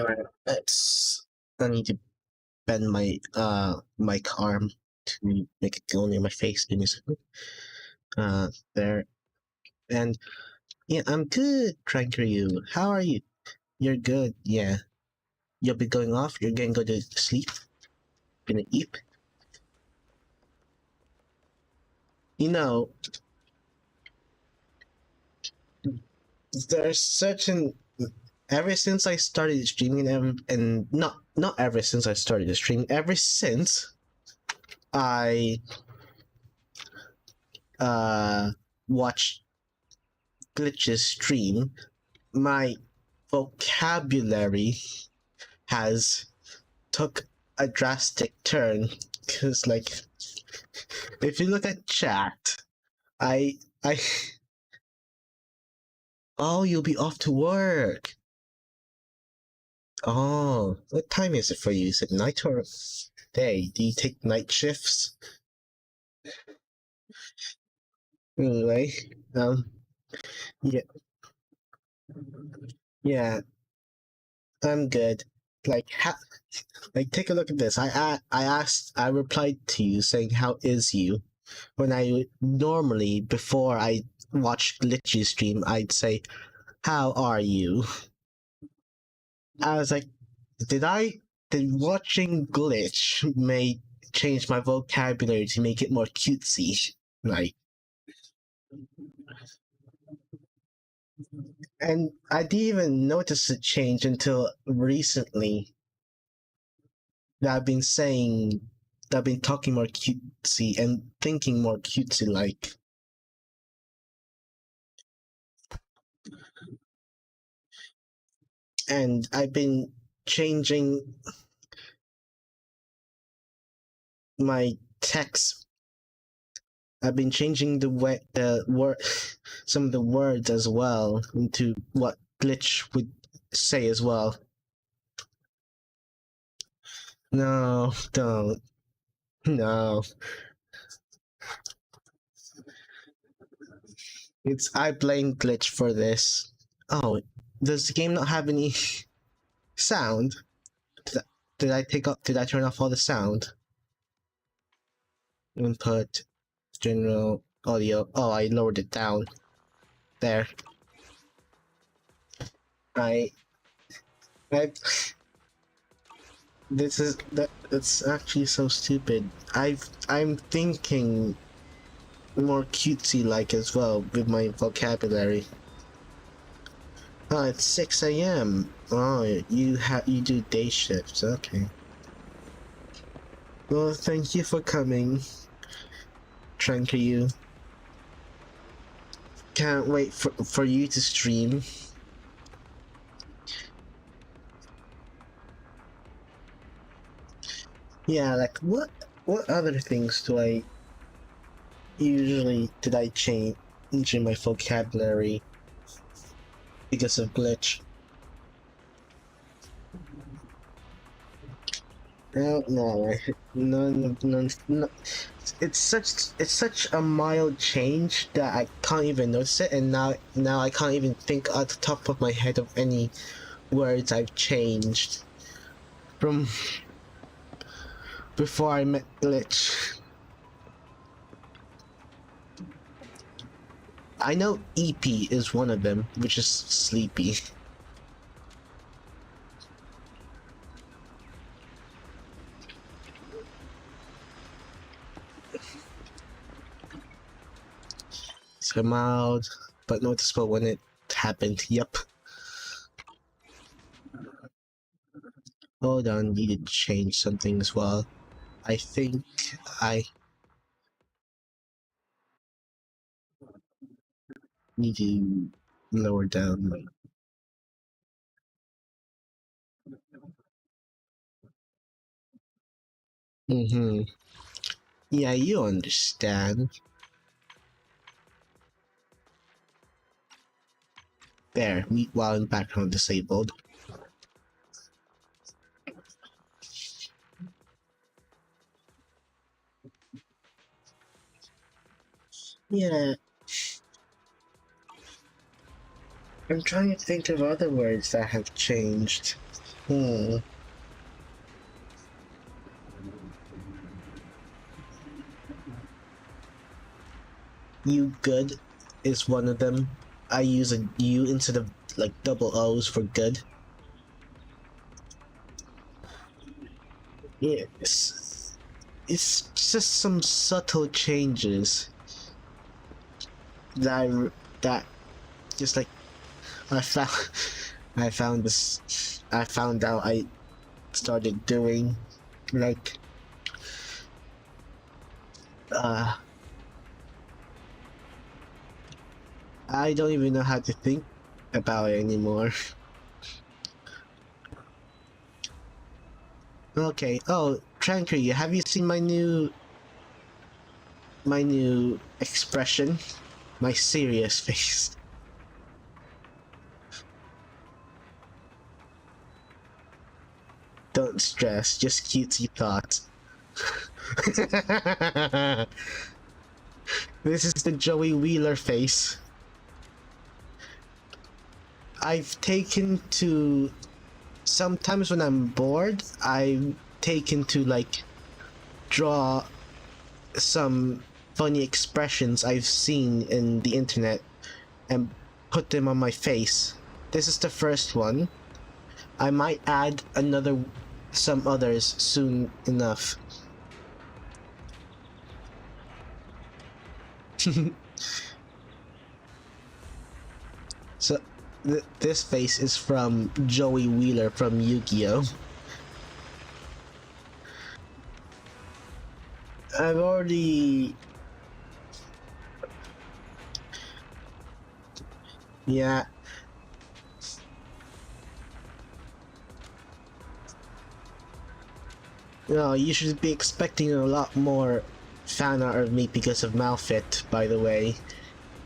Alright, I need to bend my mic arm to make it go near my face. Give me a second. There. And yeah, I'm good, Tranker. You. How are you? You're good. Yeah. You'll be going off. You're gonna go to sleep. Gonna eat. You know, there's certain. Ever since I started streaming, and not ever since I started streaming, ever since I watched Glitch's stream, my vocabulary has took a drastic turn. Because like, if you look at chat, I oh, you'll be off to work. Oh, what time is it for you? Is it night or day? Do you take night shifts? Anyway, yeah, yeah, I'm good. Like, like, take a look at this. I replied to you saying, "How is you?" When I normally, before I watch Glitchy stream, I'd say, "How are you?" I was like, did watching Glitch may change my vocabulary to make it more cutesy? Like, and I didn't even notice the change until recently. That I've been saying, that I've been talking more cutesy and thinking more cutesy like. And I've been changing my text. I've been changing the word, some of the words as well into what Glitch would say as well. No, don't. No. I blame Glitch for this. Oh, does the game not have any sound? Did I turn off all the sound? Input, general audio. Oh, I lowered it down. There. I it's actually so stupid. I'm thinking more cutesy like as well with my vocabulary. Oh, it's 6 a.m. Oh, you do day shifts. Okay. Well, thank you for coming, Tranker. You. Can't wait for you to stream. Yeah, like what other things did I change in my vocabulary because of Glitch? No, no, no. It's such a mild change that I can't even notice it, and now I can't even think at the top of my head of any words I've changed from before I met Glitch. I know EP is one of them, which is sleepy. So mild, but noticeable when it happened. Yep. Hold on, need to change something as well. I think I need to lower down my. Yeah, you understand. There, mute while in background disabled. Yeah. I'm trying to think of other words that have changed. Hmm. You good is one of them. I use a U instead of like double O's for good. Yes. It's just some subtle changes that that just like I found I found out I started doing like uh I don't even know how to think about it anymore. Okay. Oh, Tranquil, have you seen my new expression? My serious face. Don't stress, just cutesy thoughts. This is the Joey Wheeler face. I've taken to sometimes when I'm bored, I've taken to like draw some funny expressions I've seen in the internet and put them on my face. This is the first one. I might add some others soon enough. So this face is from Joey Wheeler from Yu-Gi-Oh! I've already... Yeah. No, you should be expecting a lot more fan art of me because of Malfit, by the way.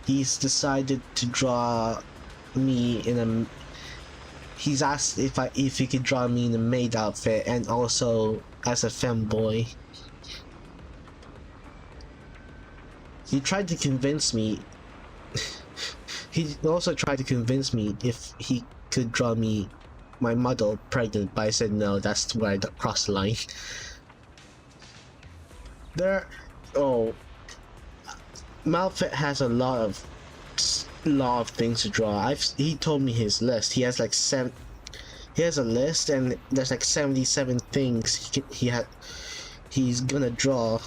He's decided to draw me in a... He's asked if he could draw me in a maid outfit and also as a femboy. He tried to convince me. He also tried to convince me if he could draw me my model pregnant, but I said no, that's where I crossed the line. There... Oh... Malfit has a lot of things to draw. He told me his list. He has like he has a list and there's like 77 things he's gonna draw.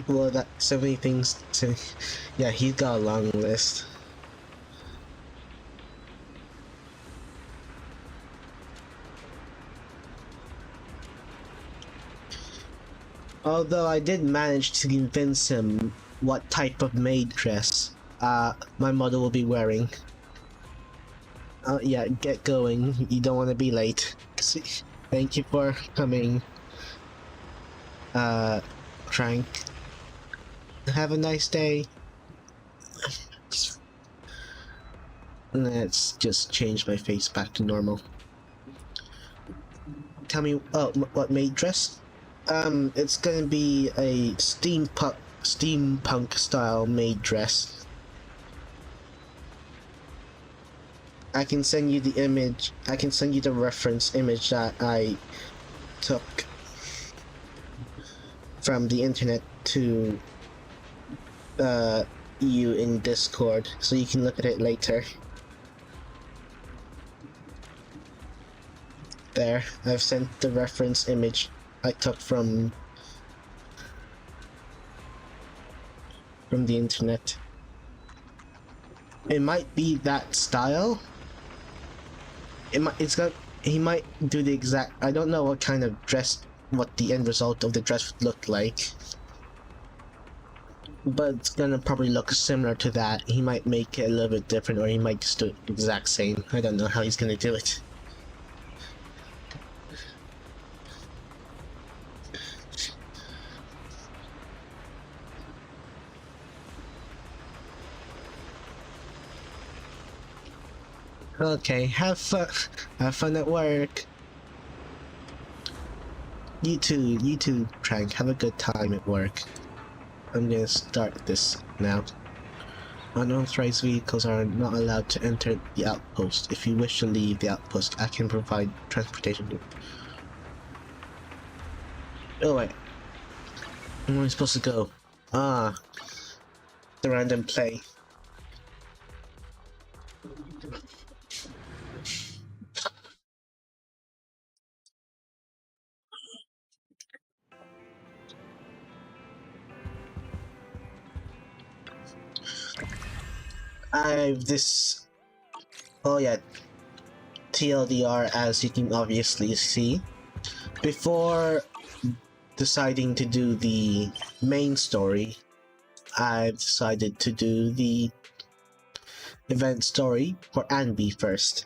That 70 things to... Yeah, he's got a long list. Although I did manage to convince him what type of maid dress my mother will be wearing. Yeah, get going. You don't want to be late. Thank you for coming. Trank. Have a nice day. Let's just change my face back to normal. Tell me, what maid dress? It's gonna be a steampunk style maid dress. I can send you the image. I can send you the reference image that I took from the internet to you in Discord, so you can look at it later. There, I've sent the reference image I took from the internet. It might be that style. He might do the exact... I don't know what kind of dress, what the end result of the dress would look like. But it's gonna probably look similar to that. He might make it a little bit different, or he might just do it the exact same. I don't know how he's gonna do it. Okay, have fun at work. You too, Trank. Have a good time at work. I'm gonna start this now. Unauthorized vehicles are not allowed to enter the outpost. If you wish to leave the outpost, I can provide transportation. Oh wait. Where am I supposed to go? Ah. The random play. Oh yeah, TLDR, as you can obviously see. Before deciding to do the main story, I've decided to do the event story for ANBY first.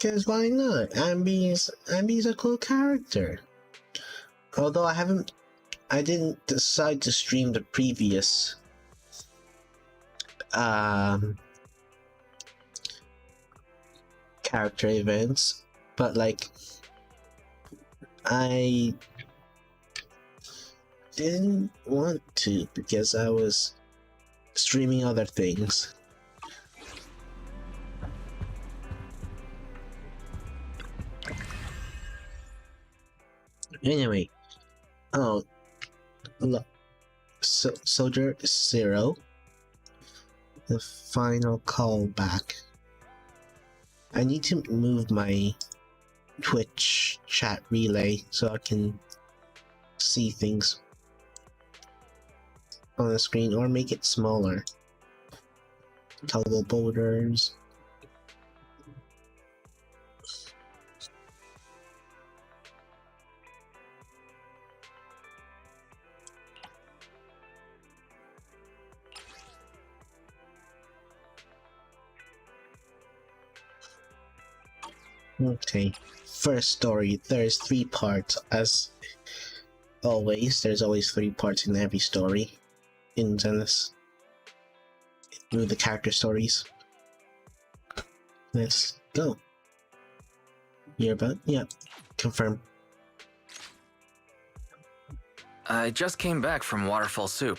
Cause why not? ANBY's a cool character. Although I didn't decide to stream the previous character events, but like I didn't want to because I was streaming other things. Anyway, oh look, Soldier Zero, the final callback. I need to move my Twitch chat relay so I can see things on the screen, or make it smaller. Toggle borders. Okay, first story. There's 3 parts. As always, there's always 3 parts in every story in Zenless. With the character stories. Let's go. You're about? Yeah. Confirm. I just came back from Waterfall Soup.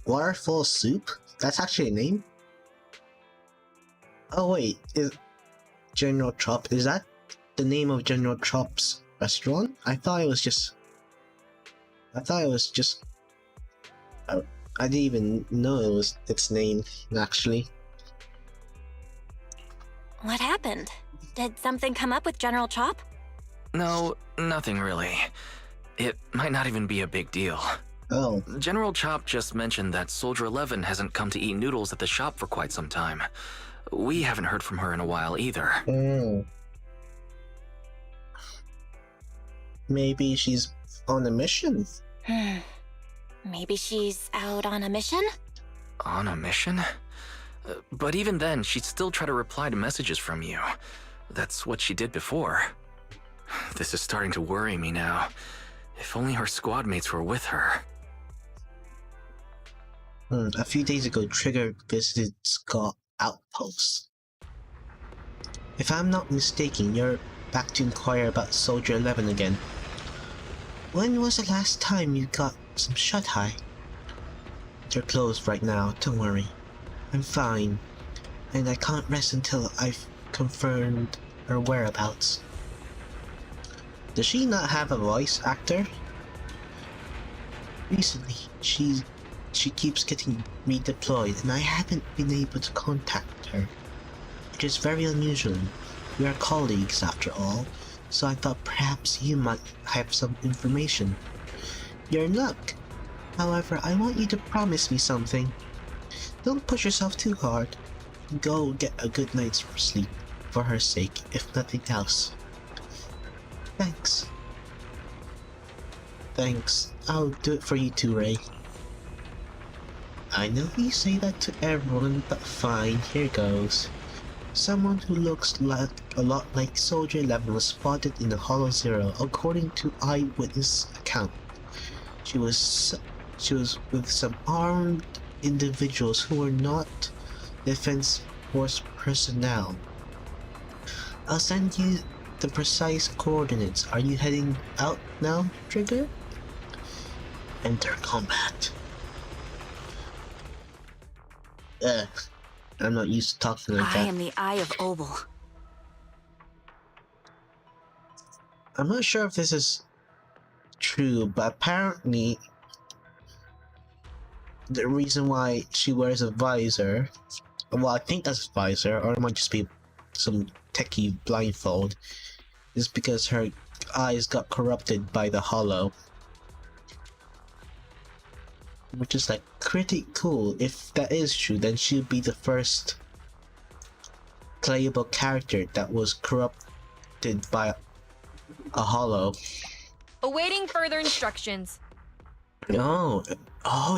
Waterfall Soup? That's actually a name? Oh wait, is General Chop, is that the name of General Chop's restaurant? I thought it was just... I didn't even know it was its name, actually. What happened? Did something come up with General Chop? No, nothing really. It might not even be a big deal. Oh. General Chop just mentioned that Soldier 11 hasn't come to eat noodles at the shop for quite some time. We haven't heard from her in a while either. Maybe she's on a mission? Maybe she's out on a mission? On a mission? But even then, she'd still try to reply to messages from you. That's what she did before. This is starting to worry me now. If only her squad mates were with her. A few days ago, Trigger visited Scott Outpost. If I'm not mistaken, you're back to inquire about Soldier 11 again. When was the last time you got some shut-eye? They're closed right now, don't worry. I'm fine, and I can't rest until I've confirmed her whereabouts. Does she not have a voice actor? Recently, she keeps getting redeployed, and I haven't been able to contact her. It is very unusual. We are colleagues after all, so I thought perhaps you might have some information. You're in luck. However, I want you to promise me something. Don't push yourself too hard. Go get a good night's sleep, for her sake, if nothing else. Thanks. Thanks. I'll do it for you too, Ray. I know you say that to everyone, but fine, here goes. Someone who looks like a lot like Soldier 11 was spotted in the Hollow Zero, according to eyewitness account. She was with some armed individuals who were not Defense Force personnel. I'll send you the precise coordinates. Are you heading out now, Trigger? Enter combat. I'm not used to talking like I that. am the Eye of Obel. I'm not sure if this is true, but apparently the reason why she wears a visor, well, I think that's a visor, or it might just be some techie blindfold, is because her eyes got corrupted by the hollow. Which is like pretty cool. If that is true, then she'll be the first playable character that was corrupted by a hollow. Awaiting further instructions. Oh,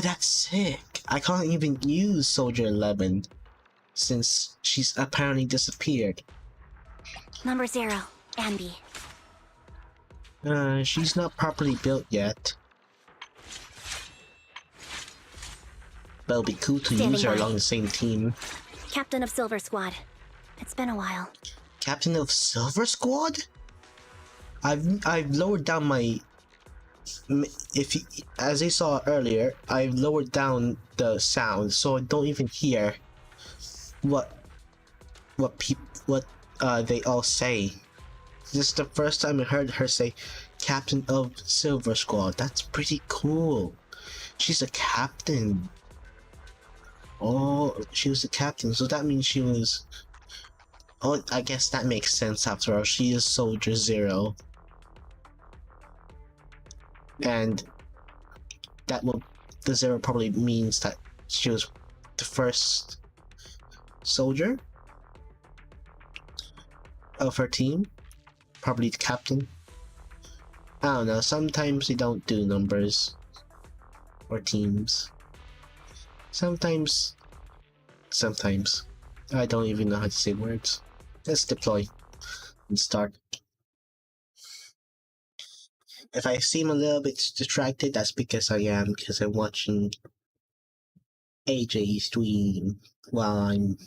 that's sick. I can't even use Soldier 11 since she's apparently disappeared. Number 0, ANBY. She's not properly built yet. But it'll be cool to Standing use her by. along the same team. Captain of Silver Squad. It's been a while. Captain of Silver Squad? I've lowered down my, as you saw earlier, I've lowered down the sound so I don't even hear what they all say. This is the first time I heard her say Captain of Silver Squad. That's pretty cool. She's a captain. Oh, she was a captain, so that means she was... Oh, I guess that makes sense after all. She is Soldier 0. And that will... The 0 probably means that she was the first soldier of her team. Probably the captain. I don't know, sometimes they don't do numbers or teams. Sometimes I don't even know how to say words. Let's deploy and start. If I seem a little bit distracted, that's because I am, because I'm watching AJ stream while I'm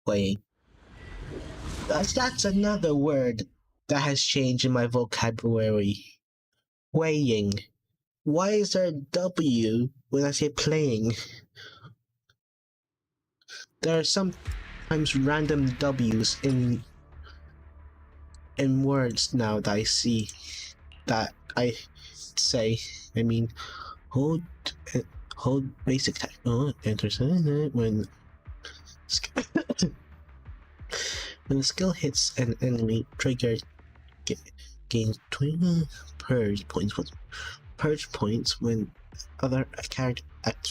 weighing. That's another word that has changed in my vocabulary. Weighing. Why is there a W when I say playing? There are sometimes random W's in words now that I see, that I say. I mean, hold basic attack. Oh, enter when when the skill hits an enemy, trigger gains 20 purge points. Purge points when other active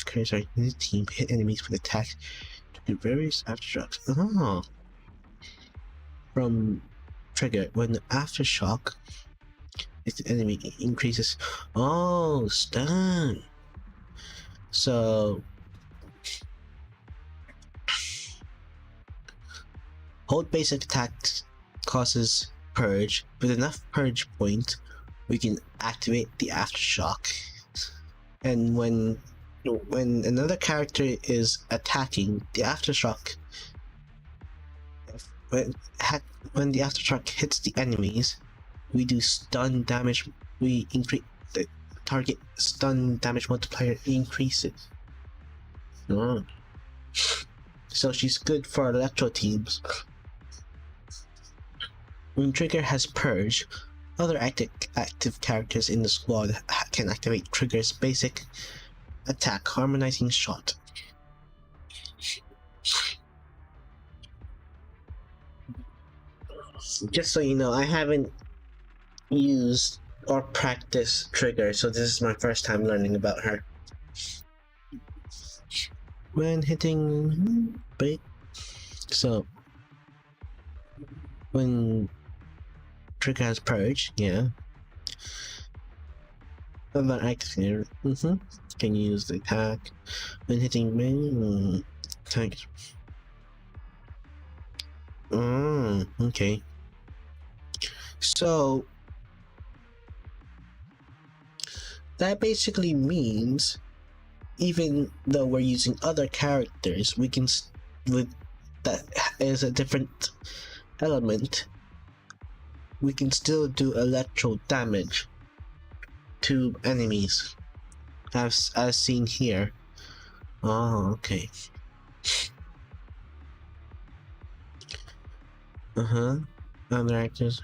characters are in the team hit enemies with attacks to do various aftershocks. Oh. From trigger, when the aftershock if the enemy increases. Oh, stun. So hold basic attacks causes purge. With enough purge points, we can activate the aftershock. And when another character is attacking, the aftershock, when the aftershock hits the enemies, we do stun damage. We increase the target stun damage multiplier, increases. Oh. So she's good for electro teams. When trigger has purge, other active characters in the squad can activate trigger's basic attack, harmonizing shot. Just so you know, I haven't used or practiced trigger, so this is my first time learning about her. When hitting bait, so when trigger has purge, yeah. Other active here, can use the attack when hitting main attack. Okay. So that basically means even though we're using other characters, we can with that is a different element, we can still do electro damage to enemies, as seen here. Oh, okay. Other actors.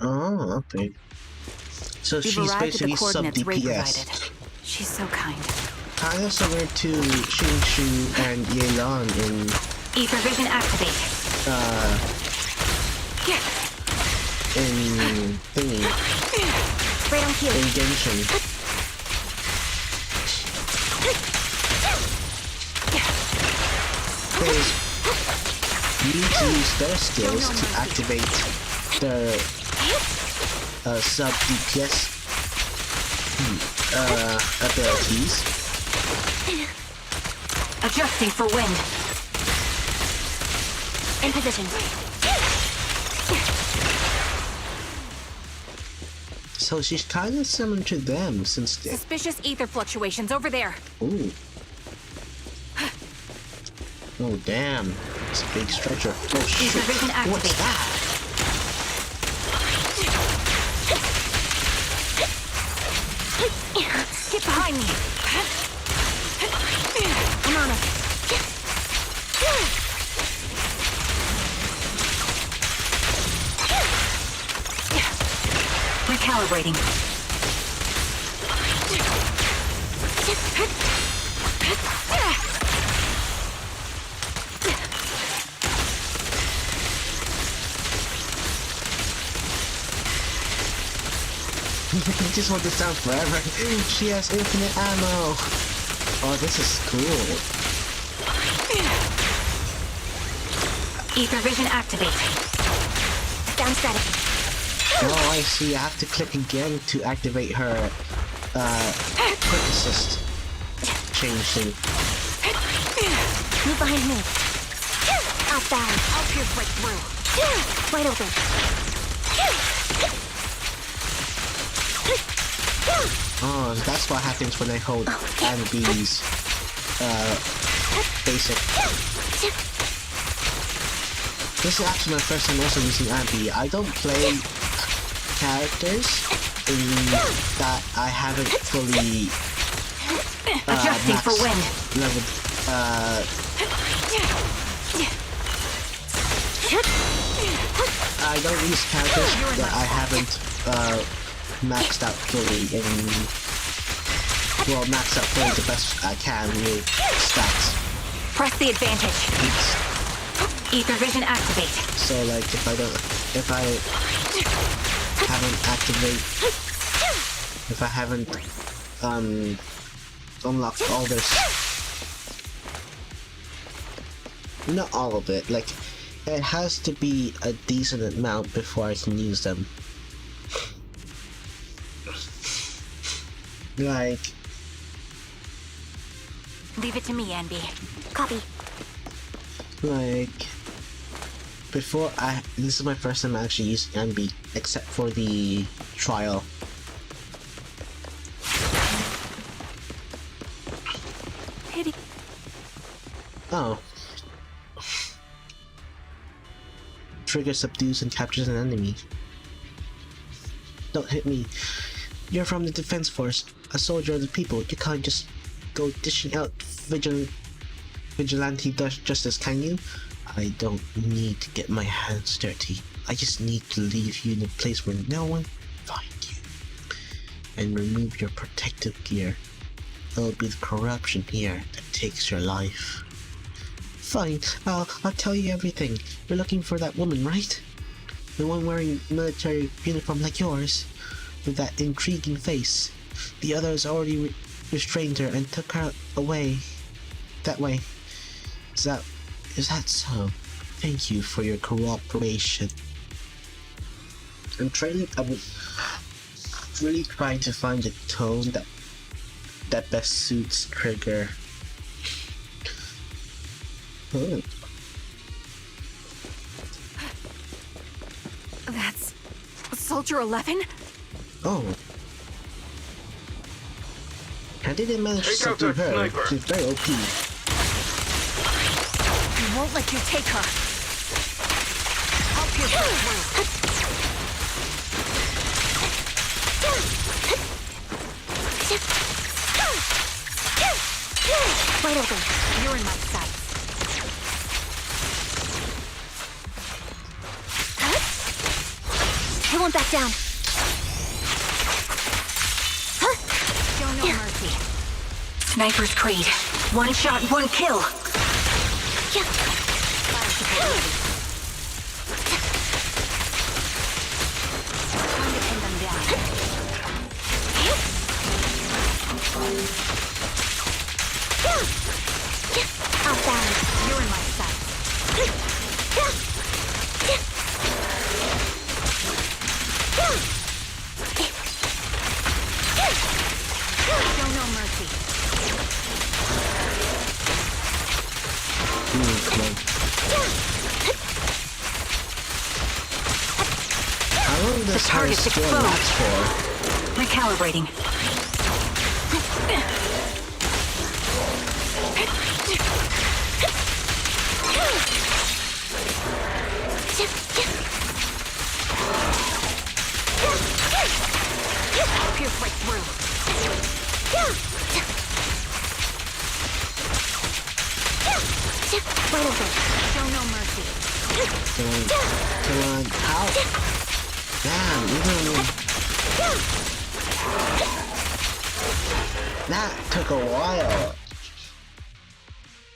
Oh, okay. So We've she's arrived at the basically sub coordinates Ray provided. DPS. She's so kind. Kind of similar to Xing and Yelan in Ether vision activate. in thingy, Right on cue. in Genshin. Because you need to use their skills to activate their sub DPS abilities. Adjusting for wind. In position. So she's kind of similar to them since they. Suspicious ether fluctuations over there. Ooh. Oh damn! It's a big stretcher. Oh shit! Ether vision What's activate. that? Get behind me. I'm on it. Recalibrating. I just want this down forever. She has infinite ammo. Oh, this is cool. Ether vision activate. Down strategy. Oh, I see. I have to click again to activate her quick assist change thing. Move behind me. Outbound. I'll pierce right through. Wide open. Oh, that's what happens when I hold ANBY's basic. This is actually my first time also using ANBY. I don't play characters that I haven't fully Adjusting for wind. leveled. I don't use characters that I haven't maxed out fully maxed out fully the best I can with stats. Press the advantage. Ether vision activate. So like if I haven't unlocked all this, not all of it, like it has to be a decent amount before I can use them. Like, Leave it to me, ANBY. Copy. like before this is my first time actually using ANBY except for the trial. Pity. Oh. Trigger subdues and captures an enemy. Don't hit me. You're from the defense force, a soldier of the people. You can't just go dishing out vigilante justice, can you? I don't need to get my hands dirty. I just need to leave you in a place where no one can find you. And remove your protective gear. It'll be the corruption here that takes your life. Fine, I'll tell you everything. You're looking for that woman, right? The one wearing military uniform like yours, with that intriguing face. The others already restrained her and took her away. That way. Is that so? Thank you for your cooperation. I'm really trying to find a tone that best suits Trigger. Oh. That's Soldier 11? Oh. I didn't manage to Take out subdue that her. sniper. She's very OP. I won't let you take her. I'll pierce her through. Wide open. You're in my sights. I won't back down. Show no mercy. Sniper's Creed. One shot, one kill. Fire support ready. Time to pin them down. Outbound. You're in my sights. Show no mercy. How long does her target's skill exposed. last for? Recalibrating. Pierce right through. Wide open. Show no mercy. Come on. Ow. Damn, even that took a while.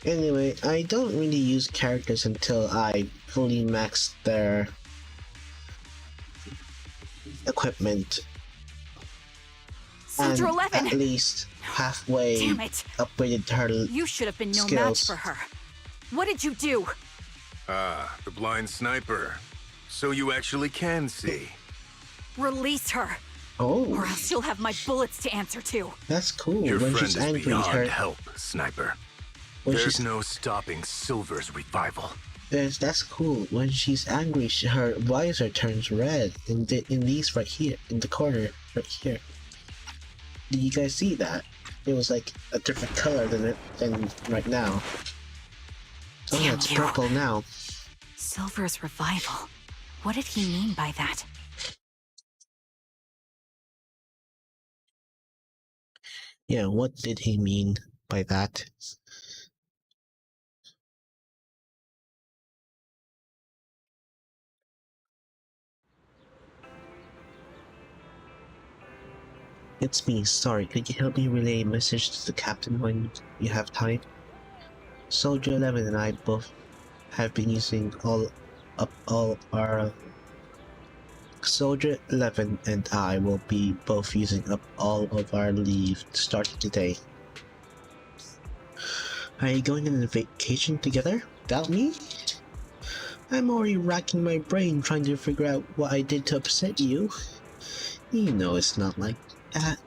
Anyway, I don't really use characters until I fully max their equipment. And Soldier 11. at least halfway Damn it. upgraded her You should have been no skills. match for her. What did you do? Ah, the blind sniper. So you actually can see. Release her, Oh, or else you'll have my bullets to answer to. that's cool. Your When friend she's is angry, beyond help, Sniper. when There's she's no stopping Silver's revival. that's cool. When she's angry, her visor turns red. In these right here, in the corner right here. Did you guys see that? It was like a different color than right now. Oh, Damn it's you. purple now. Silver's revival. What did he mean by that? Yeah, what did he mean by that? It's me, sorry, could you help me relay a message to the captain when you have time? Soldier 11 and I both have been using all our... Soldier 11 and I will be both using up all of our leave starting today. Are you going on a vacation together? Without me? I'm already racking my brain trying to figure out what I did to upset you. You know it's not like that.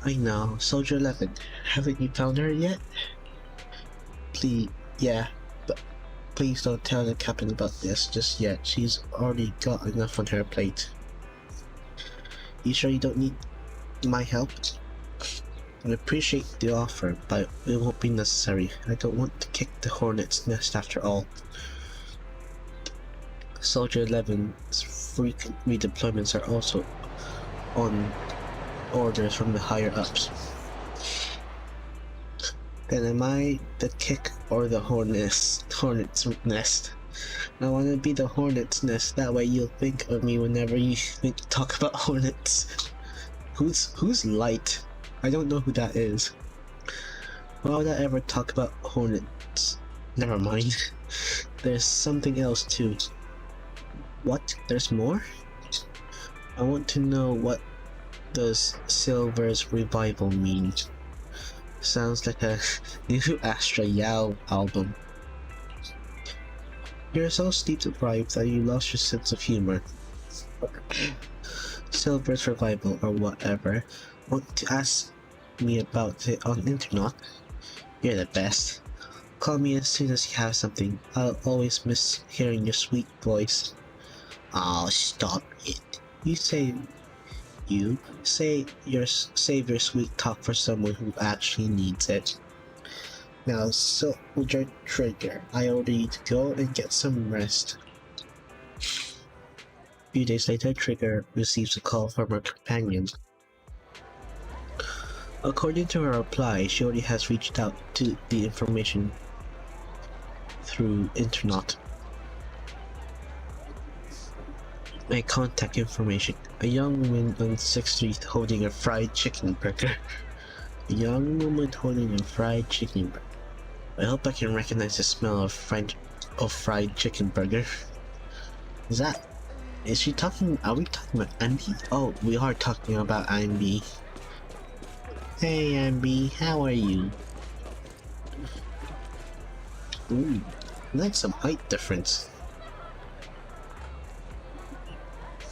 I know, Soldier 11. Haven't you found her yet? Please, yeah, but please don't tell the captain about this just yet. She's already got enough on her plate. You sure you don't need my help? I appreciate the offer, but it won't be necessary. I don't want to kick the hornet's nest after all. Soldier 11's frequent redeployments are also on orders from the higher ups. Then am I the kick or the hornet's nest? I want to be the hornet's nest. That way you'll think of me whenever you talk about hornets. Who's Light? I don't know who that is. Why would I ever talk about hornets? Never mind. There's something else too. What? There's more? I want to know, what does Silver's revival mean? Sounds like a new Astra Yao album. You're so steep deprived that you lost your sense of humor. Silver's revival or whatever. Want to ask me about it on the internet? You're the best. Call me as soon as you have something. I'll always miss hearing your sweet voice. Oh, stop it. You say you. Save your sweet talk for someone who actually needs it. Now, Soldier Trigger, I order you to go and get some rest. A few days later, Trigger receives a call from her companion. According to her reply, she already has reached out to the information through internet. My contact information. A young woman on 6th Street holding a fried chicken burger. A young woman holding a fried chicken burger. I hope I can recognize the smell of fried chicken burger. Is she talking? Are we talking about ANBY? Oh, we are talking about ANBY. Hey ANBY, how are you? Ooh, that's some height difference.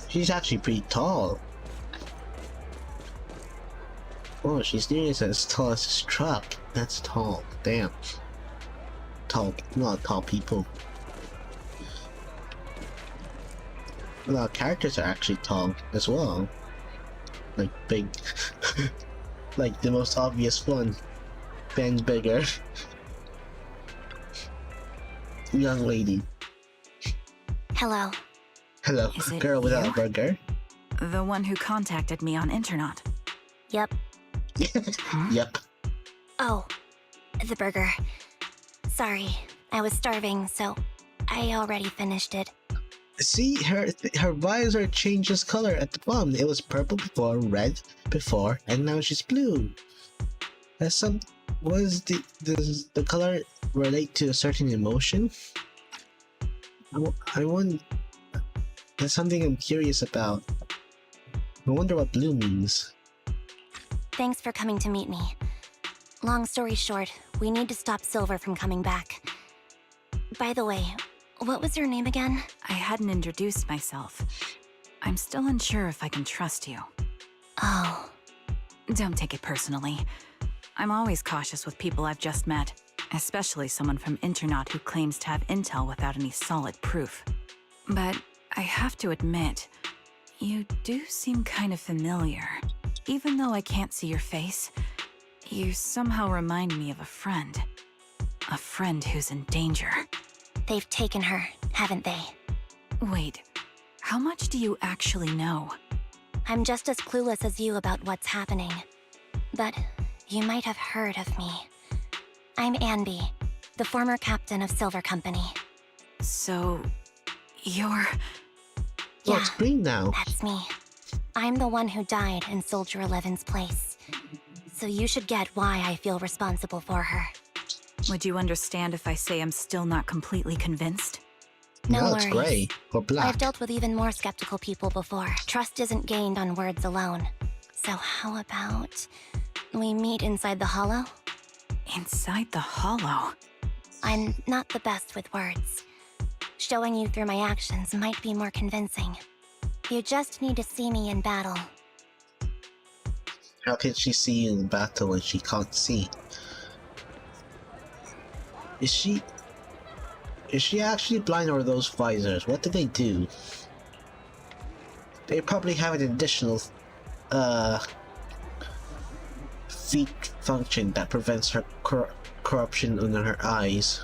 She's actually pretty tall. Oh, she's nearly as tall as this truck. That's tall. Damn. Tall, not tall people. A lot of characters are actually tall as well. Like big. Like the most obvious one. Ben Bigger. Young lady. Hello. Hello, Is it girl without you? a burger. The one who contacted me on internet. Yep. Yep. Oh, the burger. Sorry, I was starving, so I already finished it. See, her visor changes color at the bottom. It was purple before, red before, and now she's blue. Does the color relate to a certain emotion? I wonder. That's something I'm curious about. I wonder what blue means. Thanks for coming to meet me. Long story short, we need to stop Silver from coming back. By the way, what was your name again? I hadn't introduced myself. I'm still unsure if I can trust you. Oh, Don't take it personally. I'm always cautious with people I've just met, especially someone from internet who claims to have intel without any solid proof. But I have to admit, you do seem kind of familiar. Even though I can't see your face, you somehow remind me of a friend. A friend who's in danger. they've taken her, haven't they? Wait, how much do you actually know? I'm just as clueless as you about what's happening. But you might have heard of me. I'm ANBY, the former captain of Silver Company. So, you're... Oh, it's green now. That's me. I'm the one who died in Soldier 11's place. So you should get why I feel responsible for her. Would you understand if I say I'm still not completely convinced? No Now it's worries. gray or black. I've dealt with even more skeptical people before. Trust isn't gained on words alone. So how about we meet inside the hollow? Inside the hollow? I'm not the best with words. Showing you through my actions might be more convincing. You just need to see me in battle. How can she see you in battle when she can't see? Is she actually blind, or are those visors? What do they do? They probably have an additional feat function that prevents her corruption under her eyes.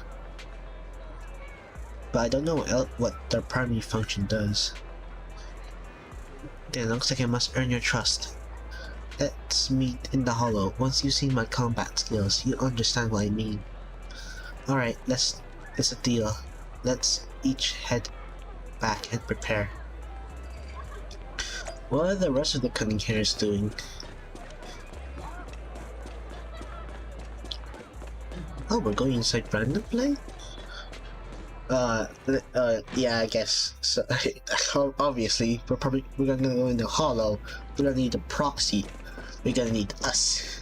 But I don't know what their primary function does. Then looks like I must earn your trust. Let's meet in the hollow. Once you see my combat skills, you understand what I mean. Alright, it's a deal. Let's each head back and prepare. What are the rest of the cunning hairs doing? Oh, we're going inside random play? Yeah, I guess. So, obviously, we're gonna go in the hollow. We're gonna need a proxy. We're gonna need us.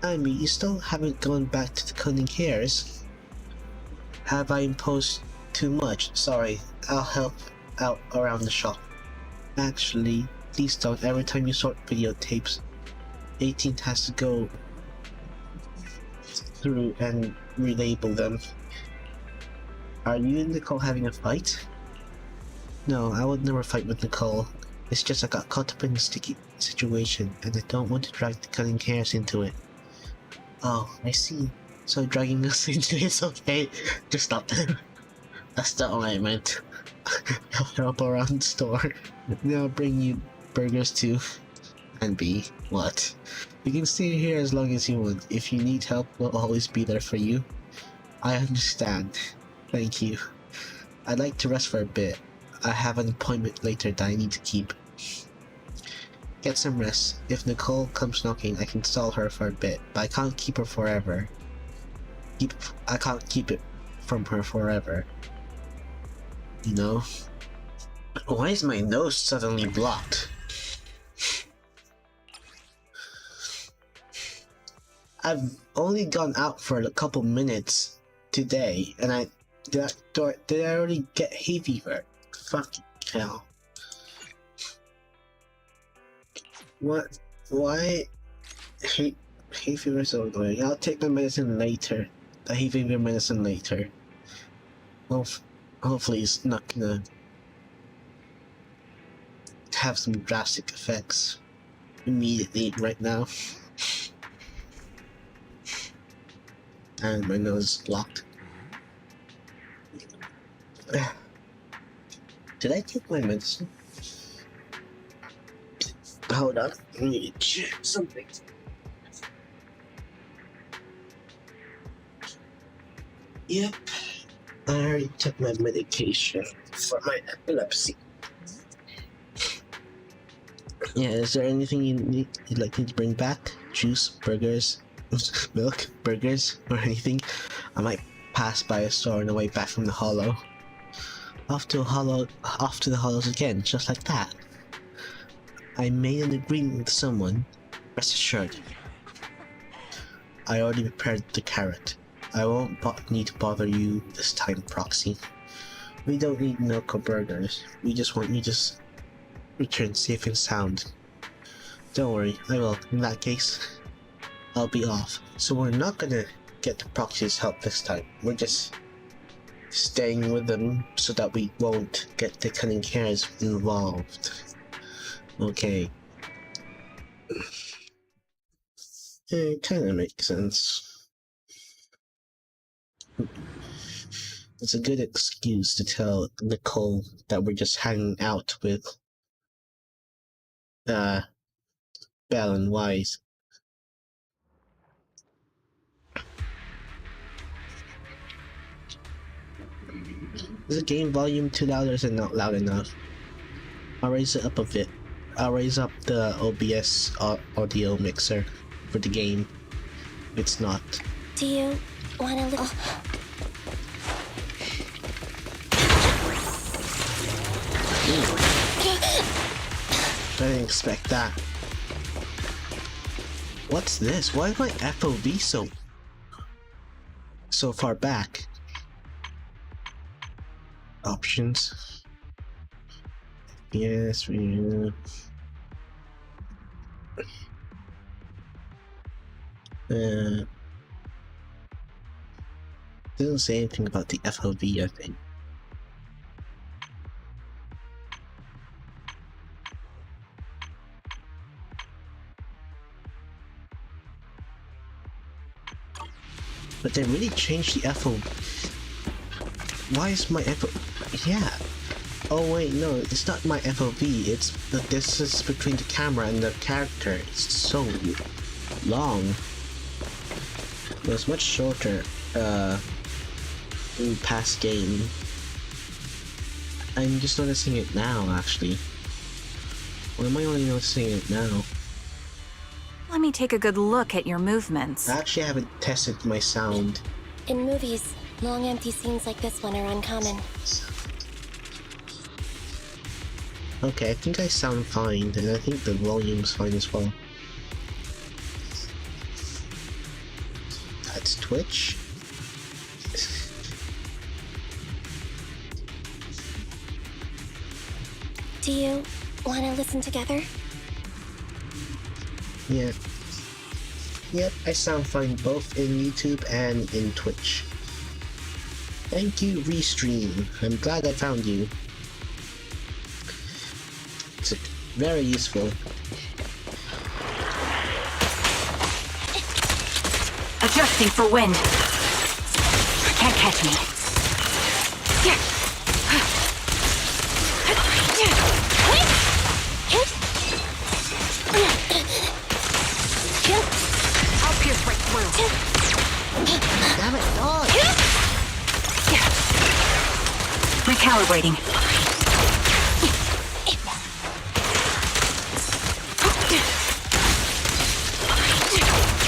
I mean, you still haven't gone back to the cunning hairs. Have I imposed too much? Sorry, I'll help out around the shop. Actually, please don't. Every time you sort videotapes, 18th has to go through and relabel them. Are you and Nicole having a fight? No, I would never fight with Nicole. It's just I got caught up in a sticky situation, and I don't want to drag the cutting hairs into it. Oh, I see. So dragging us into it's okay. Just stop that. That's not what I meant. I'll help around the store. Then I'll bring you burgers too. ANBY. What? You can stay here as long as you want. If you need help, we'll always be there for you. I understand. Thank you. I'd like to rest for a bit. I have an appointment later that I need to keep. Get some rest. If Nicole comes knocking, I can stall her for a bit, but I can't keep her forever. I can't keep it from her forever. You know? Why is my nose suddenly blocked? I've only gone out for a couple minutes today, and did I already get hay fever? Fucking hell. What? Why? Hay fever is so annoying. I'll take the medicine later. The hay fever medicine later. Hopefully it's not gonna have some drastic effects immediately right now. And my nose is blocked. Did I take my medicine? Hold on, let me check something. Yep, I already took my medication for my epilepsy. Yeah, is there anything you'd like me to bring back? Juice, burgers, milk, burgers, or anything? I might pass by a store on the way back from the hollow. Off to the hollows again, just like that. I made an agreement with someone. Rest assured. I already prepared the carrot. I won't need to bother you this time, Proxy. We don't need milk or burgers. We just want you to return safe and sound. Don't worry, I will. In that case, I'll be off. So we're not gonna get the Proxy's help this time. We're just staying with them so that we won't get the cunning hairs involved. Okay. It kinda makes sense. It's a good excuse to tell Nicole that we're just hanging out with Belle and Wise. Is the game volume too loud or is it not loud enough? I'll raise it up a bit. I'll raise up the OBS audio mixer for the game. It's not. Do you want a little... I didn't expect that. What's this? Why is my FOV so far back? Options. Yes, we. Doesn't say anything about the FOV, I think. But they really changed the FOV. Why is my FOV? Yeah. Oh wait, no, it's not my FOV. It's the distance between the camera and the character. It's so long. It was much shorter in past game. I'm just noticing it now, actually. Or am I only noticing it now? Let me take a good look at your movements. I actually haven't tested my sound. In movies, long empty scenes like this one are uncommon. Okay, I think I sound fine, and I think the volume's fine as well. That's Twitch. Do you want to listen together? Yeah. Yep, I sound fine both in YouTube and in Twitch. Thank you, Restream. I'm glad I found you. Very useful. Adjusting for wind. Can't catch me. I'll pierce right through. Damn it, dog! Recalibrating.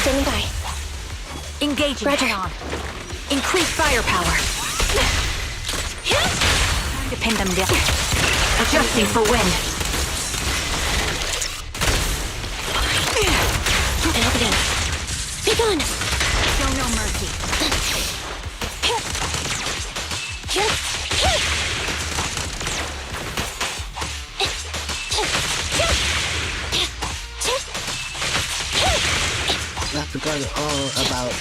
Standing by. Engaging Roger. head-on. Increase firepower. Time to pin them down. Adjusting for wind. Opening. Be gone! Show no mercy. I forgot all about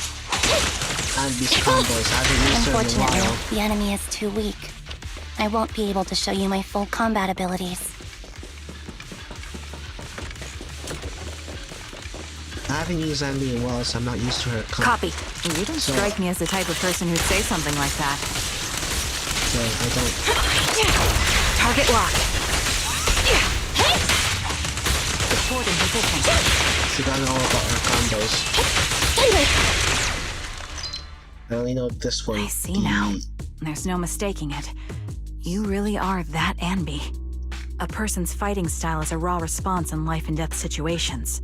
ANBY's combos. I haven't used her in a Unfortunately, while. the enemy is too weak. I won't be able to show you my full combat abilities. I haven't used ANBY in a while, so I'm not used to her Copy. You don't So- strike me as the type of person who'd say something like that. so I don't. Target locked. Support in position. Forgotten all about her combos. I only know this one. I see now. There's no mistaking it. You really are that ANBY. A person's fighting style is a raw response in life and death situations.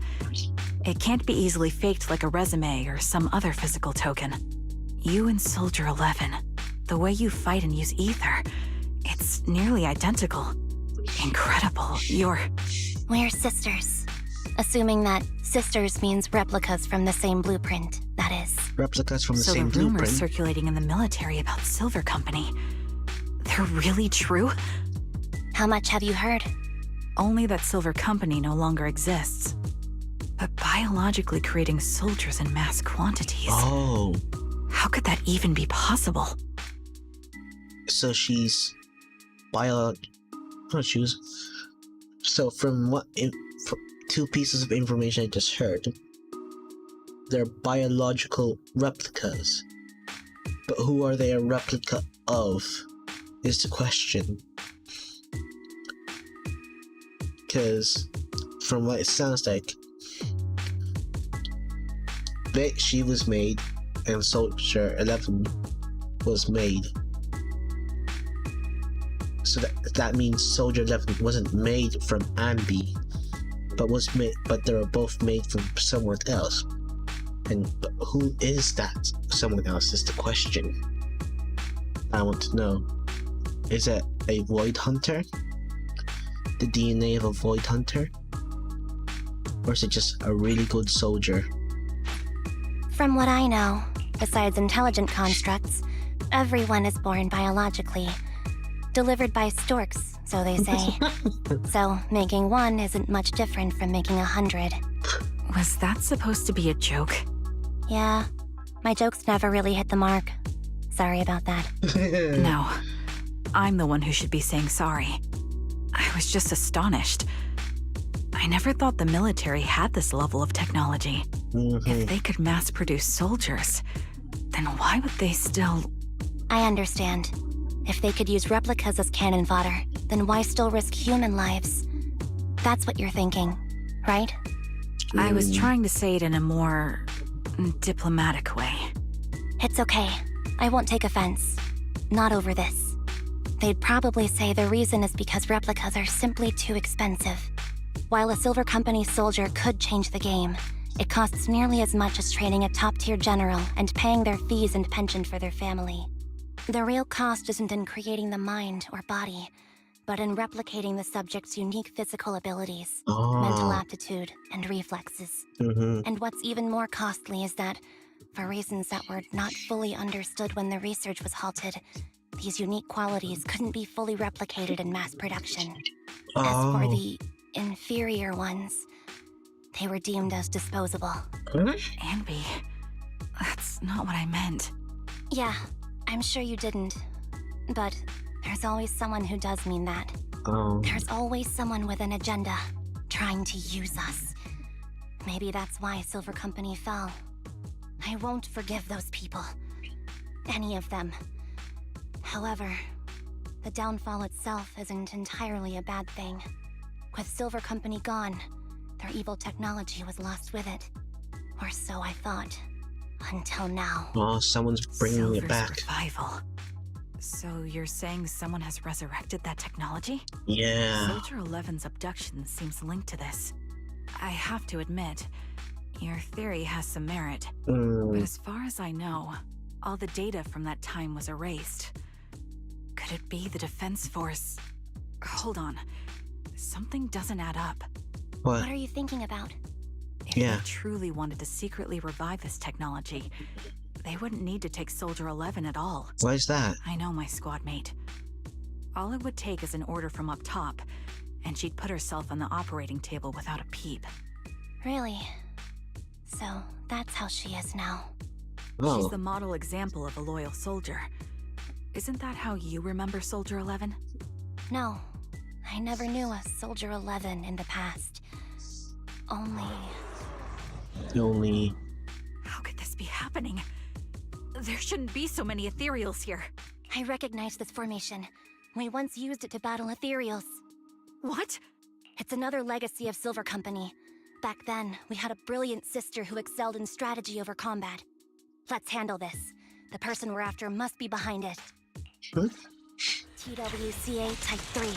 It can't be easily faked like a resume or some other physical token. You and Soldier 11, the way you fight and use ether, it's nearly identical. Incredible. We're sisters. Assuming that sisters means replicas from the same blueprint, that is. Replicas from the So same the rumors blueprint. circulating in the military about Silver Company, they're really true? How much have you heard? Only that Silver Company no longer exists. But biologically creating soldiers in mass quantities. Oh, How could that even be possible? so she's Oh, she was. So from from two pieces of information I just heard, they're biological replicas. But who are they a replica of? Is the question. Because from what it sounds like, she was made and Soldier 11 was made. So that means Soldier 11 wasn't made from ANBY, but they were both made from someone else. But who is that someone else is the question. I want to know. Is it a Void Hunter? The DNA of a Void Hunter? Or is it just a really good soldier? From what I know, besides intelligent constructs, everyone is born biologically. Delivered by storks, so they say. So, making one isn't much different from making 100. Was that supposed to be a joke? Yeah, my jokes never really hit the mark. Sorry about that. No. I'm the one who should be saying sorry. I was just astonished. I never thought the military had this level of technology. If they could mass produce soldiers, then why would they still... I understand. If they could use replicas as cannon fodder, then why still risk human lives? That's what you're thinking, right? I was trying to say it in a more diplomatic way. It's okay. I won't take offense. Not over this. They'd probably say the reason is because replicas are simply too expensive. While a Silver Company soldier could change the game, it costs nearly as much as training a top-tier general and paying their fees and pension for their family. The real cost isn't in creating the mind or body, but in replicating the subject's unique physical abilities, mental aptitude, and reflexes. And what's even more costly is that, for reasons that were not fully understood when the research was halted, these unique qualities couldn't be fully replicated in mass production. As for the inferior ones, they were deemed as disposable. ANBY, that's not what I meant. Yeah, I'm sure you didn't. But there's always someone who does mean that. Oh. There's always someone with an agenda, trying to use us. Maybe that's why Silver Company fell. I won't forgive those people. Any of them. However, the downfall itself isn't entirely a bad thing. With Silver Company gone, their evil technology was lost with it. Or so I thought. Until now. Oh, someone's bringing Silver's it back. revival. So you're saying someone has resurrected that technology? Yeah. Soldier 11's abduction seems linked to this. I have to admit, your theory has some merit. But as far as I know, all the data from that time was erased. Could it be the Defense Force? Hold on. Something doesn't add up. What are you thinking about? If they truly wanted to secretly revive this technology, they wouldn't need to take Soldier 11 at all. Why is that? I know my squad mate. All it would take is an order from up top, and she'd put herself on the operating table without a peep. Really? So, that's how she is now. Oh. She's the model example of a loyal soldier. Isn't that how you remember Soldier 11? No, I never knew a Soldier 11 in the past. Only. How could this be happening? There shouldn't be so many ethereals here. I recognize this formation. We once used it to battle ethereals. What? It's another legacy of Silver Company. Back then, we had a brilliant sister who excelled in strategy over combat. Let's handle this. The person we're after must be behind it. Huh? TWCA Type 3.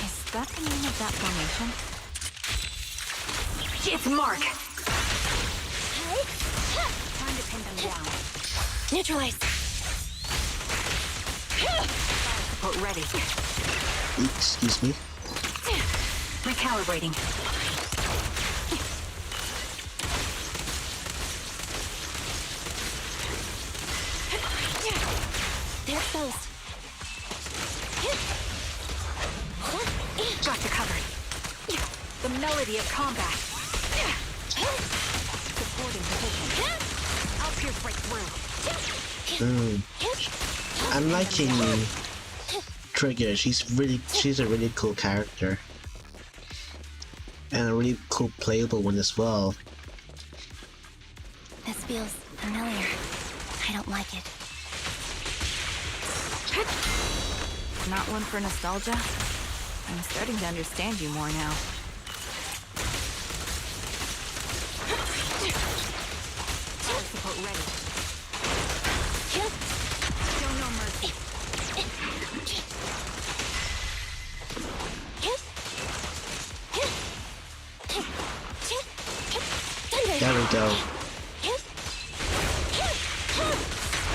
Is that the name of that formation? It's Mark! Time to pin them down. Neutralize! Support ready. Excuse me. Recalibrating. They're exposed. Got you covered. The melody of combat. Supporting position. I'll pierce right through. I'm liking Trigger. She's a really cool character. And a really cool playable one as well. This feels familiar. I don't like it. Not one for nostalgia? I'm starting to understand you more now. Support ready. Show no mercy. There we go.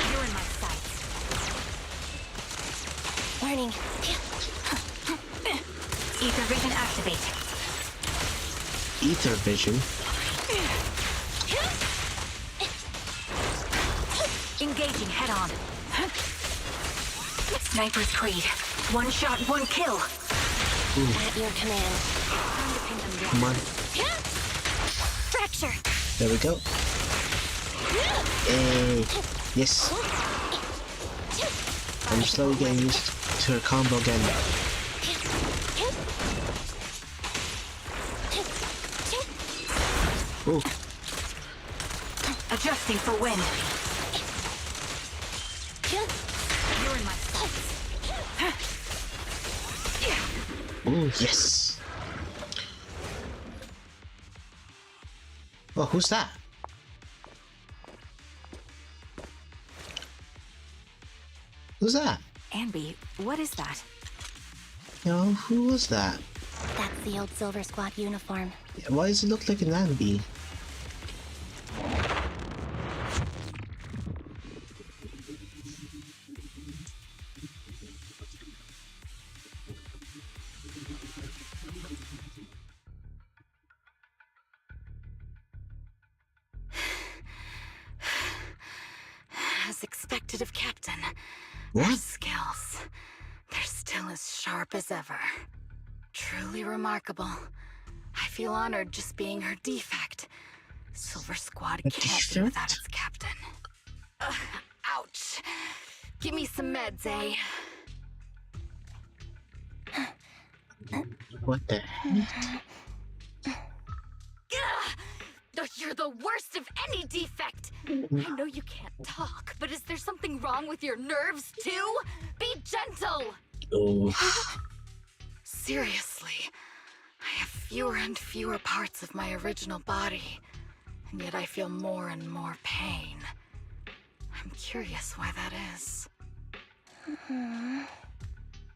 You're in my sights. Warning. Ether vision activate. Ether vision. Engaging head on. Sniper's Creed. One shot, one kill. At your command. Time to pin them down. Come on. Fracture! There we go. Hey. Yes. I'm slowly getting used to her combo again. Ooh. Adjusting for wind. You're in my sights. Ooh, yes. Oh, who's that? Who's that? ANBY, what is that? Yo, who was that? That's the old Silver Squad uniform. Why does it look like an ANBY? As expected of Captain. What? Her skills, they're still as sharp as ever. Truly remarkable. I feel honored just being her defect. Silver Squad A can't be defect? without its captain. Ouch. Give me some meds, eh? What the heck? You're the worst of any defect! I know you can't talk, but is there something wrong with your nerves, too? Be gentle! Oh, Seriously, I have fewer and fewer parts of my original body, and yet I feel more and more pain. I'm curious why that is.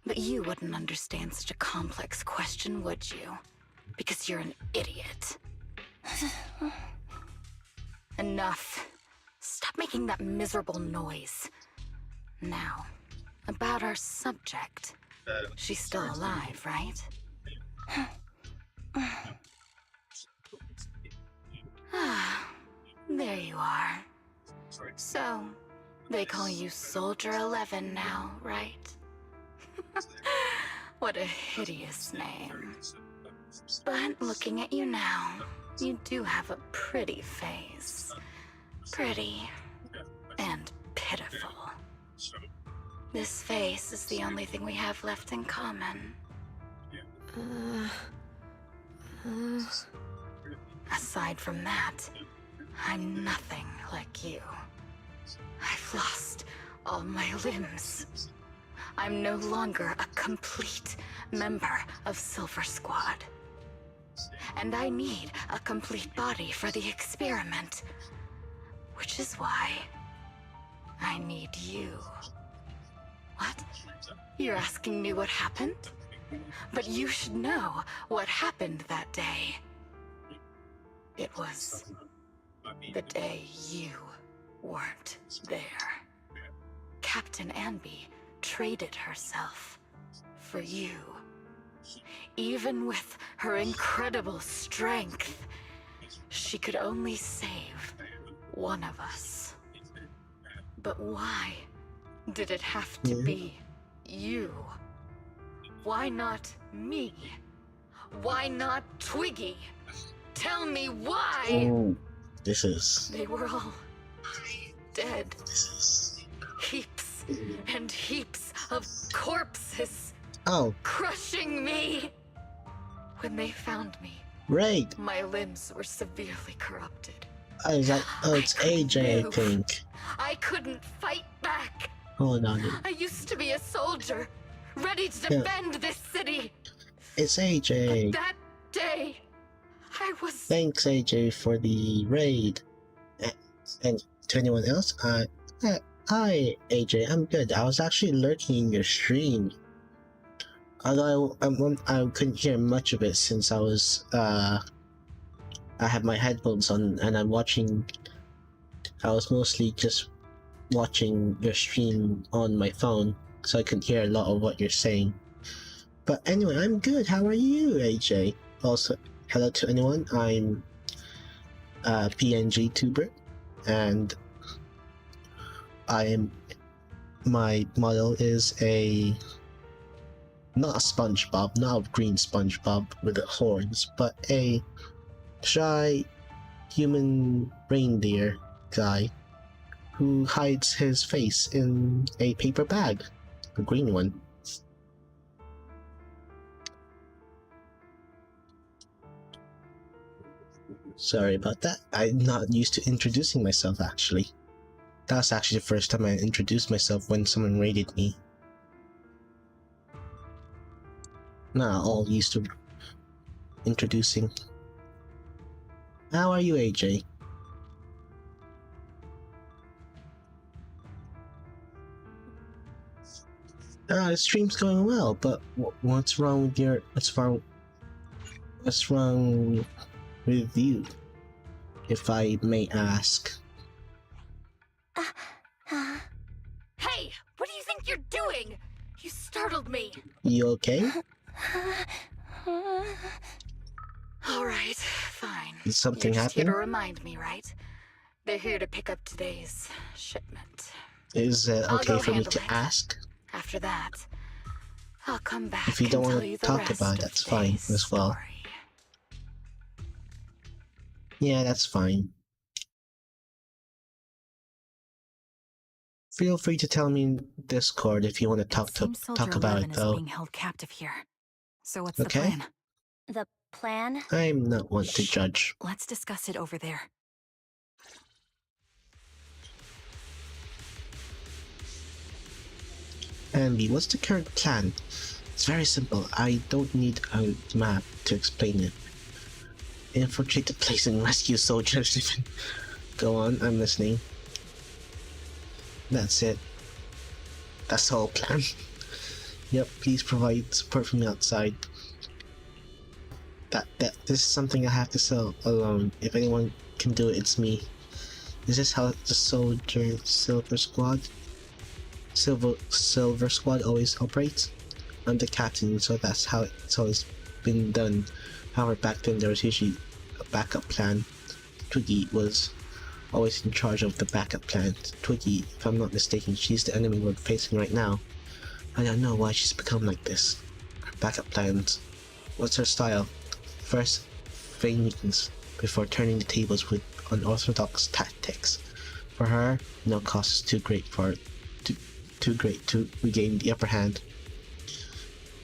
But you wouldn't understand such a complex question, would you? Because you're an idiot. Enough. Stop making that miserable noise. Now, about our subject. She's still alive, right? There you are. So, they call you Soldier 11 now, right? What a hideous name. But looking at you now, you do have a pretty face. Pretty and pitiful. This face is the only thing we have left in common. Aside from that, I'm nothing like you. I've lost all my limbs. I'm no longer a complete member of Silver Squad. And I need a complete body for the experiment. Which is why I need you. What? You're asking me what happened? But you should know what happened that day. It was the day you weren't there. Captain ANBY traded herself for you. Even with her incredible strength, she could only save one of us. But why did it have to be you? Why not me? Why not Twiggy? Tell me why! oh, this is. They were all dead. Heaps and heaps of corpses Oh, crushing me. When they found me, right. my limbs were severely corrupted. Oh, is that, oh, it's AJ, I move. think. I couldn't fight back. Hold on. I used to be a soldier, ready to Yeah. defend this city. It's AJ. That day, I was... Thanks, AJ, for the raid. And to anyone else, hi, AJ, I'm good. I was actually lurking in your stream. Although I couldn't hear much of it since I was, I had my headphones on and I was mostly just watching your stream on my phone, so I couldn't hear a lot of what you're saying. But anyway, I'm good. How are you, AJ? Also, hello to anyone. I'm PNG Tuber, and my model is not a SpongeBob, not a green SpongeBob with the horns, but a shy human reindeer guy who hides his face in a paper bag, a green one. Sorry about that. I'm not used to introducing myself, actually. That was actually the first time I introduced myself when someone raided me. Not all used to introducing. How are you, AJ? The stream's going well, but what's wrong with what's wrong with you, if I may ask? Hey, what do you think you're doing? You startled me. You okay? All right, fine. Did something You're just here to happen? remind me, right? They're here to pick up today's shipment. Is it I'll okay go for me handle to it. ask? After that, I'll come back If you don't and want tell you to the talk rest about it, of that's fine today's as well. story. Yeah, that's fine. Feel free to tell me in Discord if you want to It seems talk Soldier about 11 it, is though. being held captive here. So what's Okay. the plan? The plan? I'm not one to judge. Let's discuss it over there. ANBY, what's the current plan? It's very simple. I don't need a map to explain it. Infiltrate the place and rescue soldiers. Go on, I'm listening. That's it. That's the whole plan. Yep, please provide support from the outside. This is something I have to sell alone. If anyone can do it, it's me. Is this how the Silver Squad always operates? I'm the captain, so that's how it's always been done. However, back then there was usually a backup plan. Twiggy was always in charge of the backup plan. Twiggy, if I'm not mistaken, she's the enemy we're facing right now. I don't know why she's become like this. Her backup plans. What's her style? First, feign weakness before turning the tables with unorthodox tactics. For her, no cost is too great to regain the upper hand.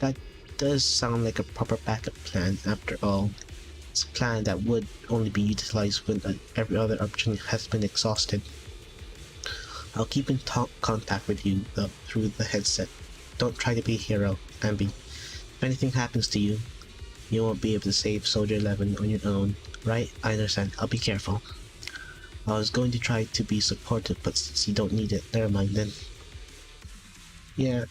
That does sound like a proper backup plan after all. It's a plan that would only be utilized when every other option has been exhausted. I'll keep in contact with you though, through the headset. Don't try to be a hero, ANBY. If anything happens to you, you won't be able to save Soldier 11 on your own, right? I understand. I'll be careful. I was going to try to be supportive, but since you don't need it, never mind then. Yeah,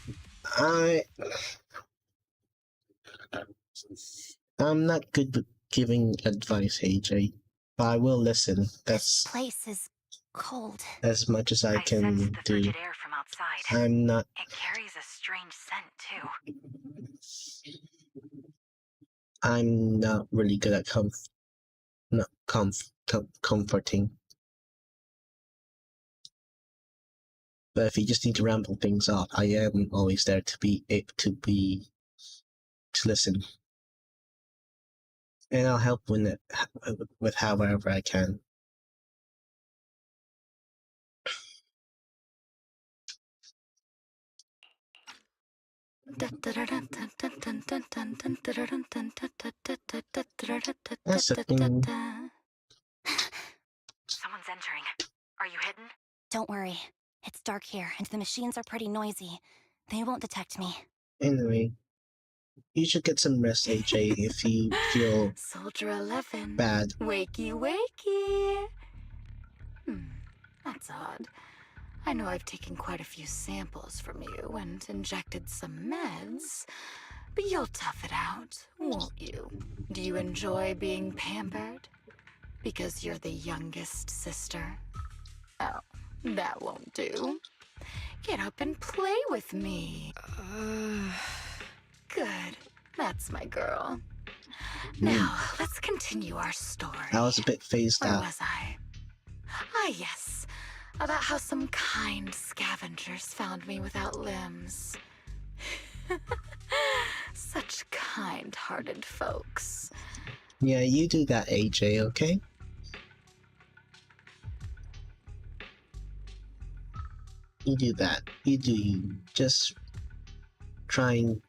I'm not good with giving advice, AJ, but I will listen. That's This place is cold. as much as I can sensed the do. frigid air from outside. I'm not. It carries a strange scent, too. I'm not really good at comforting. But if you just need to ramble things off, I am always there to listen, and I'll help with however I can. That's the thing. Someone's entering. Are you hidden? Don't worry. It's dark here, and the machines are pretty noisy. They won't detect me. Anyway, you should get some rest, AJ, if you feel Soldier 11. bad. Wakey, wakey. That's odd. I know I've taken quite a few samples from you and injected some meds, but you'll tough it out, won't you? Do you enjoy being pampered? Because you're the youngest sister? Oh, that won't do. Get up and play with me. Good. That's my girl. Now, let's continue our story. I was a bit phased Where out. was I? Ah, yes. About how some kind scavengers found me without limbs. Such kind-hearted folks. Yeah, you do that, AJ, okay? You do that. You do you. Just try and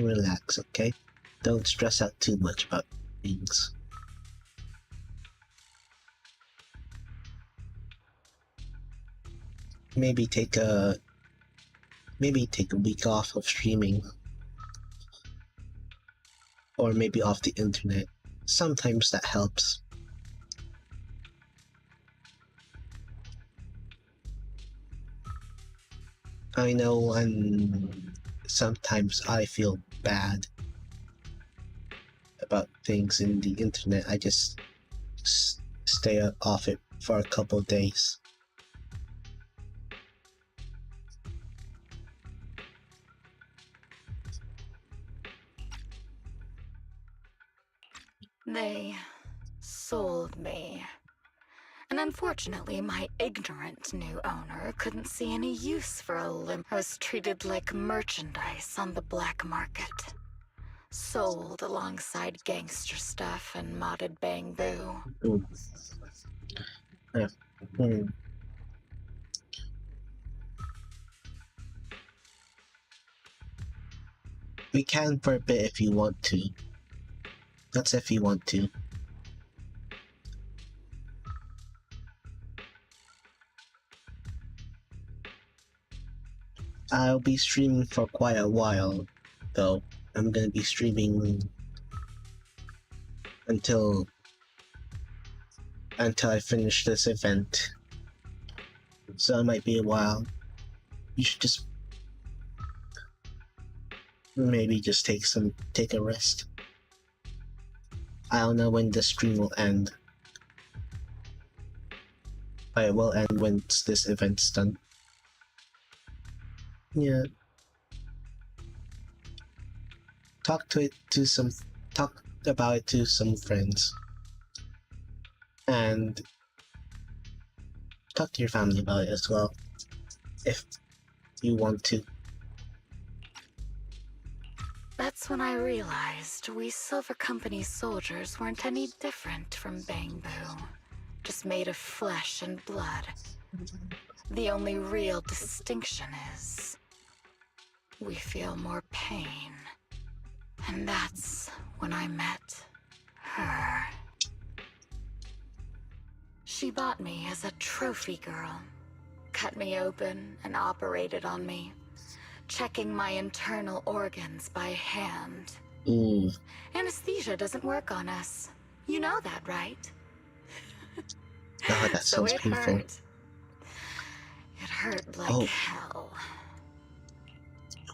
relax, okay? Don't stress out too much about things. Maybe take a week off of streaming. Or maybe off the internet. Sometimes that helps. I know, and sometimes I feel bad about things in the internet. I just stay off it for a couple days. They sold me. And unfortunately, my ignorant new owner couldn't see any use for a limb. I was treated like merchandise on the black market. Sold alongside gangster stuff and modded bamboo. Ooh. Yeah. We can for a bit if you want to. That's if you want to. I'll be streaming for quite a while, though. I'm gonna be streaming until I finish this event. So it might be a while. You should just maybe just take a rest. I don't know when the stream will end. But it will end once this event's done. Yeah. Talk about it to some friends. And talk to your family about it as well, if you want to. That's when I realized we Silver Company soldiers weren't any different from Bangbu. Just made of flesh and blood. The only real distinction is we feel more pain. And that's when I met her. She bought me as a trophy girl, cut me open and operated on me, checking my internal organs by hand. Anesthesia doesn't work on us. You know that, right? Oh, that So sounds it painful. hurt. It hurt like hell.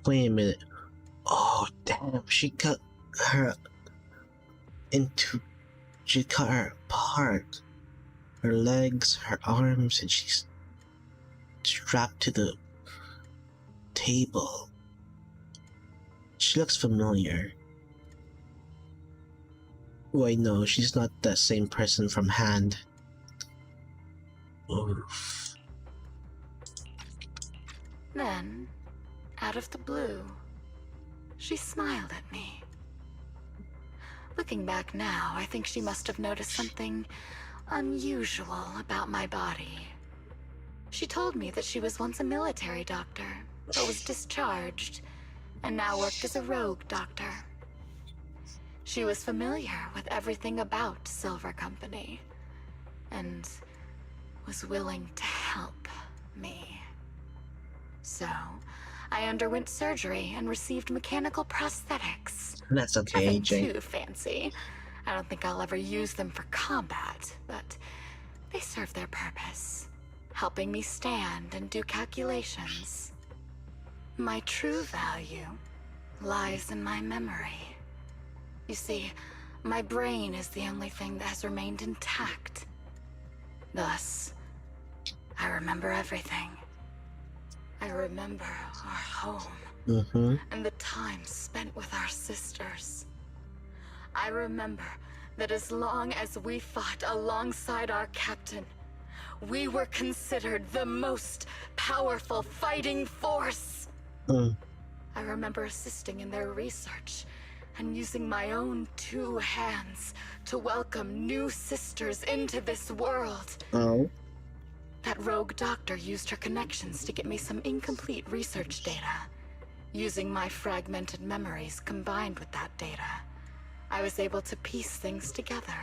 Wait a minute. Oh, damn, she cut her apart. Her legs, her arms, and she's strapped to the table. She looks familiar. Wait, no, she's not the same person from Hand. Oof. Then, out of the blue, she smiled at me. Looking back now, I think she must have noticed something unusual about my body. She told me that she was once a military doctor, but was discharged, and now worked as a rogue doctor. She was familiar with everything about Silver Company, and was willing to help me. So, I underwent surgery and received mechanical prosthetics. That's okay, Nothing AJ. too fancy. I don't think I'll ever use them for combat, but they serve their purpose, helping me stand and do calculations. My true value lies in my memory. You see, my brain is the only thing that has remained intact. Thus, I remember everything. I remember our home and the time spent with our sisters. I remember that as long as we fought alongside our captain, we were considered the most powerful fighting force. I remember assisting in their research and using my own 2 hands to welcome new sisters into this world. Oh. That rogue doctor used her connections to get me some incomplete research data. Using my fragmented memories combined with that data, I was able to piece things together.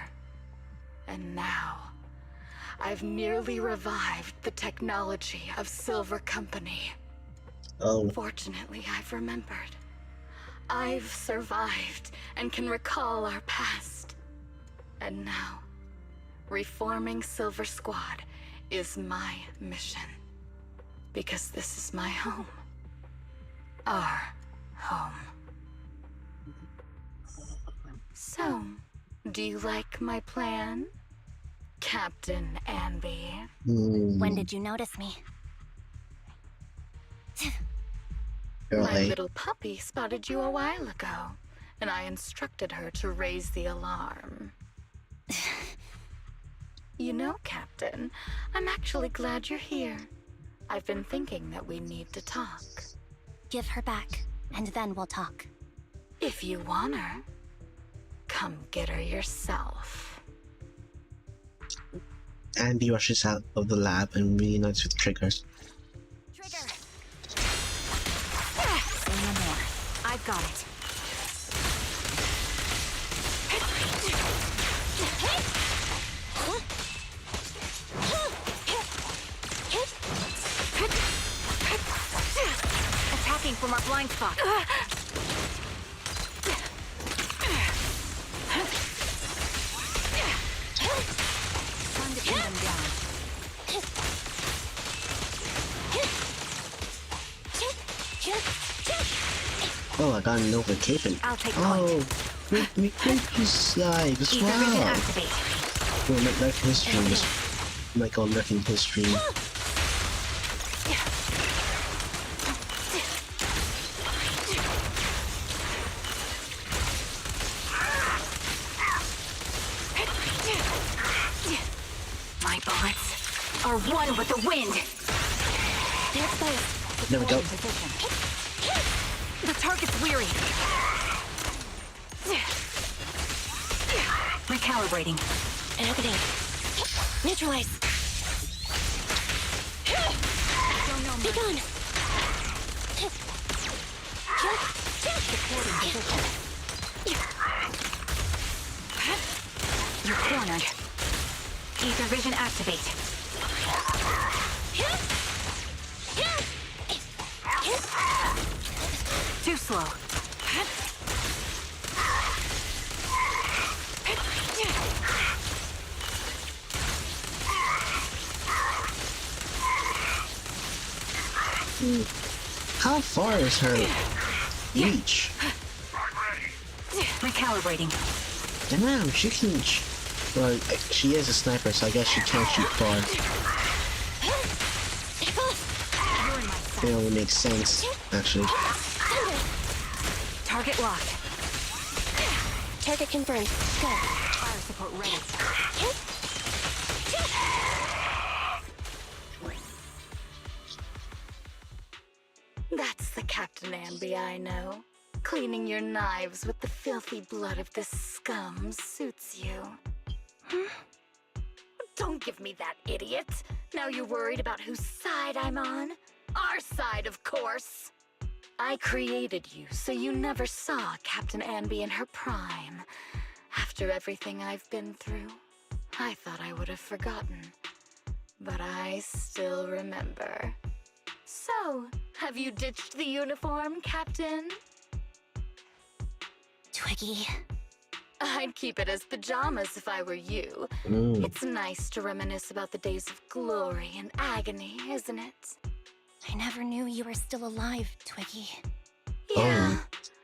And now, I've nearly revived the technology of Silver Company. Oh. Fortunately, I've remembered. I've survived and can recall our past. And now, reforming Silver Squad is my mission. Because this is my home. Our home. So, do you like my plan, Captain ANBY? When did you notice me? My Really? little puppy spotted you a while ago, and I instructed her to raise the alarm. You know, Captain, I'm actually glad you're here. I've been thinking that we need to talk. Give her back, and then we'll talk. If you want her, come get her yourself. Andy rushes out of the lab and reunites with Triggers. Trigger! Say no more. I've got it. from our blind spot. Time to pin them down. Oh, I got a notification. I'll take Oh, we just like as Ether vision well. activate. Well, like history. Like on looking history. My bullets are one with the wind. There's both. There we go. The target's weary. Recalibrating. Activate. Neutralize. Be gone. You're cornered. Ether vision activate. Too slow. How far is her reach? Recalibrating. Damn, she can. Well, she is a sniper, so I guess she can't shoot far. It only makes sense, actually. Target locked. Target confirmed. Go. Fire support ready. That's the Captain ANBY I know. Cleaning your knives with the filthy blood of this scum suits you. Don't give me that, idiot. Now you're worried about whose side I'm on? Our side, of course. I created you so you never saw Captain ANBY in her prime. After everything I've been through, I thought I would have forgotten. But I still remember. So, have you ditched the uniform, Captain? Twiggy. I'd keep it as pajamas if I were you. It's nice to reminisce about the days of glory and agony, isn't it? I never knew you were still alive, Twiggy. Yeah,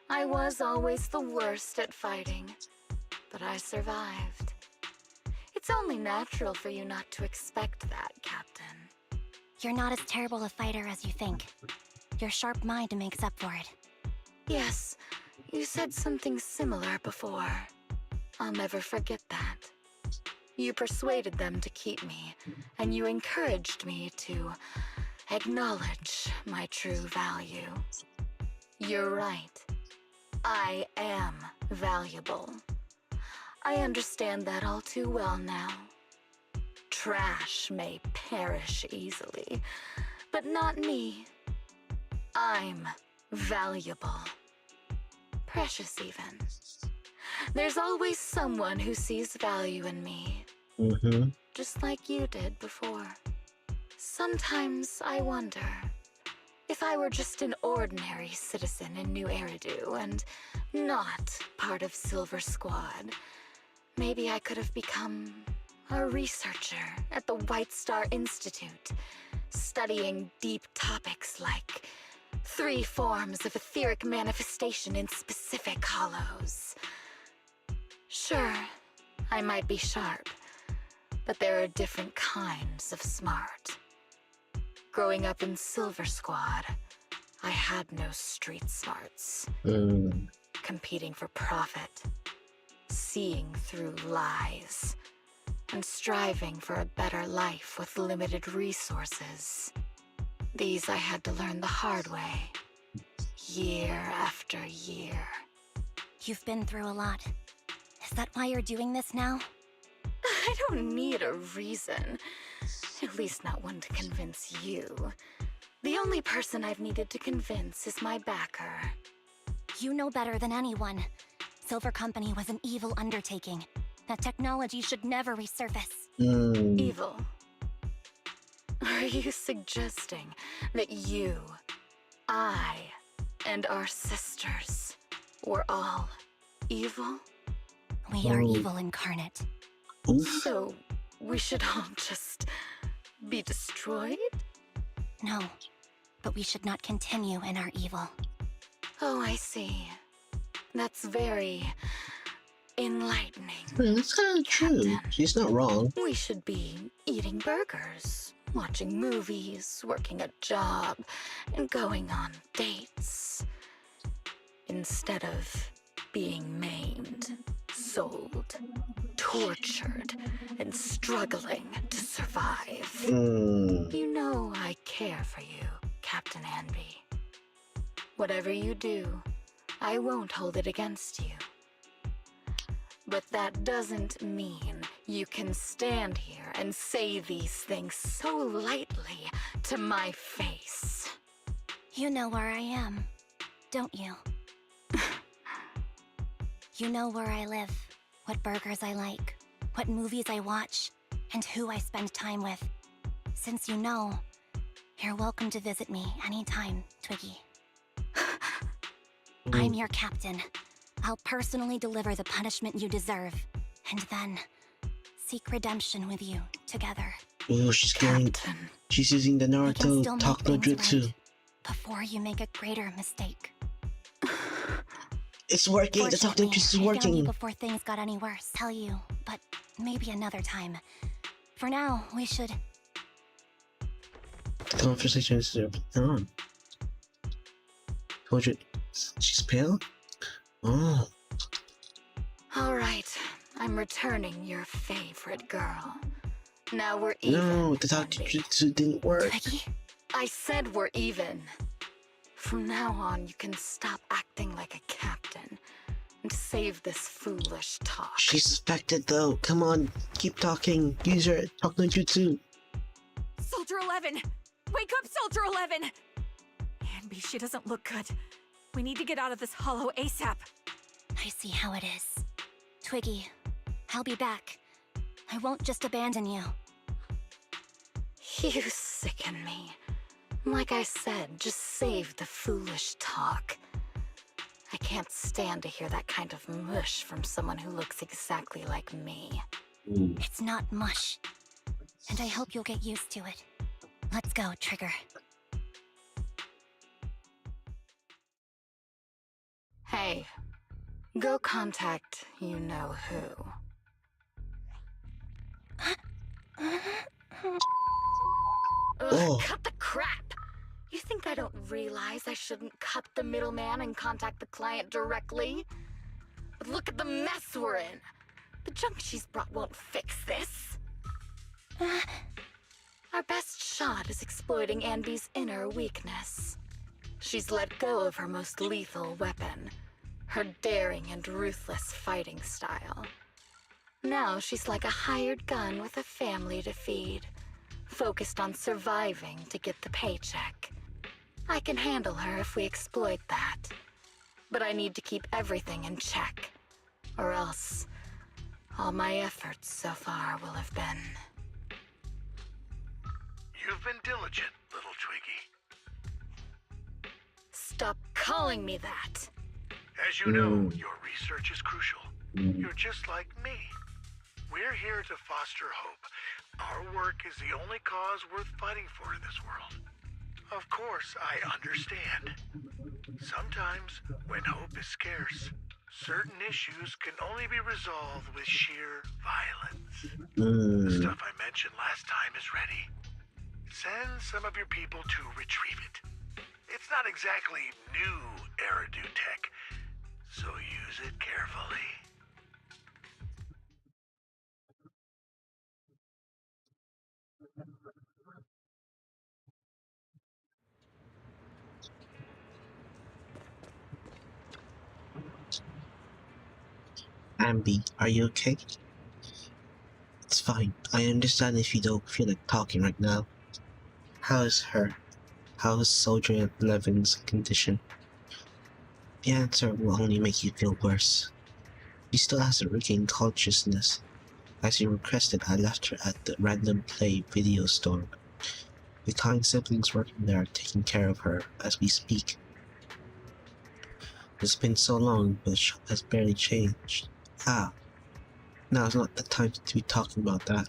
I was always the worst at fighting, but I survived. It's only natural for you not to expect that, Captain. You're not as terrible a fighter as you think. Your sharp mind makes up for it. Yes, you said something similar before. I'll never forget that. You persuaded them to keep me, and you encouraged me to acknowledge my true value. You're right. I am valuable. I understand that all too well now. Trash may perish easily, but not me. I'm valuable. Precious even. There's always someone who sees value in me. Just like you did before. Sometimes I wonder if I were just an ordinary citizen in New Eridu and not part of Silver Squad, maybe I could have become a researcher at the White Star Institute, studying deep topics like 3 forms of etheric manifestation in specific hollows. Sure, I might be sharp, but there are different kinds of smart. Growing up in Silver Squad, I had no street smarts. Competing for profit, seeing through lies, and striving for a better life with limited resources. These I had to learn the hard way, year after year. You've been through a lot. Is that why you're doing this now? I don't need a reason. At least not one to convince you. The only person I've needed to convince is my backer. You know better than anyone. Silver Company was an evil undertaking. That technology should never resurface. Evil? Are you suggesting that you, I, and our sisters were all evil? We are Oh. evil incarnate. Oof. So we should all just be destroyed? No, but we should not continue in our evil. Oh, I see. That's very enlightening. That's kind of true. Captain. She's not wrong. We should be eating burgers, watching movies, working a job, and going on dates. Instead of being maimed, sold, tortured, and struggling to survive. You know I care for you, Captain ANBY. Whatever you do, I won't hold it against you. But that doesn't mean you can stand here and say these things so lightly to my face. You know where I am, don't you? You know where I live, what burgers I like, what movies I watch, and who I spend time with. Since you know, you're welcome to visit me anytime, Twiggy. I'm your captain. I'll personally deliver the punishment you deserve, and then seek redemption with you together. Oh, Captain. She's using the We can still Naruto make talk no things jutsu. right before you make a greater mistake. It's working. The talk no Fortunately, jutsu is I found you working. before things got any worse. Tell you, but maybe another time. For now, we should. The conversation is on. Told you, she's pale? Oh. All right, I'm returning your favorite girl. Now we're even. No, the talk no ANBY. jutsu didn't work. Twiggy? I said we're even. From now on, you can stop acting like a captain and save this foolish talk. She's suspected though. Come on, keep talking. Use your talk no jutsu. Soldier 11! Wake up, Soldier 11! ANBY, she doesn't look good. We need to get out of this hollow ASAP. I see how it is. Twiggy, I'll be back. I won't just abandon you. You sicken me. Like I said, just save the foolish talk. I can't stand to hear that kind of mush from someone who looks exactly like me. It's not mush. And I hope you'll get used to it. Let's go, Trigger. Hey, go contact you-know-who. Oh. Cut the crap! You think I don't realize I shouldn't cut the middleman and contact the client directly? But look at the mess we're in! The junk she's brought won't fix this. Our best shot is exploiting ANBY's inner weakness. She's let go of her most lethal weapon, her daring and ruthless fighting style. Now she's like a hired gun with a family to feed, focused on surviving to get the paycheck. I can handle her if we exploit that. But I need to keep everything in check, or else all my efforts so far will have been... You've been diligent, little Twiggy. Stop calling me that! As you know, your research is crucial. You're just like me. We're here to foster hope. Our work is the only cause worth fighting for in this world. Of course, I understand. Sometimes, when hope is scarce, certain issues can only be resolved with sheer violence. The stuff I mentioned last time is ready. Send some of your people to retrieve it. It's not exactly new Eridu tech, so use it carefully. ANBY, are you okay? It's fine. I understand if you don't feel like talking right now. How is her? How is Soldier 11's condition? The answer will only make you feel worse. She still hasn't regained consciousness. As you requested, I left her at the Random Play video store. The kind siblings working there are taking care of her as we speak. It's been so long, but the shop has barely changed. Ah, now's not the time to be talking about that.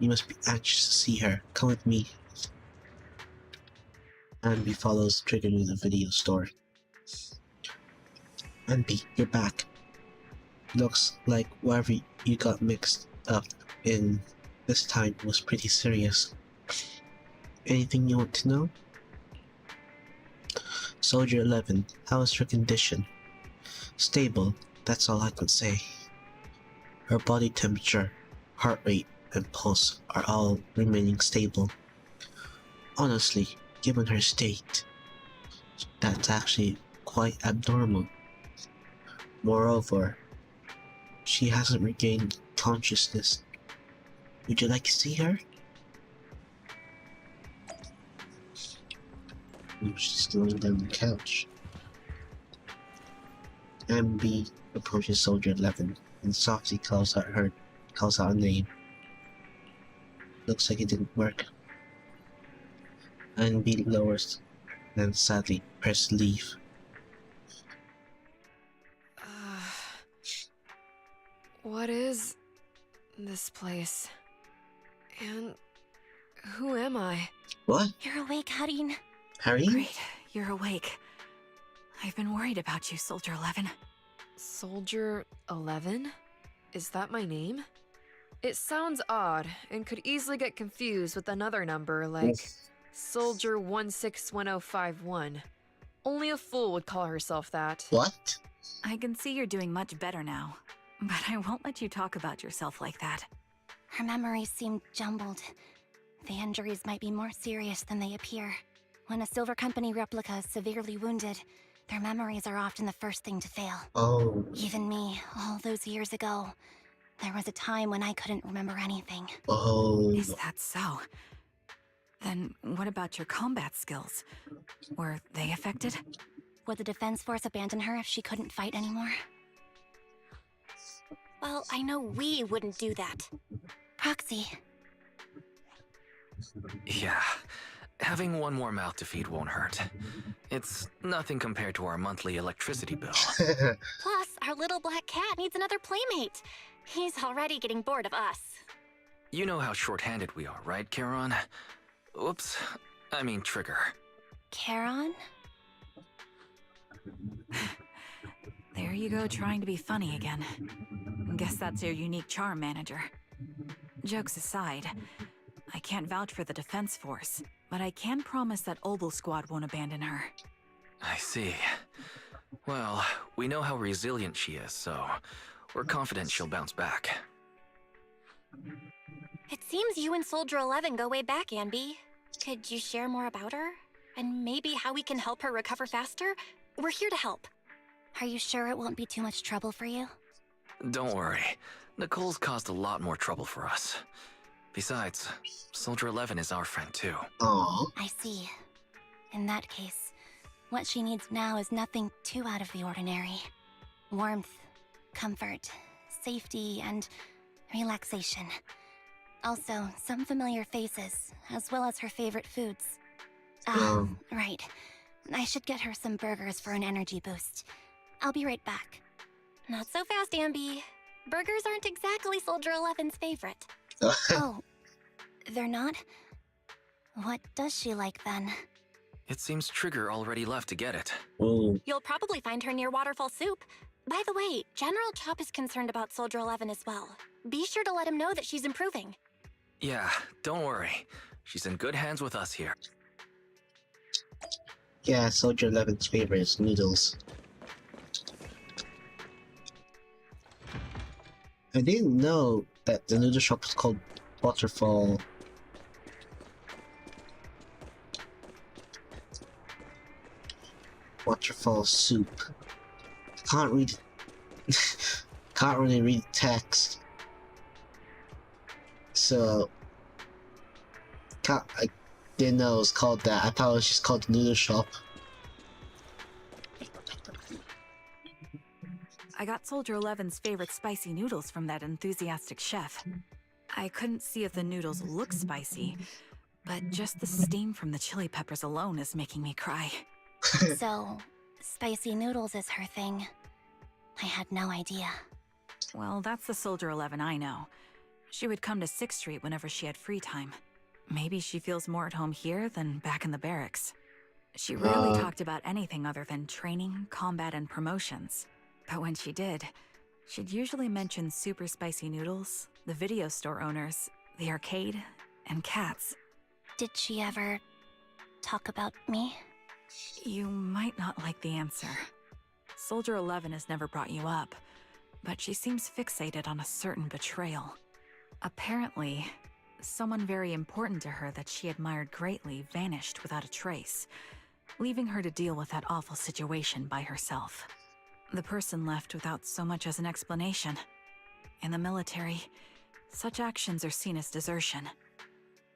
You must be anxious to see her. Come with me. ANBY follows Trigger to the video store. ANBY, you're back. Looks like whatever you got mixed up in this time was pretty serious. Anything you want to know? Soldier 11, how is her condition? Stable, that's all I can say. Her body temperature, heart rate, and pulse are all remaining stable. Honestly, given her state, that's actually quite abnormal. Moreover, she hasn't regained consciousness. Would you like to see her? She's still laying down on the couch. ANBY approaches Soldier 11 and softly calls out a name. Looks like it didn't work. ANBY lowers, then sadly presses leave. What is this place? And who am I? What? You're awake, Harin. Harry? Great, you're awake. I've been worried about you, Soldier 11. Soldier 11? Is that my name? It sounds odd and could easily get confused with another number like Soldier 161051. Only a fool would call herself that. What? I can see you're doing much better now, but I won't let you talk about yourself like that. Her memories seem jumbled. The injuries might be more serious than they appear. When a Silver Company replica is severely wounded, their memories are often the first thing to fail. Oh. Even me, all those years ago, there was a time when I couldn't remember anything. Oh. Is that so? Then what about your combat skills? Were they affected? Would the Defense Force abandon her if she couldn't fight anymore? Well, I know we wouldn't do that. Proxy. Yeah, having one more mouth to feed won't hurt. It's nothing compared to our monthly electricity bill. Plus, our little black cat needs another playmate. He's already getting bored of us. You know how short-handed we are, right, Charon? Oops, I mean Trigger. Charon? There you go, trying to be funny again. Guess that's your unique charm, Manager. Jokes aside, I can't vouch for the Defense Force, but I can promise that Obel Squad won't abandon her. I see. Well, we know how resilient she is, so we're confident she'll bounce back. It seems you and Soldier 11 go way back, ANBY. Could you share more about her? And maybe how we can help her recover faster? We're here to help. Are you sure it won't be too much trouble for you? Don't worry. Nicole's caused a lot more trouble for us. Besides, Soldier 11 is our friend too. Aww. I see. In that case, what she needs now is nothing too out of the ordinary. Warmth, comfort, safety, and relaxation. Also, some familiar faces, as well as her favorite foods. Right. I should get her some burgers for an energy boost. I'll be right back. Not so fast, ANBY. Burgers aren't exactly Soldier 11's favorite. Oh, they're not? What does she like then? It seems Trigger already left to get it. Ooh. You'll probably find her near Waterfall Soup. By the way, General Chop is concerned about Soldier 11 as well. Be sure to let him know that she's improving. Yeah, don't worry. She's in good hands with us here. Yeah, Soldier 11's favorite is noodles. I didn't know that the noodle shop was called Waterfall. Waterfall Soup. Can't read. Can't really read text. So. I didn't know it was called that. I thought it was just called the noodle shop. I got Soldier 11's favorite spicy noodles from that enthusiastic chef. I couldn't see if the noodles look spicy, but just the steam from the chili peppers alone is making me cry. So, Spicy noodles is her thing. I had no idea. Well, that's the Soldier 11 I know. She would come to 6th Street whenever she had free time. Maybe she feels more at home here than back in the barracks. She rarely talked about anything other than training, combat, and promotions. But when she did, she'd usually mention super spicy noodles, the video store owners, the arcade, and cats. Did she ever talk about me? You might not like the answer. Soldier 11 has never brought you up, but she seems fixated on a certain betrayal. Apparently, someone very important to her that she admired greatly vanished without a trace, leaving her to deal with that awful situation by herself. The person left without so much as an explanation. In the military, such actions are seen as desertion.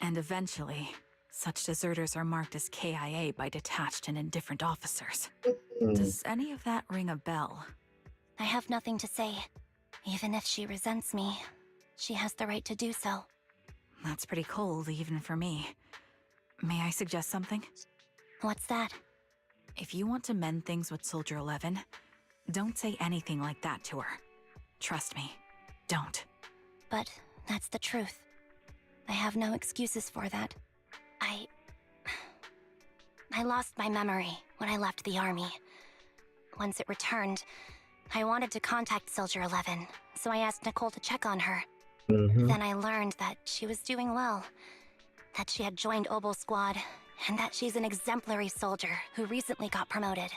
And eventually, such deserters are marked as KIA by detached and indifferent officers. Does any of that ring a bell? I have nothing to say. Even if she resents me, she has the right to do so. That's pretty cold, even for me. May I suggest something? What's that? If you want to mend things with Soldier 11, don't say anything like that to her. Trust me, don't. But that's the truth. I have no excuses for that. I lost my memory when I left the army. Once it returned, I wanted to contact Soldier 11, so I asked Nicole to check on her. Then I learned that she was doing well, that she had joined Obel Squad, and that she's an exemplary soldier who recently got promoted.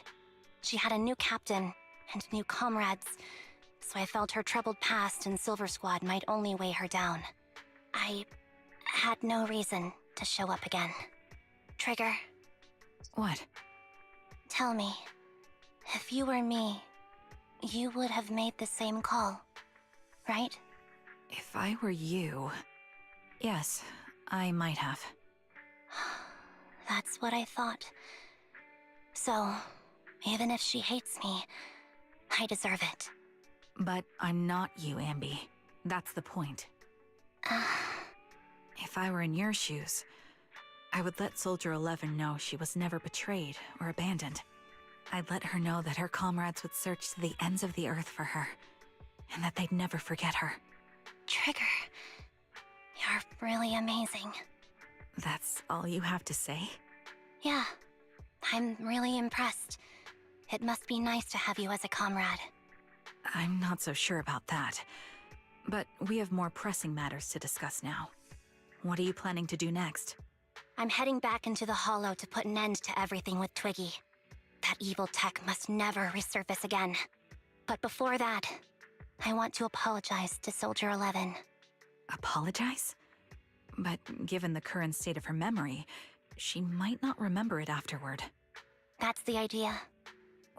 She had a new captain and new comrades, so I felt her troubled past in Silver Squad might only weigh her down. I had no reason to show up again. Trigger, What? tell me, if you were me, you would have made the same call, right? If I were you... Yes, I might have. That's what I thought. So, even if she hates me, I deserve it. But I'm not you, ANBY. That's the point. If I were in your shoes, I would let Soldier 11 know she was never betrayed or abandoned. I'd let her know that her comrades would search to the ends of the earth for her, and that they'd never forget her. Trigger, you're really amazing. That's all you have to say? Yeah, I'm really impressed. It must be nice to have you as a comrade. I'm not so sure about that. But we have more pressing matters to discuss now. What are you planning to do next? I'm heading back into the Hollow to put an end to everything with Twiggy. That evil tech must never resurface again. But before that, I want to apologize to Soldier 11. Apologize? But given the current state of her memory, she might not remember it afterward. That's the idea.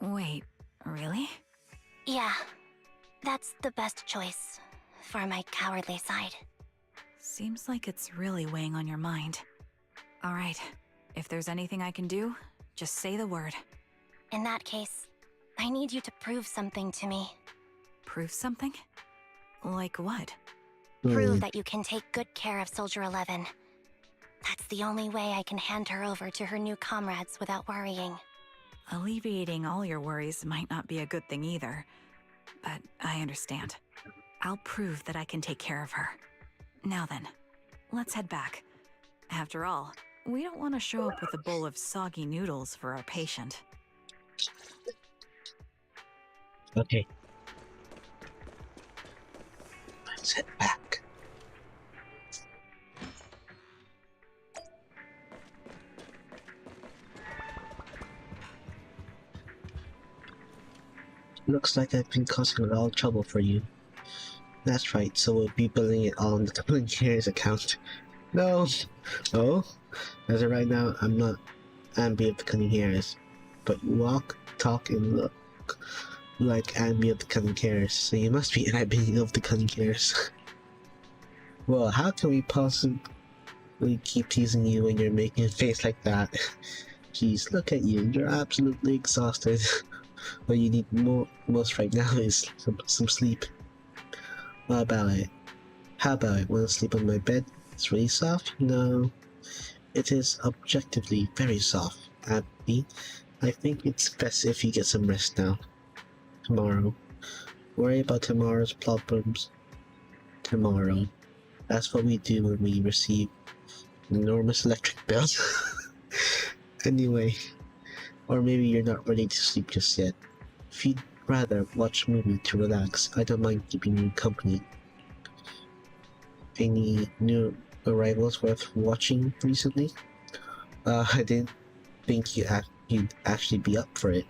Wait, really? Yeah, that's the best choice for my cowardly side. Seems like it's really weighing on your mind. All right, if there's anything I can do, just say the word. In that case, I need you to prove something to me. Prove something? Like what? Prove that you can take good care of Soldier 11. That's the only way I can hand her over to her new comrades without worrying. Alleviating all your worries might not be a good thing either, but I understand. I'll prove that I can take care of her. Now then, let's head back. After all, we don't want to show up with a bowl of soggy noodles for our patient. Okay. Let's head back. Looks like I've been causing a lot of trouble for you. That's right, so we'll be billing it all on the Dublin Cares account. No! Oh? As of right now, I'm not ANBY of the Cunning Hairs. But you walk, talk, and look like ANBY of the Cunning Hairs, so you must be ANBY of the Cunning Hairs. Well, how can we possibly keep teasing you when you're making a face like that? Jeez, look at you, you're absolutely exhausted. What you need most right now is some sleep. How about it? Want to sleep on my bed? It's really soft? No. It is objectively very soft, ANBY. I think it's best if you get some rest now. Tomorrow. Worry about tomorrow's problems tomorrow. That's what we do when we receive an enormous electric bill. Anyway, or maybe you're not ready to sleep just yet. If you'd rather watch a movie to relax, I don't mind keeping you company. Any new arrivals worth watching recently? I didn't think you'd actually be up for it.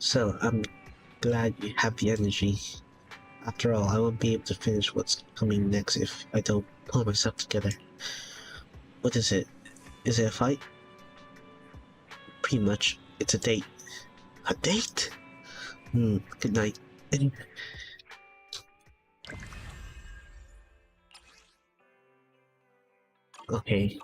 So, I'm glad you have the energy. After all, I won't be able to finish what's coming next if I don't pull myself together. What is it? Is it a fight? Pretty much. It's a date. A date? Good night. Okay.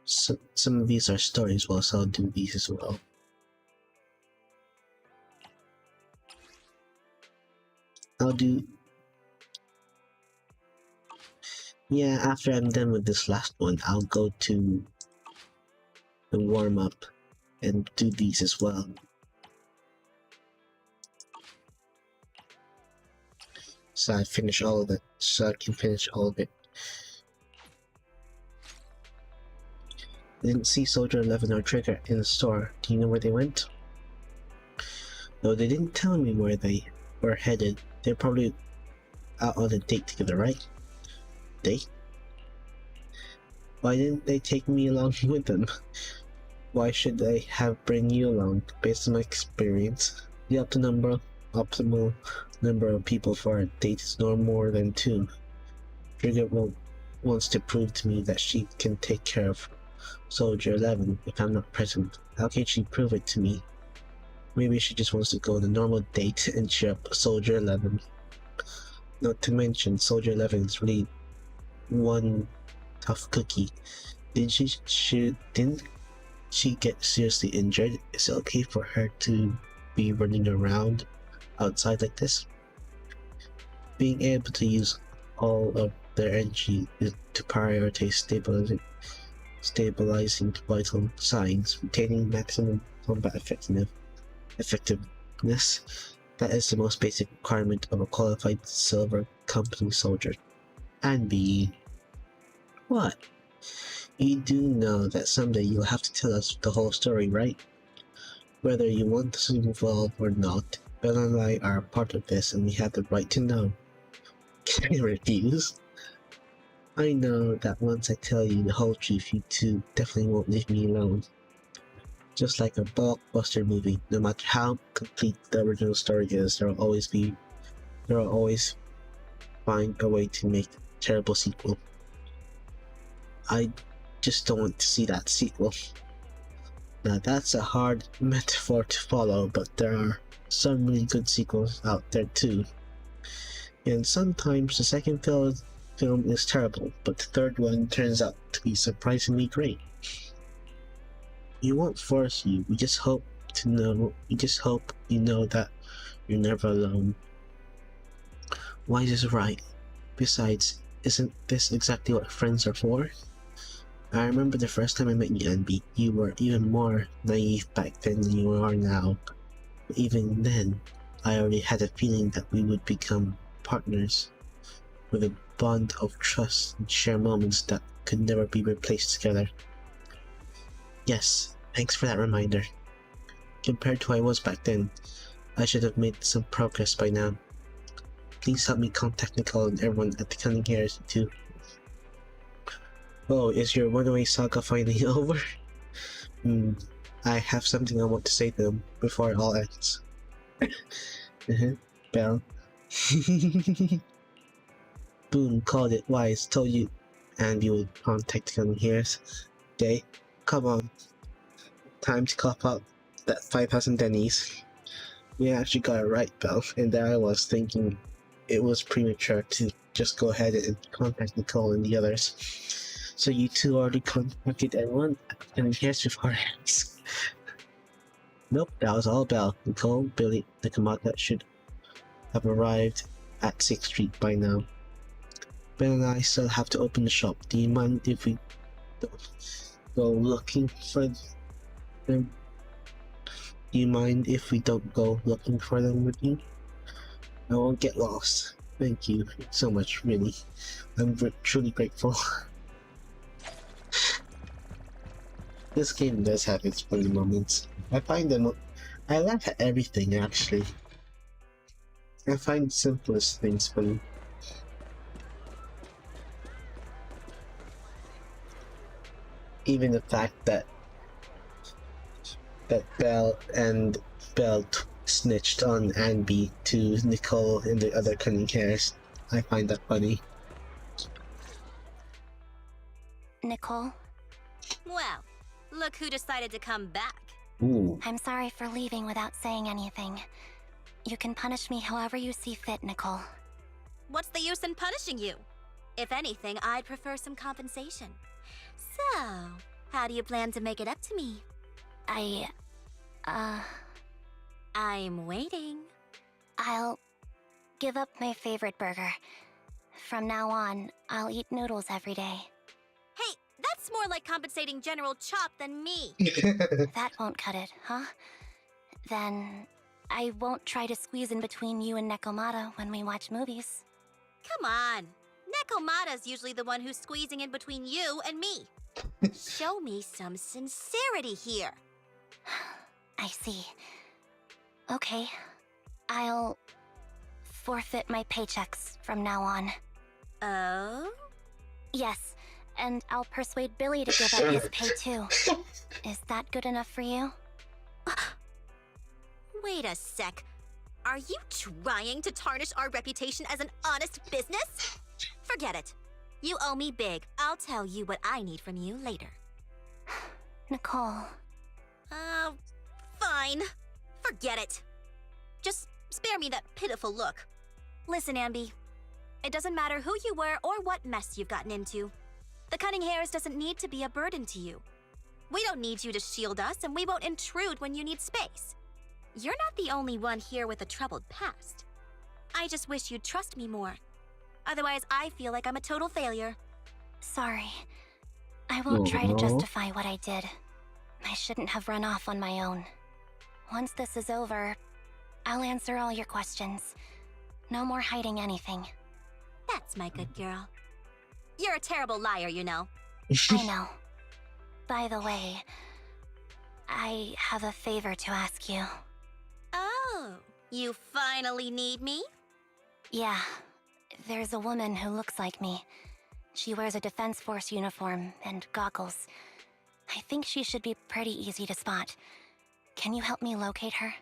So, some of these are stories, well, so I'll do these as well. Yeah, after I'm done with this last one, I'll go to the warm-up and do these as well. So I can finish all of it. I didn't see Soldier 11 or Trigger in the store. Do you know where they went? No, they didn't tell me where they were headed. They're probably out on a date together, right? Date? Why didn't they take me along with them? Why should they have bring you along? Based on my experience, the optimal number of people for a date is no more than 2. Trigger wants to prove to me that she can take care of Soldier 11 if I'm not present. How can she prove it to me? Maybe she just wants to go on a normal date and cheer up Soldier 11. Not to mention, Soldier 11 is really one tough cookie. Didn't she get seriously injured? Is it okay for her to be running around outside like this? Being able to use all of their energy to prioritize stabilizing vital signs, retaining maximum combat effectiveness. That is the most basic requirement of a qualified Silver Company soldier. ANBY. What? You do know that someday you'll have to tell us the whole story, right? Whether you want us involved or not, Bella and I are part of this and we have the right to know. Can I refuse? I know that once I tell you the whole truth, you two definitely won't leave me alone. Just like a blockbuster movie, no matter how complete the original story is, there will always find a way to make a terrible sequel. I just don't want to see that sequel. Now that's a hard metaphor to follow, but there are some really good sequels out there too. And sometimes the second film is terrible, but the third one turns out to be surprisingly great. We won't force you, we just hope you know that you're never alone. Wise is right. Besides, isn't this exactly what friends are for? I remember the first time I met you, ANBY. You were even more naive back then than you are now. But even then, I already had a feeling that we would become partners, with a bond of trust and share moments that could never be replaced together. Yes, thanks for that reminder. Compared to who I was back then, I should have made some progress by now. Please help me contact Nicole and everyone at the Cunning Hairs too. Oh, is your runaway saga finally over? I have something I want to say to them before it all ends. Bell. Boom, called it. Wise, told you ANBY would contact the Cunning Hairs. Okay, come on. Time to cough out that 5,000 Denny's. We actually got it right, Bell, and there I was thinking it was premature to just go ahead and contact Nicole and the others. So you two already contacted everyone and here's beforehand. Nope, that was all Bell. Nicole, Billy, the Kamata should have arrived at 6th Street by now. Ben and I still have to open the shop. Do you mind if we go looking for them? Do you mind if we don't go looking for them with you? I won't get lost. Thank you so much, really. I'm truly grateful. This game does have its funny moments. I laugh at everything, actually. I find the simplest things funny. Even the fact that Belle snitched on ANBY to Nicole and the other cunning hairs. I find that funny. Nicole? Well, look who decided to come back. Ooh. I'm sorry for leaving without saying anything. You can punish me however you see fit, Nicole. What's the use in punishing you? If anything, I'd prefer some compensation. So, how do you plan to make it up to me? I'm waiting. I'll give up my favorite burger. From now on, I'll eat noodles every day. Hey, that's more like compensating General Chop than me. That won't cut it, huh? Then I won't try to squeeze in between you and Nekomata when we watch movies. Come on. Nekomata's usually the one who's squeezing in between you and me. Show me some sincerity here. I see. Okay. I'll forfeit my paychecks from now on. Oh? Yes, and I'll persuade Billy to give up his pay too. Is that good enough for you? Wait a sec. Are you trying to tarnish our reputation as an honest business? Forget it. You owe me big. I'll tell you what I need from you later. Nicole. Fine. Forget it. Just spare me that pitiful look. Listen, ANBY. It doesn't matter who you were or what mess you've gotten into. The Cunning Hairs doesn't need to be a burden to you. We don't need you to shield us, and we won't intrude when you need space. You're not the only one here with a troubled past. I just wish you'd trust me more. Otherwise, I feel like I'm a total failure. Sorry. I won't try to justify what I did. I shouldn't have run off on my own. Once this is over, I'll answer all your questions. No more hiding anything. That's my good girl. You're a terrible liar, you know. I know. By the way, I have a favor to ask you. Oh, you finally need me? Yeah. There's a woman who looks like me. She wears a Defense Force uniform and goggles. I think she should be pretty easy to spot. Can you help me locate her?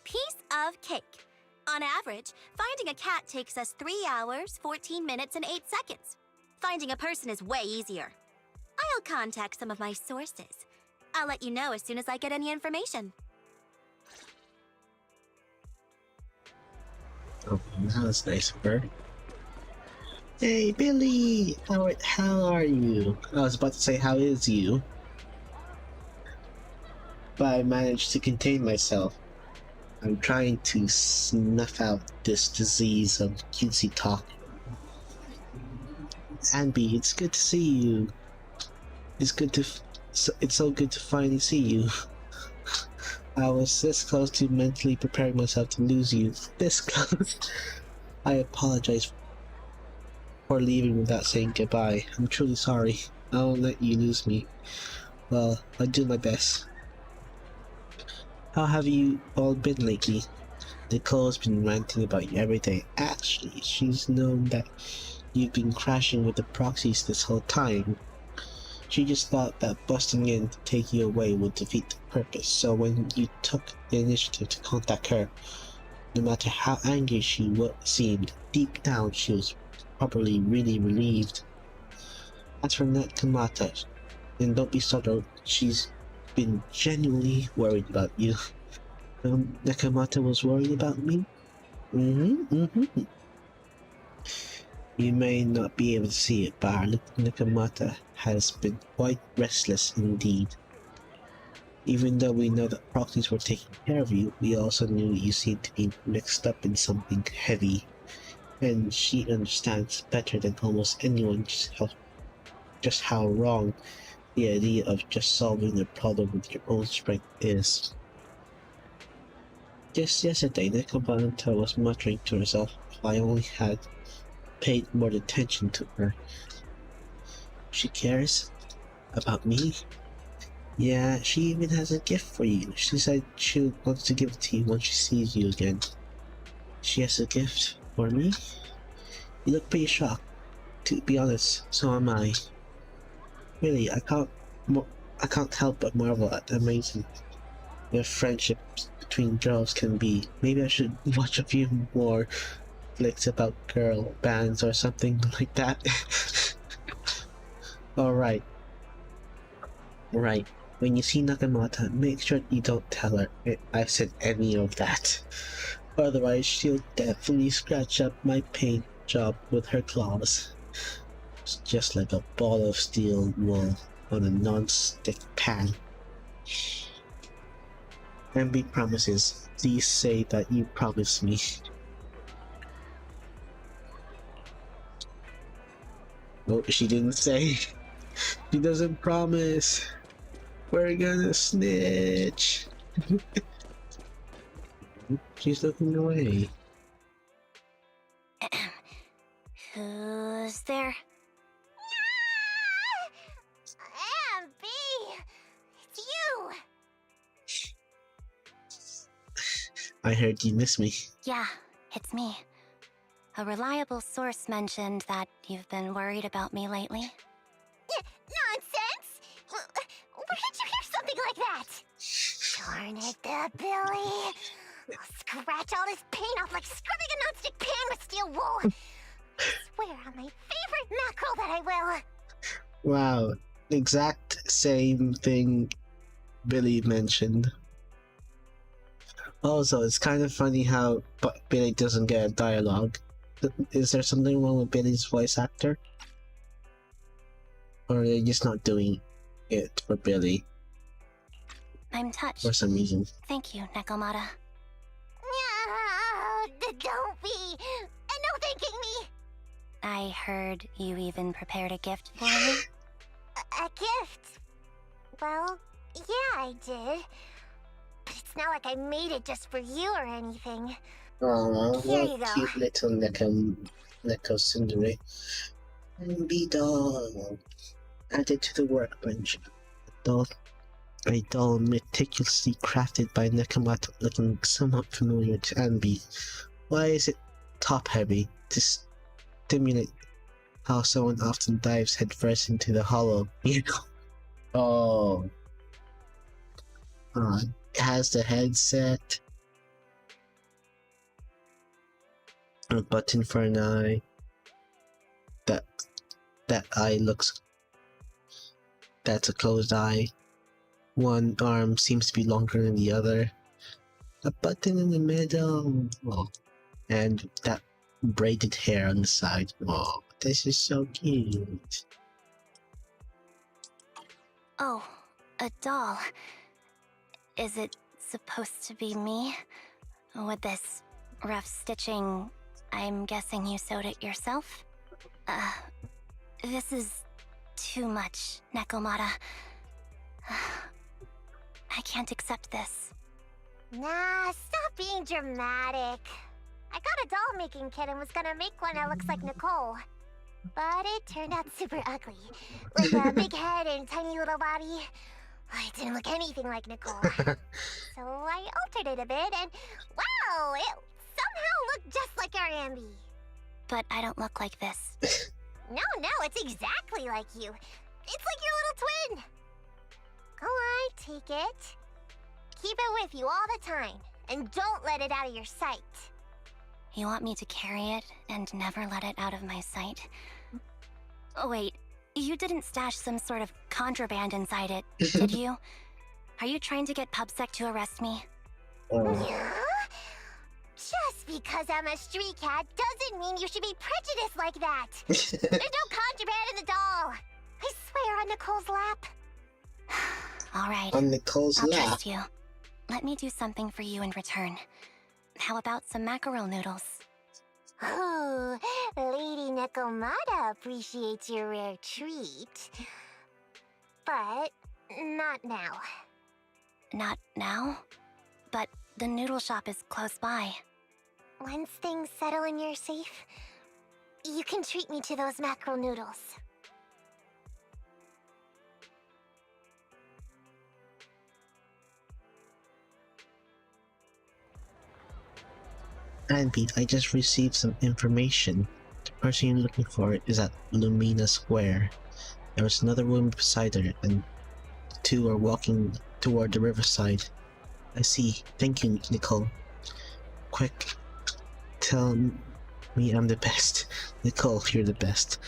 Piece of cake. On average, finding a cat takes us 3 hours, 14 minutes, and 8 seconds. Finding a person is way easier. I'll contact some of my sources. I'll let you know as soon as I get any information. Oh, that was nice of her. Hey, Billy! How are you? I was about to say, how is you? But I managed to contain myself. I'm trying to snuff out this disease of cutesy talk. ANBY, it's good to see you. It's so good to finally see you. I was this close to mentally preparing myself to lose you. This close. I apologize for leaving without saying goodbye. I'm truly sorry. I won't let you lose me. Well, I'll do my best. How have you all been lately? Nicole's been ranting about you every day. Actually, she's known that you've been crashing with the proxies this whole time. She just thought that busting in to take you away would defeat the purpose, so when you took the initiative to contact her, no matter how angry she seemed, deep down she was probably really relieved. As for Nekomata, then don't be startled, she's been genuinely worried about you. Nekomata was worried about me? You may not be able to see it, but our little Nekomata has been quite restless indeed. Even though we know that proxies were taking care of you, we also knew you seemed to be mixed up in something heavy. And she understands better than almost anyone just how wrong the idea of just solving the problem with your own strength is. Just yesterday, Nekobanata was muttering to herself, if I only had paid more attention to her. She cares about me? Yeah, she even has a gift for you. She said she wants to give it to you once she sees you again. She has a gift for me? You look pretty shocked. To be honest, so am I. Really, I can't help but marvel at the amazing your friendships between girls can be. Maybe I should watch a few more flicks about girl bands or something like that. Alright. Right. When you see Nakamata, make sure you don't tell her I said any of that. Otherwise, she'll definitely scratch up my paint job with her claws. It's just like a ball of steel wool on a non-stick pan. ANBY promises. Please say that you promise me. Oh, she didn't say. She doesn't promise. We're gonna snitch. She's looking away. Who's there? ANBY! It's you! I heard you miss me. Yeah, it's me. A reliable source mentioned that you've been worried about me lately. Nonsense! Where did you hear something like that? Darn it, that Billy. I'll scratch all this paint off like scrubbing a nonstick pan with steel wool. I swear on my favorite mackerel that I will. Wow, exact same thing Billy mentioned. Also, it's kind of funny how Billy doesn't get a dialogue. Is there something wrong with Billy's voice actor? Or are they just not doing it for Billy I'm touched. for some reason? Thank you, Nekomata. Don't be. No thanking me. I heard you even prepared a gift for me. A gift? Well, yeah, I did. But it's not like I made it just for you or anything. Aww, Here you what go. cute little Neko Tsundere. ANBY doll. Added to the workbench. A doll meticulously crafted by Nekomata looking somewhat familiar to ANBY. Why is it top heavy? To stimulate how someone often dives headfirst into the hollow. Oh. It has the headset. A button for an eye. That eye looks. That's a closed eye. One arm seems to be longer than the other. A button in the middle. Oh. And that braided hair on the side. Oh, this is so cute. Oh, a doll. Is it supposed to be me? With this rough stitching, I'm guessing you sewed it yourself? This is too much, Nekomata. I can't accept this. Nah, stop being dramatic. I got a doll making kit and was gonna make one that looks like Nicole. But it turned out super ugly. With a big head and tiny little body. It didn't look anything like Nicole. So I altered it a bit and wow, it somehow looked just like our ANBY. But I don't look like this. No, it's exactly like you. It's like your little twin. Go on, take it. Keep it with you all the time. And don't let it out of your sight. You want me to carry it and never let it out of my sight? Oh, wait, you didn't stash some sort of contraband inside it, did you? Are you trying to get PubSec to arrest me? Yeah? Just because I'm a street cat doesn't mean you should be prejudiced like that. There's no contraband in the doll. I swear on Nicole's lap. All right, On Nicole's I'll lap. trust you. Let me do something for you in return. How about some mackerel noodles? Ooh, Nekomata appreciates your rare treat. But not now. Not now? But the noodle shop is close by. Once things settle and you're safe, you can treat me to those mackerel noodles. ANBY, I just received some information. The person you're looking for is at Lumina Square. There was another woman beside her, and the two are walking toward the riverside. I see. Thank you, Nicole. Quick, tell me I'm the best. Nicole, you're the best.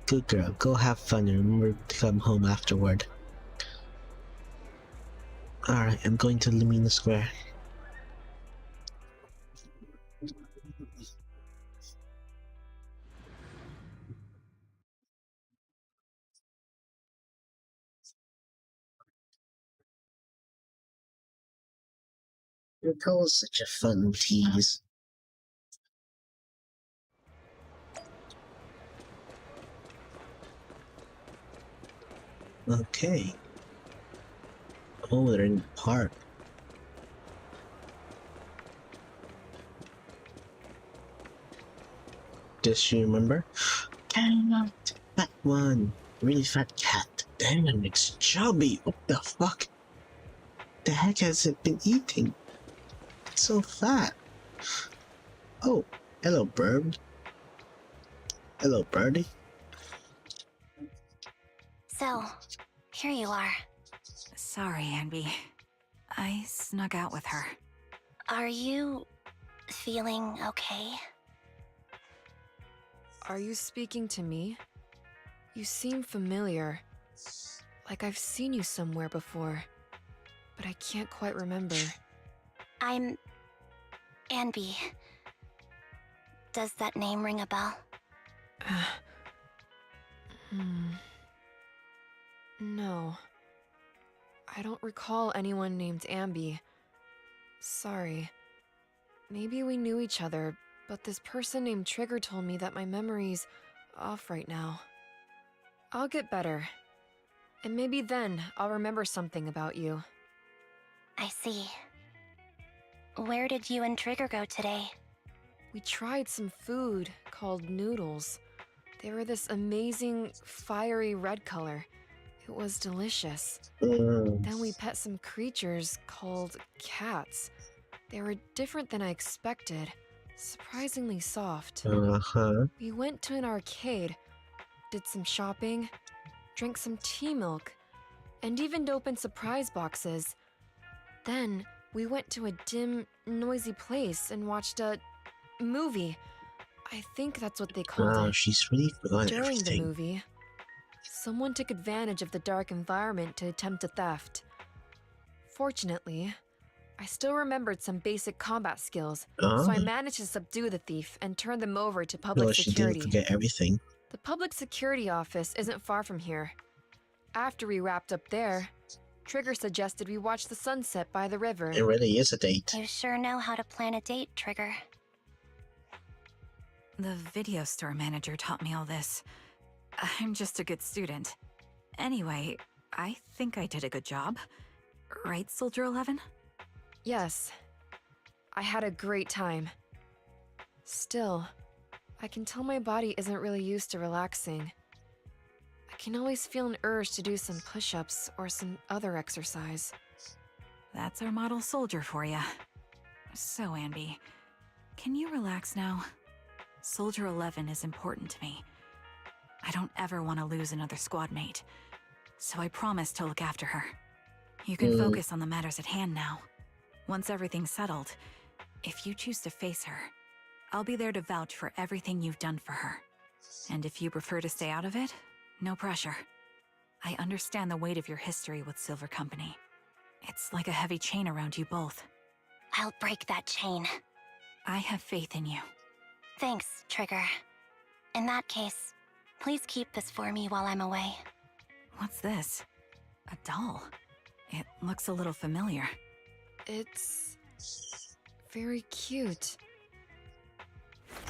Good girl. Go have fun and remember to come home afterward. Alright, I'm going to Lumina Square. Nicole's such a fun tease. Okay. Oh, they're in the park. Does you remember? Cat! Fat one! Really fat cat. Damn, it's chubby. What the fuck? The heck has it been eating? It's so fat. Oh, hello, bird. Hello, birdie. So, here you are. Sorry, ANBY. I snuck out with her. Are you feeling okay? Are you speaking to me? You seem familiar. Like I've seen you somewhere before. But I can't quite remember. I'm ANBY. Does that name ring a bell? No. I don't recall anyone named ANBY. Sorry. Maybe we knew each other, but this person named Trigger told me that my memory's off right now. I'll get better. And maybe then I'll remember something about you. I see. Where did you and Trigger go today? We tried some food called noodles. They were this amazing, fiery red color. It was delicious. Then we pet some creatures called cats. They were different than I expected. Surprisingly soft. We went to an arcade, did some shopping, drank some tea milk, and even opened surprise boxes. Then we went to a dim, noisy place and watched a movie. I think that's what they called Wow, it. she's really forgotten During everything. the movie, someone took advantage of the dark environment to attempt a theft. Fortunately, I still remembered some basic combat skills, so I managed to subdue the thief and turn them over to public No, she security. didn't forget everything. The public security office isn't far from here. After we wrapped up there, Trigger suggested we watch the sunset by the river. It really is a date. You sure know how to plan a date, Trigger. The video store manager taught me all this. I'm just a good student. Anyway, I think I did a good job. Right, Soldier 11? Yes. I had a great time. Still, I can tell my body isn't really used to relaxing. I can always feel an urge to do some push-ups or some other exercise. That's our model soldier for ya. So, ANBY, can you relax now? Soldier 11 is important to me. I don't ever want to lose another squad mate, so I promise to look after her. You can focus on the matters at hand now. Once everything's settled, if you choose to face her, I'll be there to vouch for everything you've done for her. And if you prefer to stay out of it, no pressure. I understand the weight of your history with Silver Company. It's like a heavy chain around you both. I'll break that chain. I have faith in you. Thanks, Trigger. In that case, please keep this for me while I'm away. What's this? A doll? It looks a little familiar. It's very cute.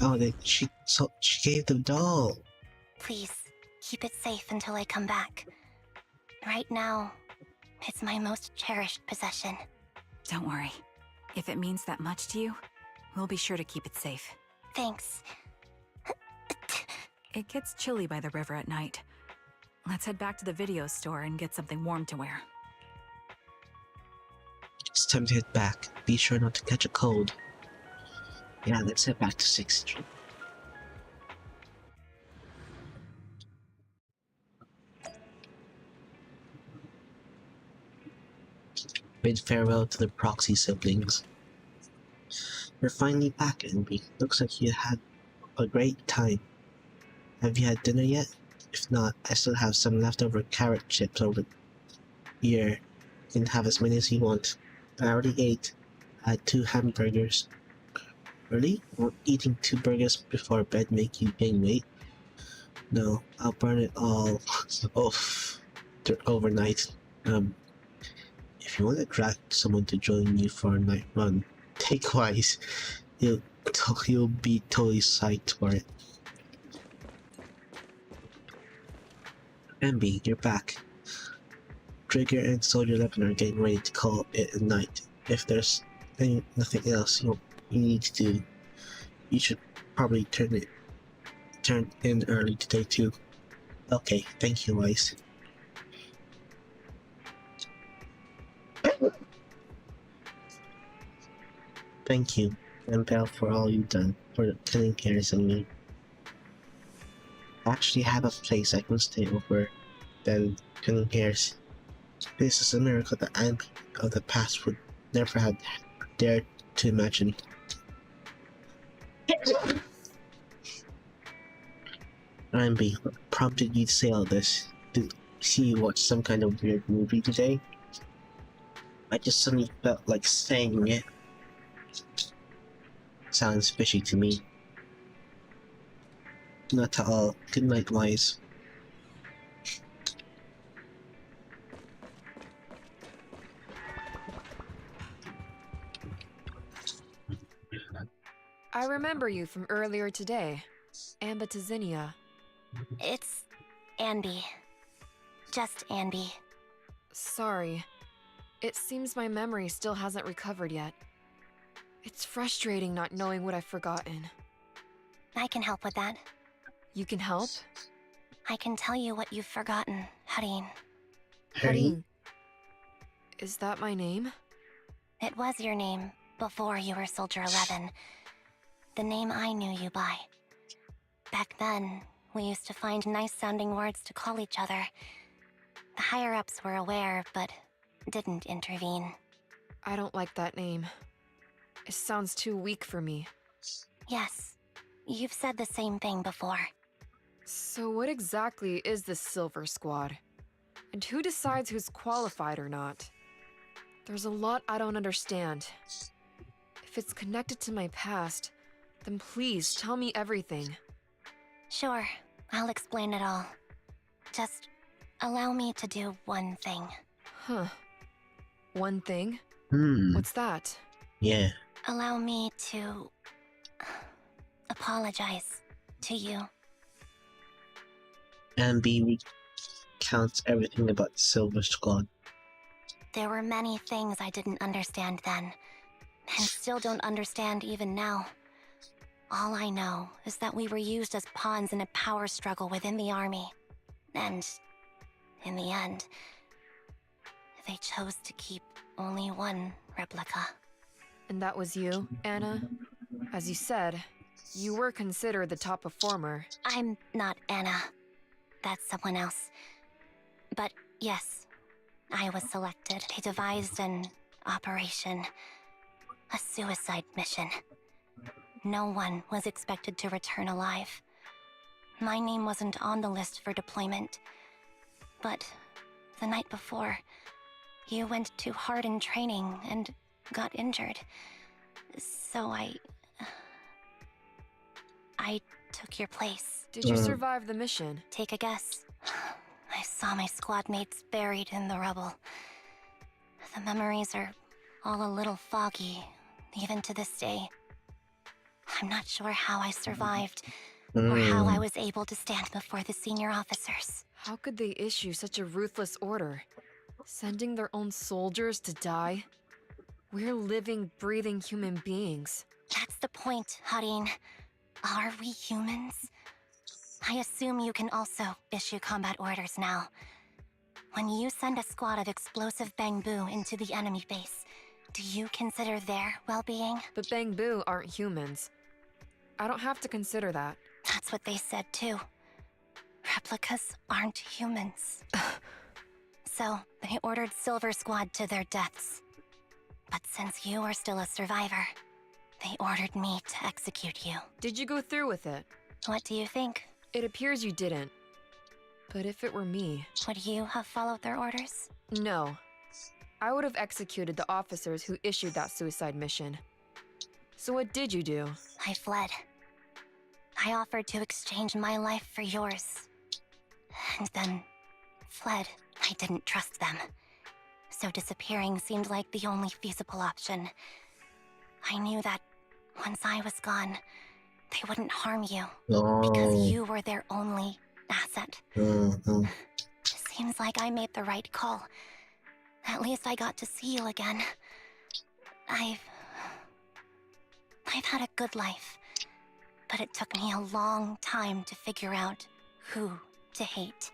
Oh, she gave the doll. Please, keep it safe until I come back. Right now, it's my most cherished possession. Don't worry. If it means that much to you, we'll be sure to keep it safe. Thanks. It gets chilly by the river at night. Let's head back to the video store and get something warm to wear. It's time to head back. Be sure not to catch a cold. Yeah, let's head back to 6th Street. Bid farewell to the proxy siblings. We're finally back, ANBY. Looks like you had a great time. Have you had dinner yet? If not, I still have some leftover carrot chips over here. You can have as many as you want. I already ate. I had 2 hamburgers. Really? Won't eating 2 burgers before bed make you gain weight? No, I'll burn it all off overnight. If you want to drag someone to join you for a night run, take wise. You'll be totally psyched for it. ANBY, you're back. Trigger and Soldier 11 are getting ready to call it a night. If there's nothing else you need to do, you should probably turn in early today too. Okay, thank you, Wise. Thank you, and Belle, for all you've done for cutting hairs and me. I actually have a place I can stay over than cutting hairs. This is a miracle that ANBY of the past would never have dared to imagine. ANBY, what prompted you to say all this? Did you watch some kind of weird movie today? I just suddenly felt like saying it. Sounds fishy to me. Not at all. Good night, Wise. I remember you from earlier today. Ambitizinia. It's ANBY. Just ANBY. Sorry. It seems my memory still hasn't recovered yet. It's frustrating not knowing what I've forgotten. I can help with that. You can help? I can tell you what you've forgotten, Harin. Harin. Is that my name? It was your name before you were Soldier 11. The name I knew you by. Back then, we used to find nice-sounding words to call each other. The higher-ups were aware, but didn't intervene. I don't like that name. It sounds too weak for me. Yes, you've said the same thing before. So what exactly is this Silver Squad? And who decides who's qualified or not? There's a lot I don't understand. If it's connected to my past, then please tell me everything. Sure, I'll explain it all. Just allow me to do one thing. Huh. One thing? Hmm. What's that? Yeah. Allow me to apologize to you. ANBY recounts everything about the Silver Squad. There were many things I didn't understand then, and still don't understand even now. All I know is that we were used as pawns in a power struggle within the army. And, in the end, they chose to keep only one replica. And that was you, Anna? As you said, you were considered the top performer. I'm not Anna. That's someone else. But yes, I was selected. They devised an operation. A suicide mission. No one was expected to return alive. My name wasn't on the list for deployment. But the night before, you went too hard in training and got injured. So I took your place. Did you survive the mission? Take a guess. I saw my squad mates buried in the rubble. The memories are all a little foggy, even to this day. I'm not sure how I survived, or how I was able to stand before the senior officers. How could they issue such a ruthless order? Sending their own soldiers to die? We're living, breathing human beings. That's the point, Harin. Are we humans? I assume you can also issue combat orders now. When you send a squad of explosive Bangbu into the enemy base, do you consider their well-being? But Bangbu aren't humans. I don't have to consider that. That's what they said too. Replicas aren't humans. So, they ordered Silver Squad to their deaths. But since you are still a survivor, they ordered me to execute you. Did you go through with it? What do you think? It appears you didn't. But if it were me... Would you have followed their orders? No. I would have executed the officers who issued that suicide mission. So what did you do? I fled. I offered to exchange my life for yours. And then fled. I didn't trust them. So disappearing seemed like the only feasible option. I knew that once I was gone, they wouldn't harm you. Because you were their only asset. Seems like I made the right call. At least I got to see you again. I've had a good life. But it took me a long time to figure out who to hate.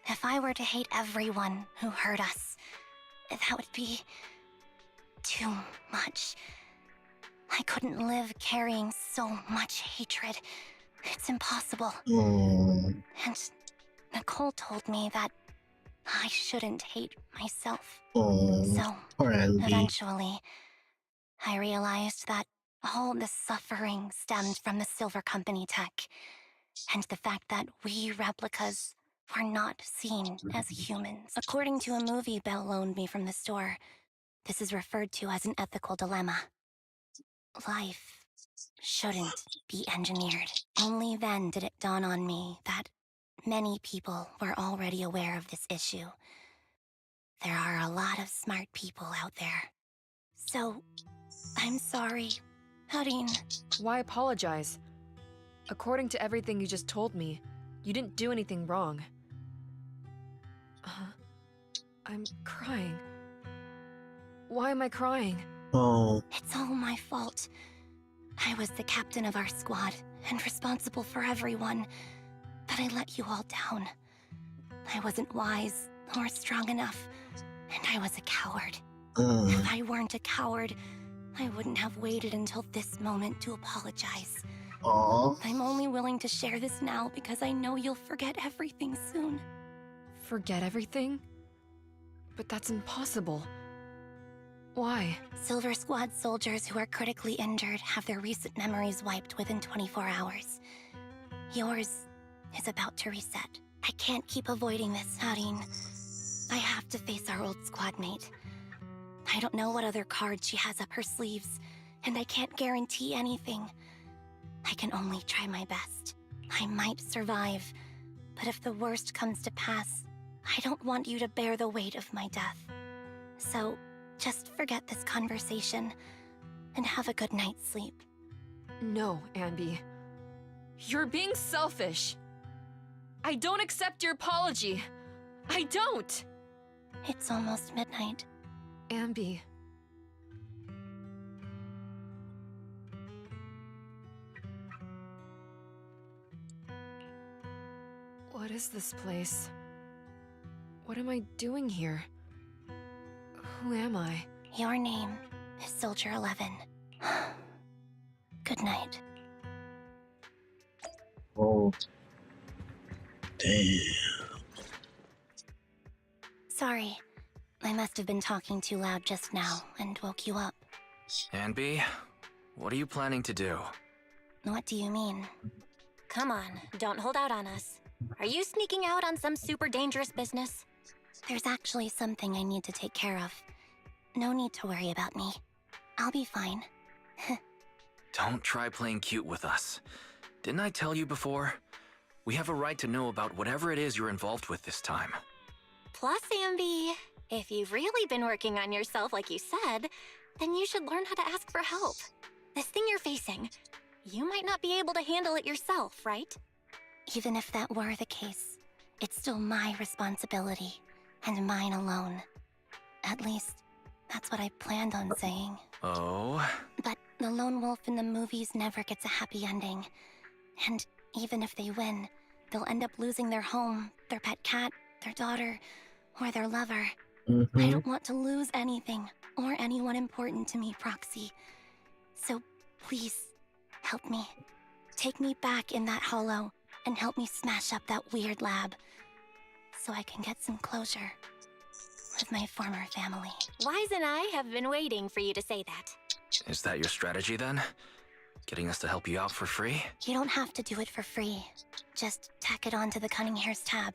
If I were to hate everyone who hurt us, that would be too much. I couldn't live carrying so much hatred. It's impossible. And Nicole told me that I shouldn't hate myself. So, eventually, I realized that all the suffering stemmed from the Silver Company tech, and the fact that we replicas were not seen as humans. According to a movie Belle loaned me from the store, this is referred to as an ethical dilemma. Life shouldn't be engineered. Only then did it dawn on me that many people were already aware of this issue. There are a lot of smart people out there. So, I'm sorry, Harin. Why apologize? According to everything you just told me, you didn't do anything wrong. I'm crying. Why am I crying? It's all my fault. I was the captain of our squad and responsible for everyone, but I let you all down. I wasn't wise or strong enough, and I was a coward. If I weren't a coward, I wouldn't have waited until this moment to apologize. I'm only willing to share this now because I know you'll forget everything soon. Forget everything? But that's impossible. Why? Silver Squad soldiers who are critically injured have their recent memories wiped within 24 hours. Yours is about to reset. I can't keep avoiding this, Harin. I have to face our old squad mate. I don't know what other cards she has up her sleeves, and I can't guarantee anything. I can only try my best. I might survive, but if the worst comes to pass, I don't want you to bear the weight of my death. So, just forget this conversation, and have a good night's sleep. No, ANBY. You're being selfish. I don't accept your apology. I don't! It's almost midnight. ANBY. What is this place? What am I doing here? Who am I? Your name is Soldier 11. Good night. Damn. Sorry. I must have been talking too loud just now and woke you up. ANBY, what are you planning to do? What do you mean? Come on, don't hold out on us. Are you sneaking out on some super dangerous business? There's actually something I need to take care of. No need to worry about me. I'll be fine. Don't try playing cute with us. Didn't I tell you before? We have a right to know about whatever it is you're involved with this time. Plus, ANBY, if you've really been working on yourself like you said, then you should learn how to ask for help. This thing you're facing, You might not be able to handle it yourself, right? Even if that were the case, it's still my responsibility, and mine alone. At least, that's what I planned on saying. Oh? But the lone wolf in the movies never gets a happy ending. And even if they win, they'll end up losing their home, their pet cat, their daughter, or their lover. I don't want to lose anything, or anyone important to me, Proxy. So please, help me. Take me back in that hollow, and help me smash up that weird lab, so I can get some closure with my former family. Wise and I have been waiting for you to say that. Is that your strategy then? Getting us to help you out for free? You don't have to do it for free. Just tack it onto the Cunning Hair's tab.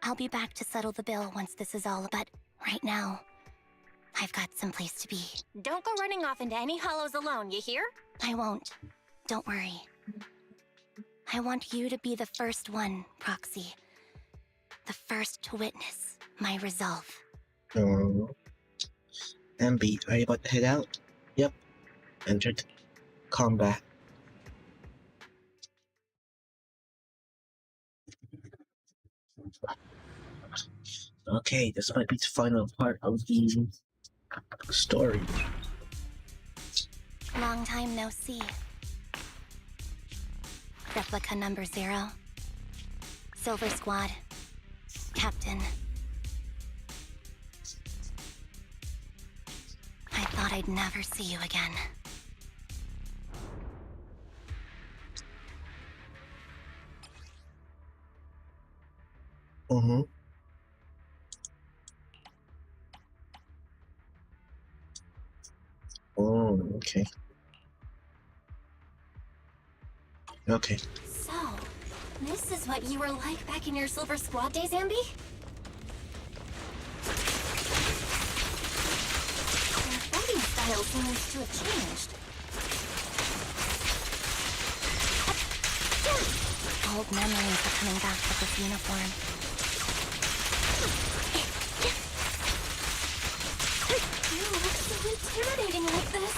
I'll be back to settle the bill once this is all, but right now, I've got some place to be. Don't go running off into any hollows alone, you hear? I won't. Don't worry. I want you to be the first one, Proxy. The first to witness my resolve. Oh. ANBY, are you about to head out? Yep. Entered combat. Okay, this might be the final part of the story. Long time no see. Replica number 0. Silver Squad. Captain. I thought I'd never see you again. Oh, okay. Okay. So, this is what you were like back in your Silver Squad days, ANBY? Your fighting style seems to have changed. Old memories are coming back with this uniform. You look so intimidating like this.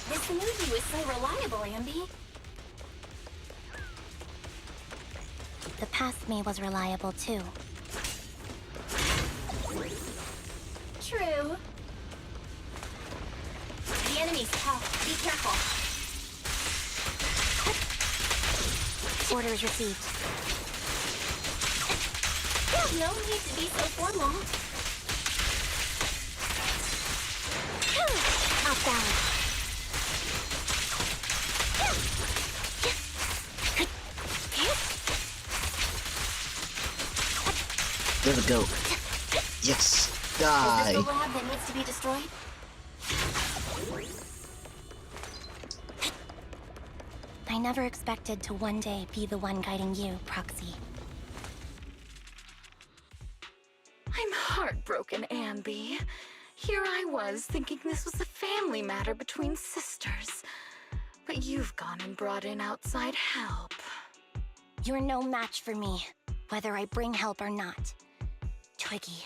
This movie was so reliable, ANBY. The past me was reliable too. True. The enemy's tough. Be careful. Orders received. No need to be so formal. Off balance. There we go. Yes. Is Die. this the lab that needs to be destroyed? I never expected to one day be the one guiding you, Proxy. I'm heartbroken, ANBY. Here I was thinking this was a family matter between sisters. But you've gone and brought in outside help. You're no match for me, whether I bring help or not. Twiggy,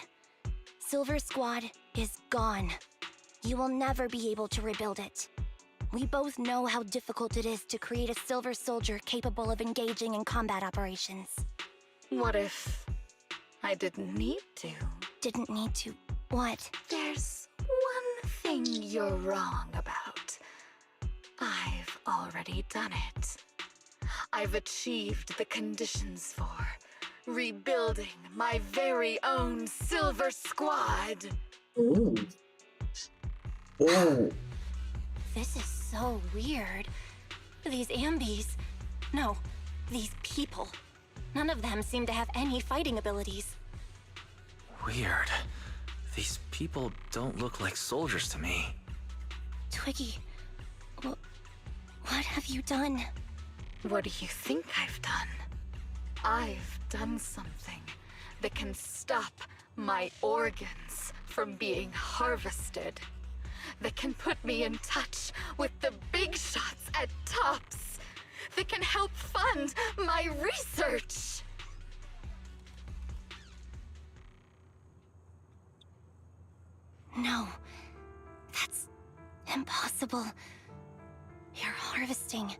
Silver Squad is gone. You will never be able to rebuild it. We both know how difficult it is to create a Silver Soldier capable of engaging in combat operations. What if I didn't need to? Didn't need to. What? There's one thing you're wrong about. I've already done it. I've achieved the conditions for rebuilding my very own Silver Squad. Ooh. Oh. This is so weird. These ANBYs. No, these people. None of them seem to have any fighting abilities. Weird. These people don't look like soldiers to me. Twiggy, what have you done? What do you think I've done? I've done something that can stop my organs from being harvested. That can put me in touch with the big shots at TOPS. That can help fund my research. No, that's impossible. Your heart harvesting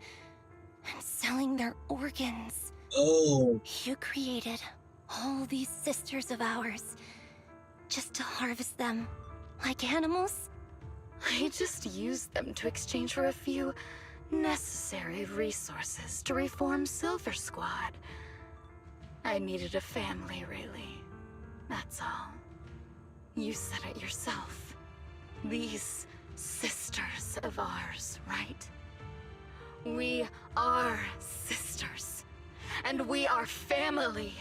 and selling their organs. Oh. You created all these sisters of ours just to harvest them like animals? I just used them to exchange for a few necessary resources to reform Silver Squad. I needed a family, really. That's all. You said it yourself. These sisters of ours, right? We are sisters. And we are family.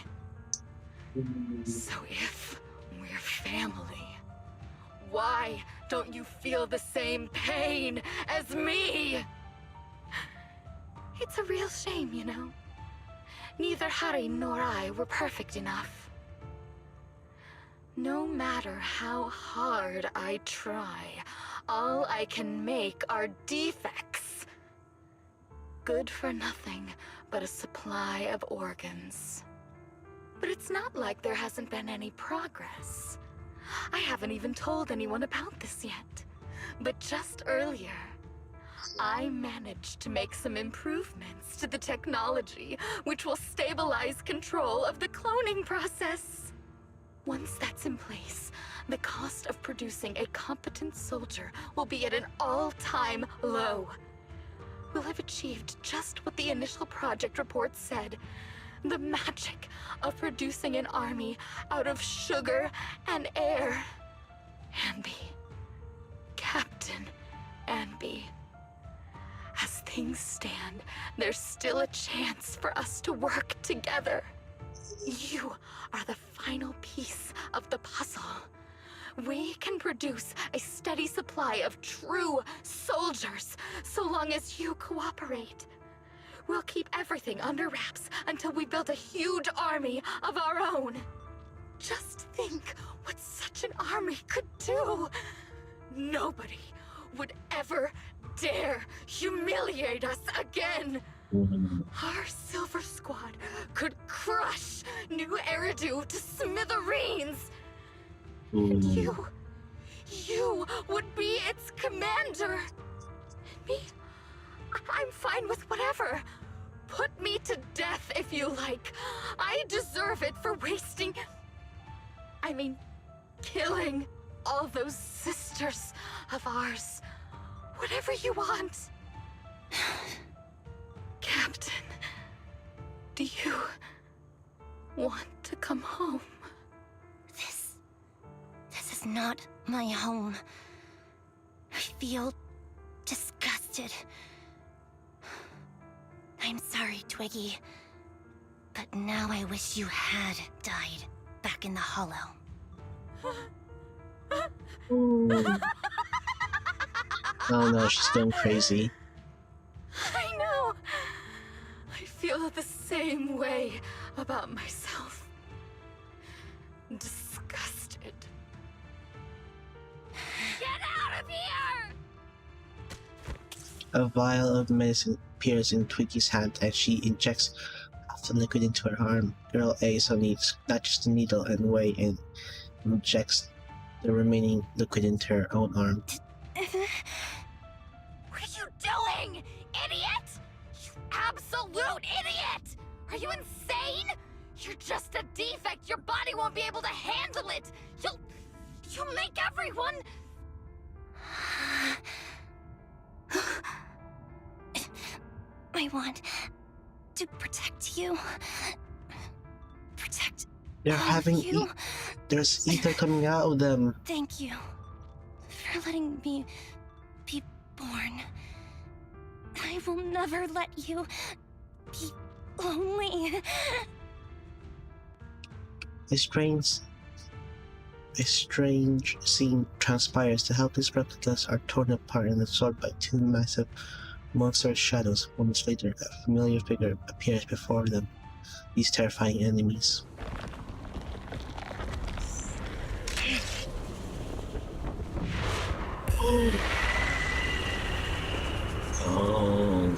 So if we're family, why don't you feel the same pain as me? It's a real shame, you know. Neither Harry nor I were perfect enough. No matter how hard I try, all I can make are defects. Good for nothing but a supply of organs. But it's not like there hasn't been any progress. I haven't even told anyone about this yet. But just earlier, I managed to make some improvements to the technology which will stabilize control of the cloning process. Once that's in place, the cost of producing a competent soldier will be at an all-time low. We'll have achieved just what the initial project report said. The magic of producing an army out of sugar and air. ANBY. Captain ANBY. As things stand, there's still a chance for us to work together. You are the final piece of the puzzle. We can produce a steady supply of true soldiers so long as you cooperate. We'll keep everything under wraps until we build a huge army of our own. Just think what such an army could do. Nobody would ever dare humiliate us again. Our Silver Squad could crush New Eridu to smithereens. And you would be its commander. And me, I'm fine with whatever. Put me to death if you like. I deserve it for killing all those sisters of ours. Whatever you want. Captain, do you want to come home? This is not my home. I feel disgusted. I'm sorry, Twiggy. But now I wish you had died back in the Hollow. Oh no, she's going crazy. I know. I feel the same way about myself. Disgusted. Get out of here! A vial of medicine appears in Twiggy's hand and she injects half the liquid into her arm. Girl A suddenly snatches the needle and weigh and injects the remaining liquid into her own arm. What are you doing, idiot? You absolute idiot! Are you insane? You're just a defect. Your body won't be able to handle it. You'll make everyone... I want to protect you. Protect They're all of having you. there's ether coming out of them. Thank you for letting me be born. I will never let you be lonely. A strange scene transpires. The helpless replicas are torn apart and absorbed by two massive monstrous shadows. Moments later, a familiar figure appears before them. These terrifying enemies. Oh.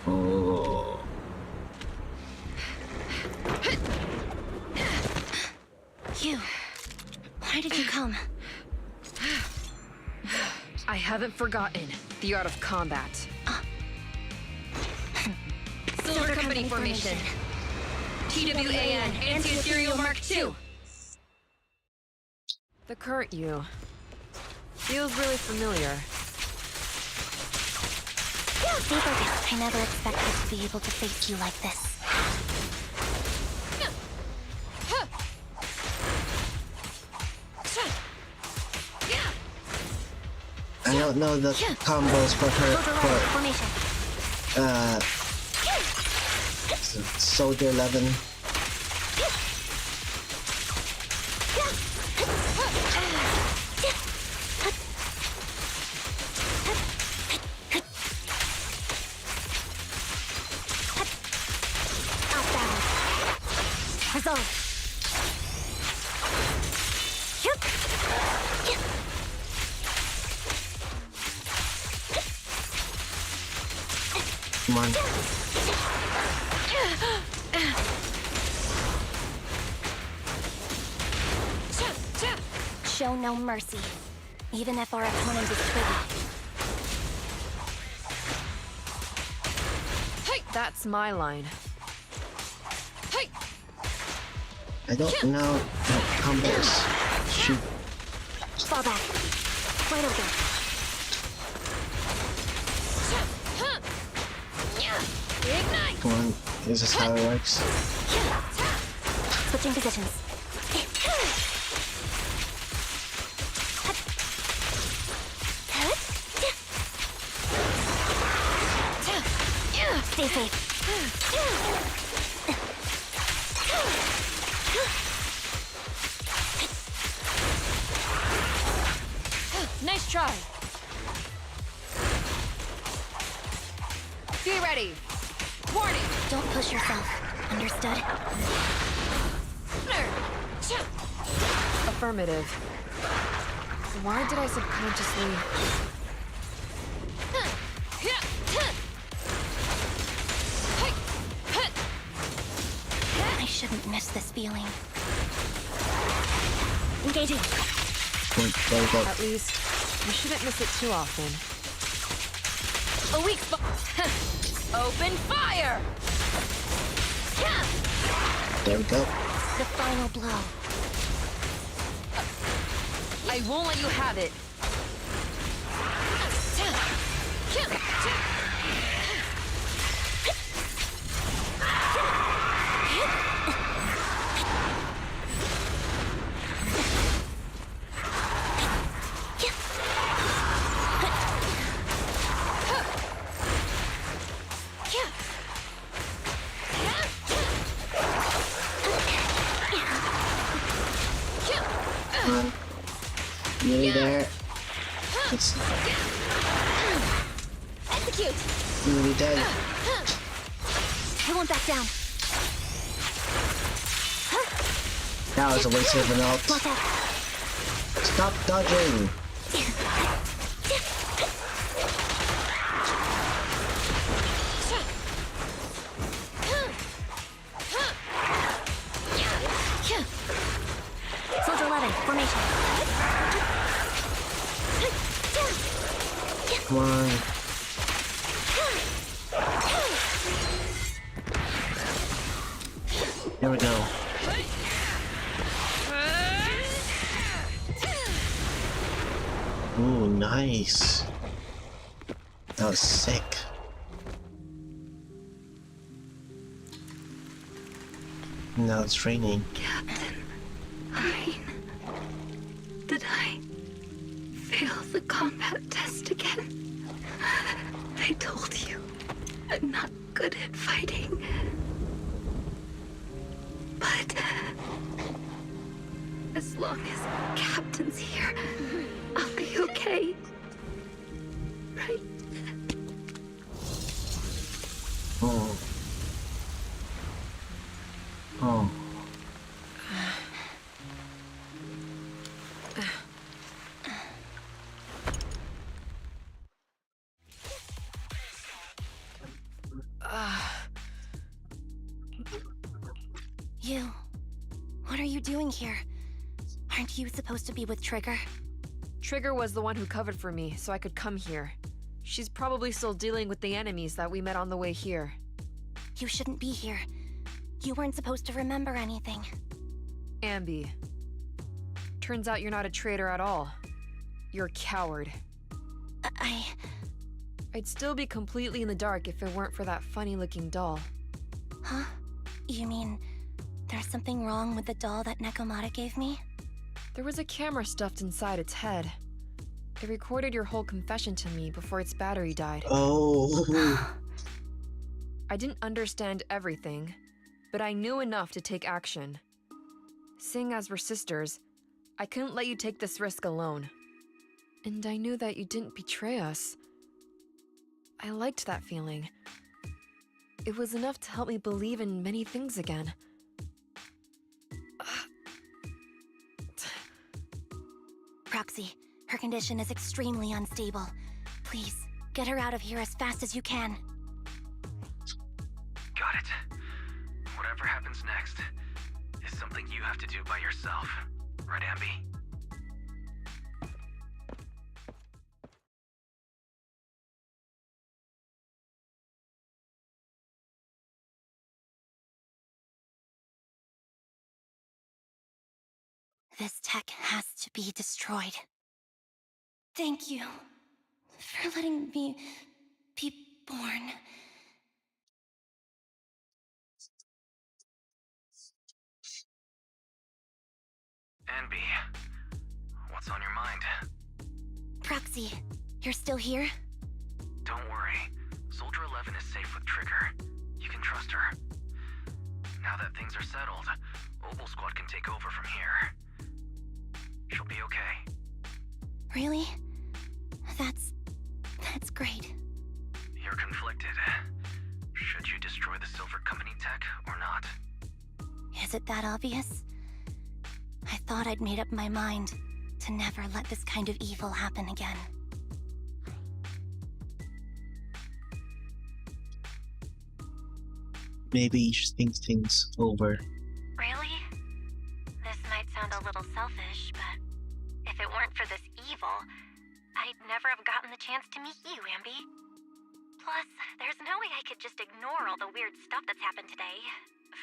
Oh. You. Why did you come? haven't forgotten the art of combat. Silver Company formation. TWAN, Anti-Ethereal Mark II. The current you feels really familiar. I never expected to be able to face you like this. I don't know the combos for her, Soldier 11. Come on. Show no mercy, even if our opponent is twiggy. Hey, that's my line. Hey, I don't know combos. Shoot. Fall back. Wide open. ignite. Come on. Is this how it works? Switching positions. Stay safe. Nice try. Be ready. Warning. Don't push yourself. Understood? Affirmative. Why did I subconsciously... I shouldn't miss this feeling. Engaging. There we go. At least, you shouldn't miss it too often. A weak spot. Open fire! There we go. The final blow. I won't let you have it. Come on. Nearly there. It's Execute! nearly dead. I won't back down. That was a waste of an ult. Block out. Stop dodging! Soldier 11, formation. Come on. Here we go. Ooh, nice. That was sick. Now it's raining. Did I fail the combat test again? I told you, I'm not good at fighting. But as long as Captain's here, I'll be okay. Right? Oh. Oh. What are you doing here? Aren't you supposed to be with Trigger? Trigger was the one who covered for me, so I could come here. She's probably still dealing with the enemies that we met on the way here. You shouldn't be here. You weren't supposed to remember anything. ANBY. Turns out you're not a traitor at all. You're a coward. I'd still be completely in the dark if it weren't for that funny-looking doll. Huh? You mean there's something wrong with the doll that Nekomata gave me? There was a camera stuffed inside its head. It recorded your whole confession to me before its battery died. Oh. I didn't understand everything, but I knew enough to take action. Seeing as we're sisters, I couldn't let you take this risk alone. And I knew that you didn't betray us. I liked that feeling. It was enough to help me believe in many things again. Proxy, her condition is extremely unstable. Please, get her out of here as fast as you can. Got it. Whatever happens next is something you have to do by yourself. Right, ANBY? This tech has to be destroyed. Thank you for letting me be born. ANBY, what's on your mind? Proxy, you're still here? Don't worry. Soldier 11 is safe with Trigger. You can trust her. Now that things are settled, Obel Squad can take over from here. She'll be okay. Really? That's great. You're conflicted. Should you destroy the Silver Company tech or not? Is it that obvious? I thought I'd made up my mind to never let this kind of evil happen again. Maybe you should think things over. Really? This might sound a little selfish, but if it weren't for this evil, I'd never have gotten the chance to meet you, ANBY. Plus, there's no way I could just ignore all the weird stuff that's happened today.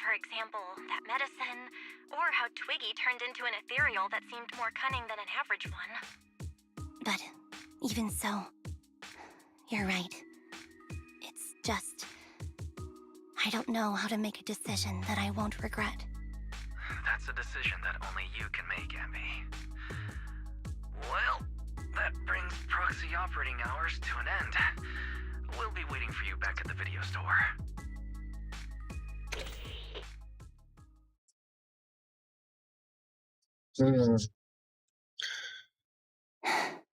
For example, that medicine, or how Twiggy turned into an ethereal that seemed more cunning than an average one. But even so, you're right. It's just, I don't know how to make a decision that I won't regret. That's a decision that only you can make, ANBY. Well, that brings proxy operating hours to an end. We'll be waiting for you back at the video store.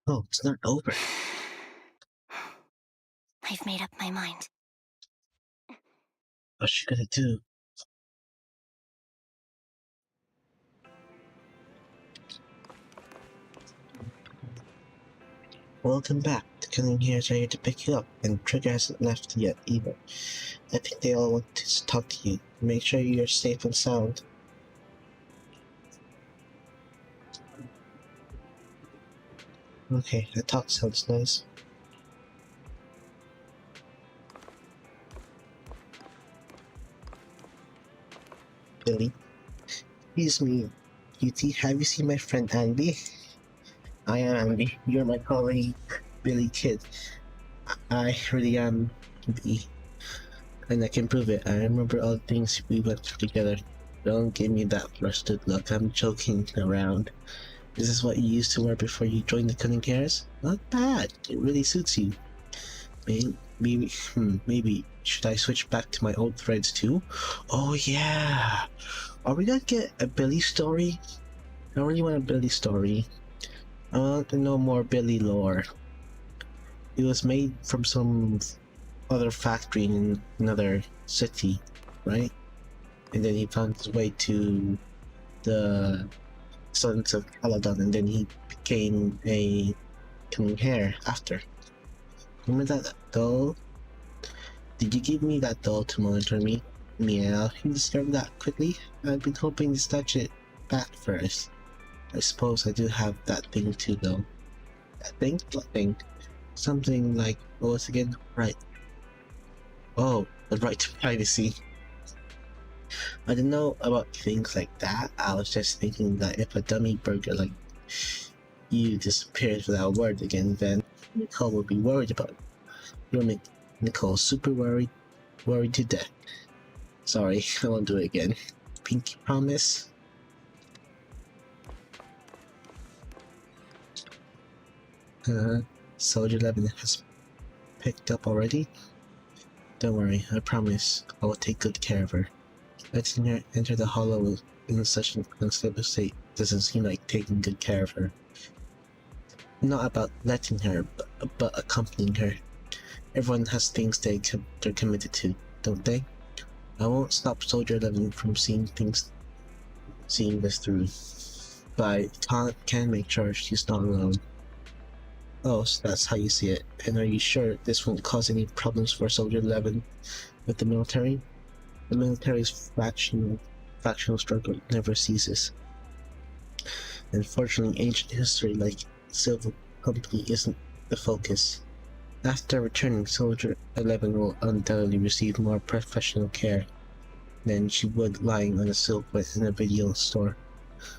Oh, it's not over. I've made up my mind. What's she gonna do? Welcome back. The Cunning Hairs are here to pick you up, and Trigger hasn't left yet either. I think they all want to talk to you. Make sure you're safe and sound. Okay, that talk sounds nice. Billy? Excuse me, Cutie, have you seen my friend ANBY? I am ANBY. You're my colleague, Billy Kid. I really am B. And I can prove it. I remember all the things we went through together. Don't give me that flustered look. I'm joking around. This is what you used to wear before you joined the Cunning Hairs? Not bad. It really suits you. Maybe should I switch back to my old threads too? Oh yeah. Are we gonna get a Billy story? I really want a Billy story. I want to know more Billy lore. It was made from some other factory in another city, right? And then he found his way to the Sons of Caladon, and then he became a Cunning Hair after. Remember that doll? Did you give me that doll to monitor me? Meow, you discovered that quickly? I've been hoping to snatch it back first. I suppose I do have that thing too, though. I think something like what was again? Right. Oh, the right to privacy. I didn't know about things like that. I was just thinking that if a dummy burger like you disappears without a word again, then Nicole will be worried about it. You'll make Nicole super worried to death. Sorry, I won't do it again. Pinky promise. Soldier 11 has picked up already. Don't worry, I promise I will take good care of her. Letting her enter the hollow in such an unstable state doesn't seem like taking good care of her. Not about letting her, but accompanying her. Everyone has things they're committed to, don't they? I won't stop Soldier 11 from seeing this through, but I can make sure she's not alone. Oh, so that's how you see it. And are you sure this won't cause any problems for Soldier 11 with the military? The military's factional struggle never ceases. Unfortunately, ancient history like Silver Company isn't the focus. After returning, Soldier 11 will undoubtedly receive more professional care than she would lying on a silhouette in a video store.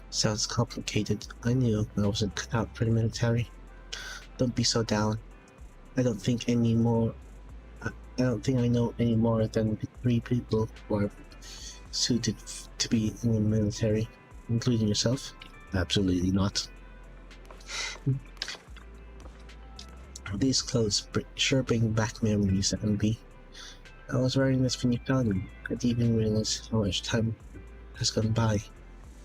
Sounds complicated. I knew I wasn't cut out for the military. Don't be so down. I don't think I know any more than the 3 people who are suited to be in the military, including yourself. Absolutely not. These clothes sure bring back memories, ANBY. I was wearing this when you found me. I didn't even realize how much time has gone by.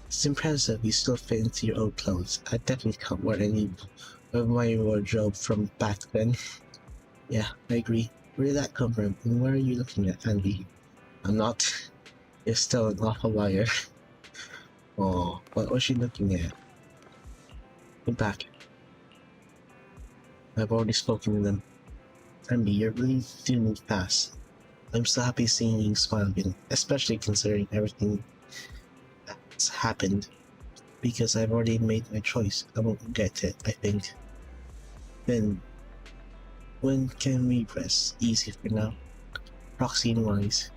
It's impressive you still fit into your old clothes. I definitely can't wear any of my wardrobe from back then. Yeah, I agree. Where did that come from? And where are you looking at, ANBY? I'm not. You're still an awful liar. Oh, what was she looking at? Get back. I've already spoken to them. ANBY, you really do move fast. I'm so happy seeing you smile again, especially considering everything that's happened. Because I've already made my choice. I won't regret it, I think. Then, when can we rest easy for now? Proxy and Wise.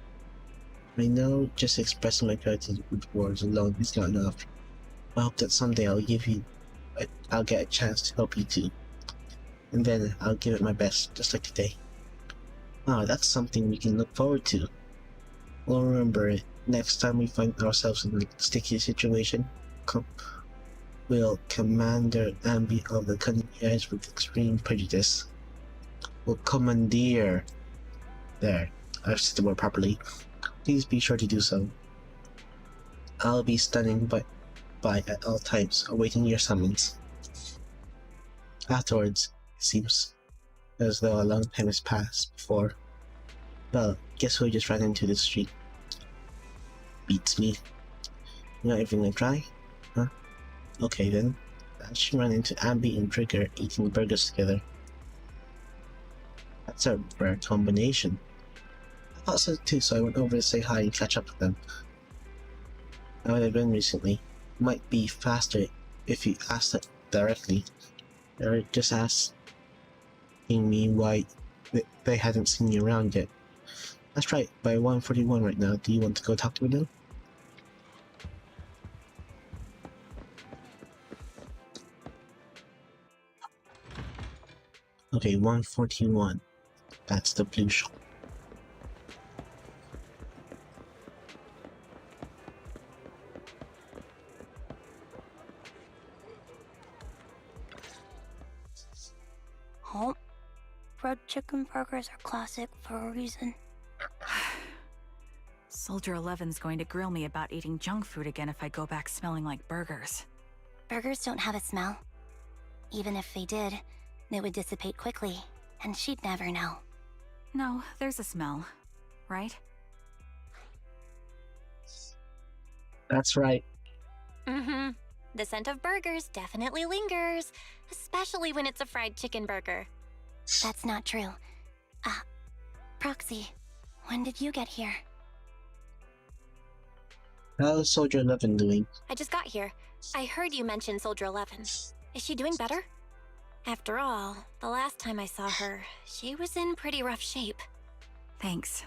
I know just expressing my gratitude with words alone is not enough. I hope that someday I'll get a chance to help you too. And then I'll give it my best, just like today. Ah, that's something we can look forward to. We'll remember it next time we find ourselves in a sticky situation. We'll Commander ANBY of the Cunning Hairs with extreme prejudice. We'll commandeer. There, I've said the word properly. Please be sure to do so. I'll be standing by at all times, awaiting your summons. Afterwards, it seems as though a long time has passed before. Well, guess who I just ran into this street? Beats me. You're not even gonna try? Huh? Okay then. I should run into ANBY and Trigger eating burgers together. That's a rare combination. I thought so too, so I went over to say hi and catch up with them. How have they been recently? Might be faster if you asked it directly. Or just asking me why they hadn't seen you around yet. That's right, by 1:41 right now. Do you want to go talk to me now? Okay, 1:41. That's the blue shop. Oh, fried chicken burgers are classic for a reason. Soldier 11's going to grill me about eating junk food again if I go back smelling like burgers. Burgers don't have a smell. Even if they did, they would dissipate quickly, and she'd never know. No, there's a smell, right? That's right. Mm-hmm. The scent of burgers definitely lingers, especially when it's a fried chicken burger. That's not true. Proxy, when did you get here? How's Soldier 11 doing? I just got here. I heard you mention Soldier 11. Is she doing better? After all, the last time I saw her, she was in pretty rough shape. Thanks.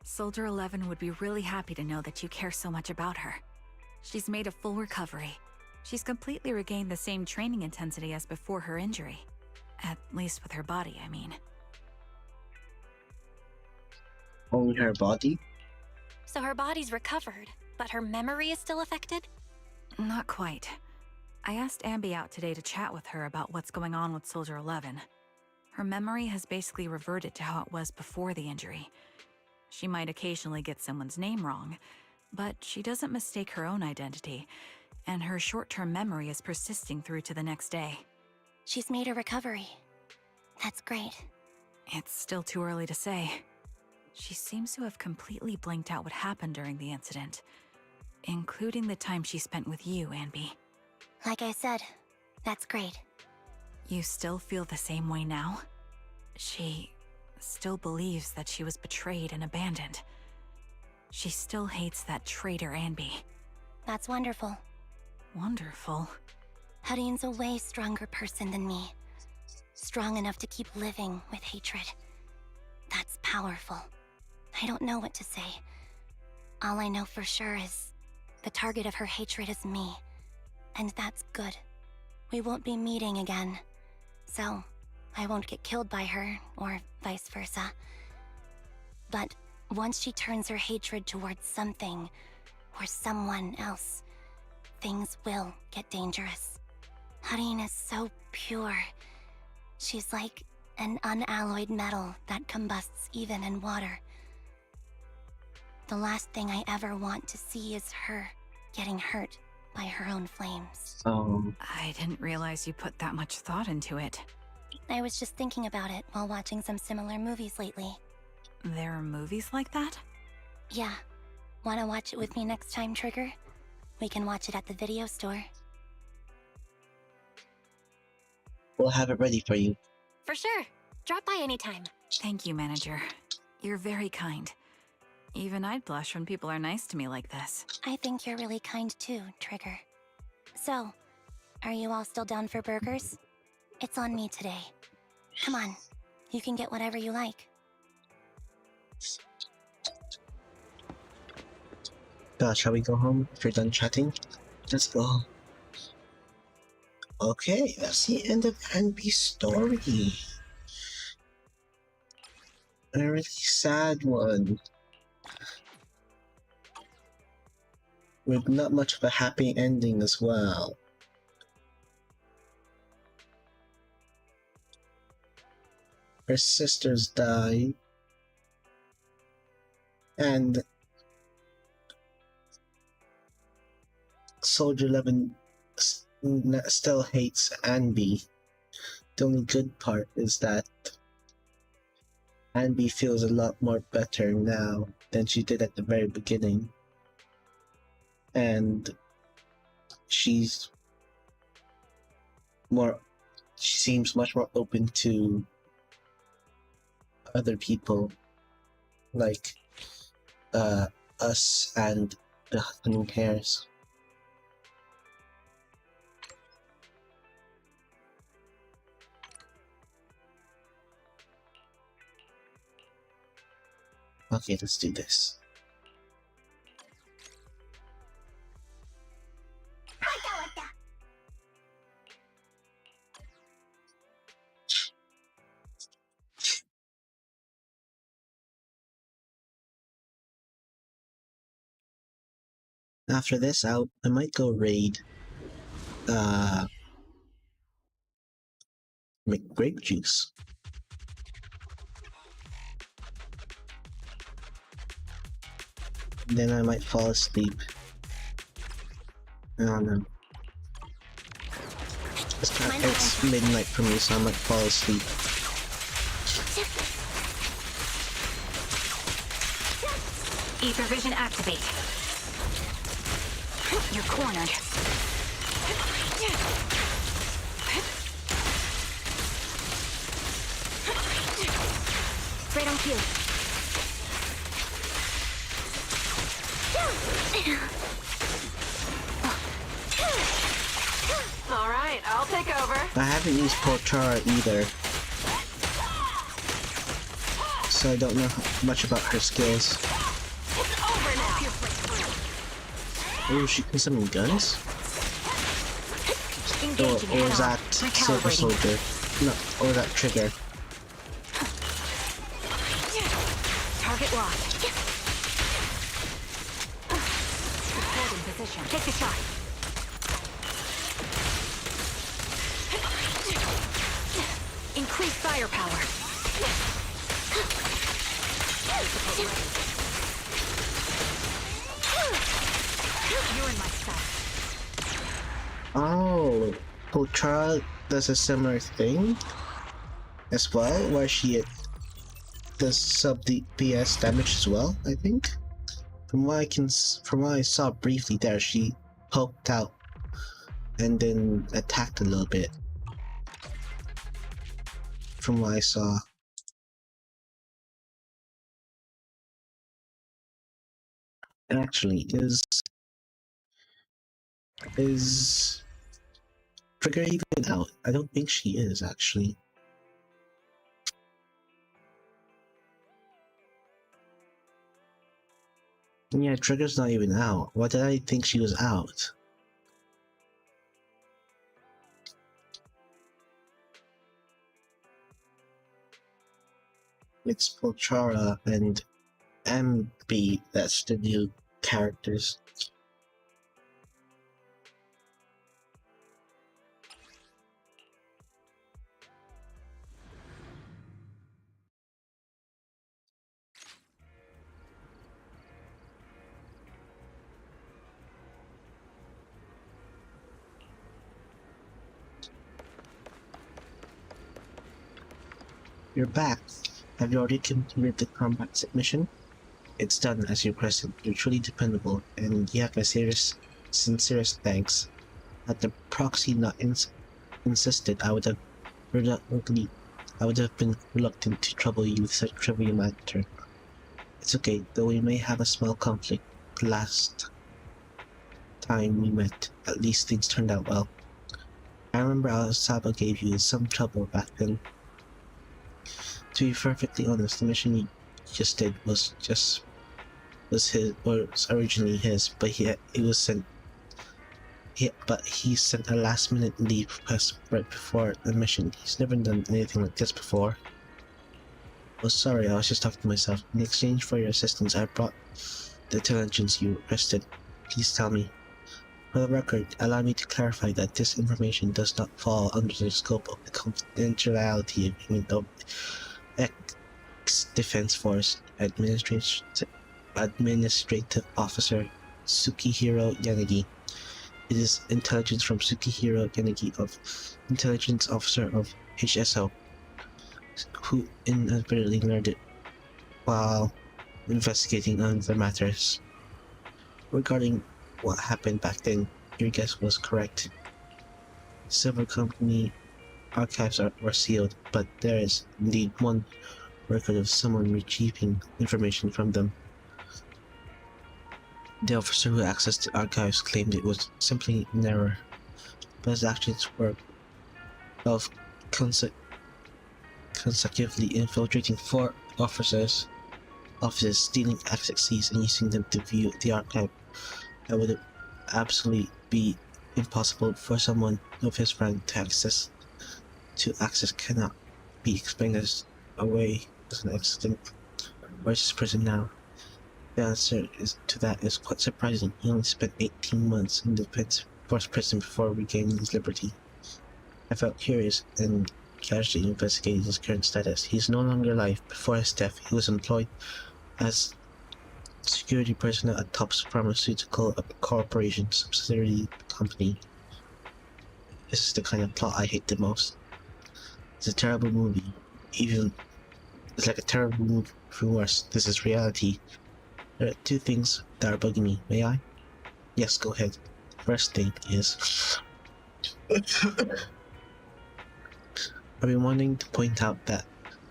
Soldier 11 would be really happy to know that you care so much about her. She's made a full recovery. She's completely regained the same training intensity as before her injury. At least with her body, I mean. Only her body? So her body's recovered, but her memory is still affected? Not quite. I asked ANBY out today to chat with her about what's going on with Soldier 11. Her memory has basically reverted to how it was before the injury. She might occasionally get someone's name wrong, but she doesn't mistake her own identity, and her short-term memory is persisting through to the next day. She's made a recovery. That's great. It's still too early to say. She seems to have completely blanked out what happened during the incident, including the time she spent with you, ANBY. Like I said, that's great. You still feel the same way now? She still believes that she was betrayed and abandoned. She still hates that traitor ANBY. That's wonderful. Wonderful. Hadine's a way stronger person than me. Strong enough to keep living with hatred. That's powerful. I don't know what to say. All I know for sure is the target of her hatred is me. And that's good. We won't be meeting again. So, I won't get killed by her, or vice versa. But once she turns her hatred towards something, or someone else, things will get dangerous. Hadine is so pure. She's like an unalloyed metal that combusts even in water. The last thing I ever want to see is her getting hurt by her own flames. I didn't realize you put that much thought into it. I was just thinking about it while watching some similar movies lately. There are movies like that? Yeah. Wanna watch it with me next time, Trigger? We can watch it at the video store. We'll have it ready for you. For sure. Drop by anytime. Thank you, Manager. You're very kind. Even I'd blush when people are nice to me like this. I think you're really kind too, Trigger. So, are you all still down for burgers? It's on me today. Come on, you can get whatever you like. Shall we go home if you're done chatting? Let's go home. Okay, that's the end of ANBY's story. A really sad one. With not much of a happy ending as well. Her sisters died. And Soldier 11 still hates ANBY. The only good part is that ANBY feels a lot more better now than she did at the very beginning. And she seems much more open to other people, like us and the Cunning Hares. Okay, let's do this. After this, I might go raid make grape juice. Then I might fall asleep. I don't know. It's midnight for me, so I might fall asleep. Ether vision activate. You're cornered. Right on cue. All right. right, I'll take over. I haven't used Potara either, so I don't know much about her skills. It's over now. Oh, she can summon guns? Or Engaging was head-on. that Silver Recalibrating. Soldier? No, or that Trigger. Target locked. Holding position. Take the shot. Increase firepower. You're in my sight. Oh, Potara does a similar thing as well, where she does sub DPS damage as well. I think. From what I saw briefly there, she poked out and then attacked a little bit. From what I saw. Actually, is Trigger even out? I don't think she is actually. Yeah, Trigger's not even out. Why did I think she was out? It's Potara and ANBY that's the new characters. You're back. Have you already completed the combat submission? It's done as you requested. You're truly dependable, and you have my sincerest thanks. Had the proxy not insisted, I would have been reluctant to trouble you with such trivial matter. It's okay, though we may have a small conflict. The last time we met, at least things turned out well. I remember Saba gave you some trouble back then. To be perfectly honest, the mission you just did was originally his, but he sent a last-minute leave request right before the mission. He's never done anything like this before. Oh, sorry, I was just talking to myself. In exchange for your assistance, I brought the intelligence you requested. Please tell me. For the record, allow me to clarify that this information does not fall under the scope of the confidentiality agreement of ex-Defense Force Administrative Officer Tsukihiro Yanagi. It is intelligence from Tsukihiro Yanagi, of Intelligence Officer of HSO, who inadvertently learned it while investigating other matters. Regarding what happened back then, your guess was correct. Silver Company archives were sealed, but there is indeed one record of someone retrieving information from them. The officer who accessed the archives claimed it was simply an error, but his actions were of consecutively infiltrating 4 officers' offices, stealing accesses and using them to view the archive. That would absolutely be impossible for someone of his rank to access. Cannot be explained as an accident. Where's this person now? The answer to that is quite surprising. He only spent 18 months in the Defense Force prison before regaining his liberty. I felt curious and casually investigated his current status. He is no longer alive. Before his death, he was employed as security personnel at Topps Pharmaceutical Corporation subsidiary company. This is the kind of plot I hate the most. It's a terrible movie. It's like a terrible movie. For worse, this is reality. There are 2 things that are bugging me. May I? Yes, go ahead. First thing is, I've been wanting to point out that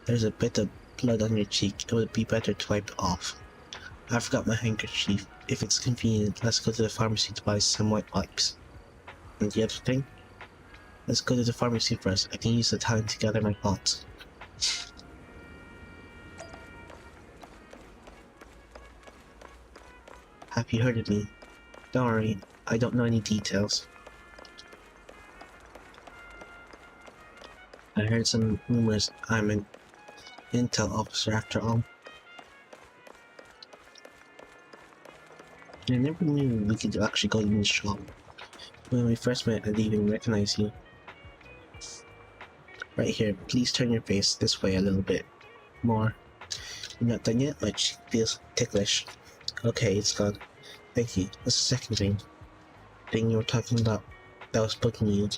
there's a bit of blood on your cheek. It would be better to wipe it off. I forgot my handkerchief. If it's convenient, let's go to the pharmacy to buy some white wipes. And the other thing? Let's go to the pharmacy first. I can use the time to gather my thoughts. Have you heard of me? Don't worry, I don't know any details. I heard some rumors I'm an intel officer after all. I never knew we could actually go in the shop. When we first met, I didn't even recognize you. Right here, please turn your face this way a little bit more. You're not done yet? My cheek feels ticklish. Okay, it's gone. Thank you. What's the second thing you were talking about that was bugging you?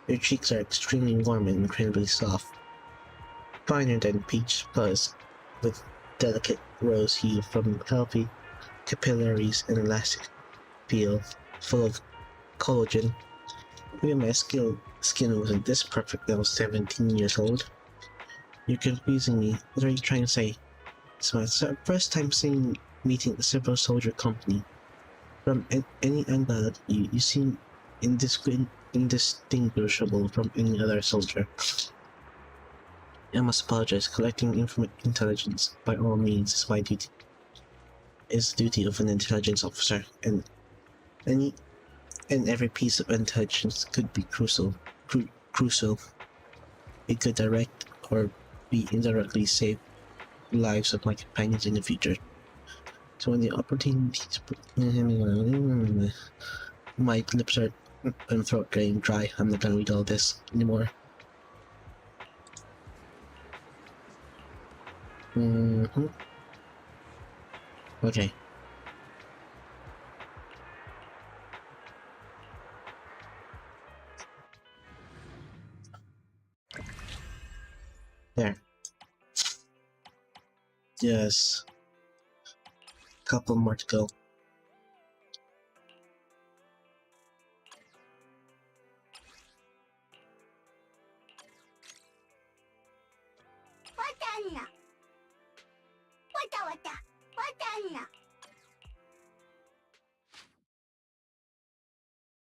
Your cheeks are extremely warm and incredibly soft. Finer than peach fuzz, with delicate rose hue from healthy capillaries and elastic feel, full of collagen. Maybe my skin wasn't this perfect when I was 17 years old. You're confusing me. What are you trying to say? It's my first time meeting a civil soldier company. From any angle you seem indistinguishable from any other soldier. I must apologize. Collecting intelligence, by all means, is my duty. Is the duty of an intelligence officer, and every piece of intelligence could be crucial. It could direct or be indirectly save the lives of my companions in the future. So when the opportunity to my lips are and throat getting dry, I'm not gonna read all this anymore. Okay. There. Yes. Couple more to go.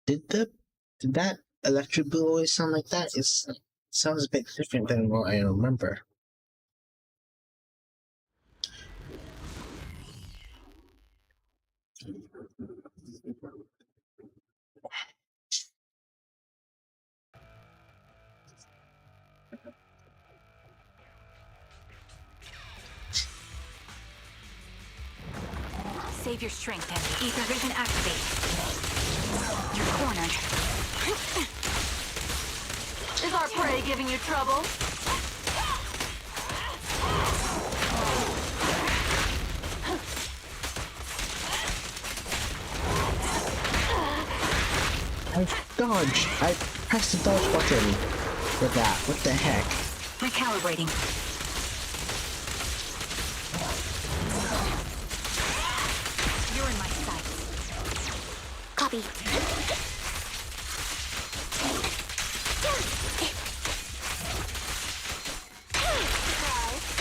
Did that electric blue always sound like that? It sounds a bit different than what I remember. Save your strength, Andy. Ether vision activate. You're cornered. Is our prey giving you trouble? I dodged. I pressed the dodge button with that. What the heck? Recalibrating. You're in my sight. Copy.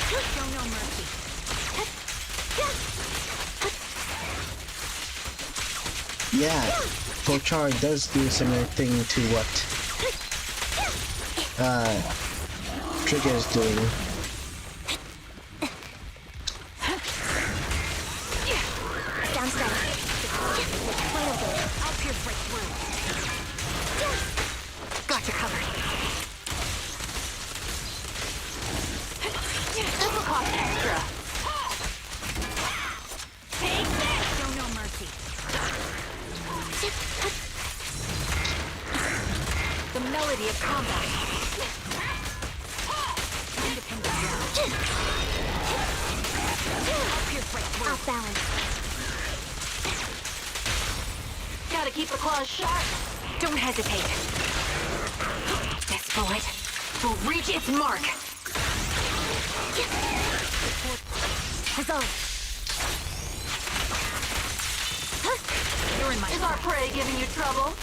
Show no mercy. Yeah, Pochar does do a similar thing to what Trigger is doing. Sounds good. I'll pierce right through. Got you covered. This will cost extra. Take this! Show no mercy. The melody of combat. Independent ground. I'll pierce right through. Off balance. Gotta keep the claws sharp. Don't hesitate. This bullet will reach its mark. Huzzah! You're in my Is our prey giving you trouble?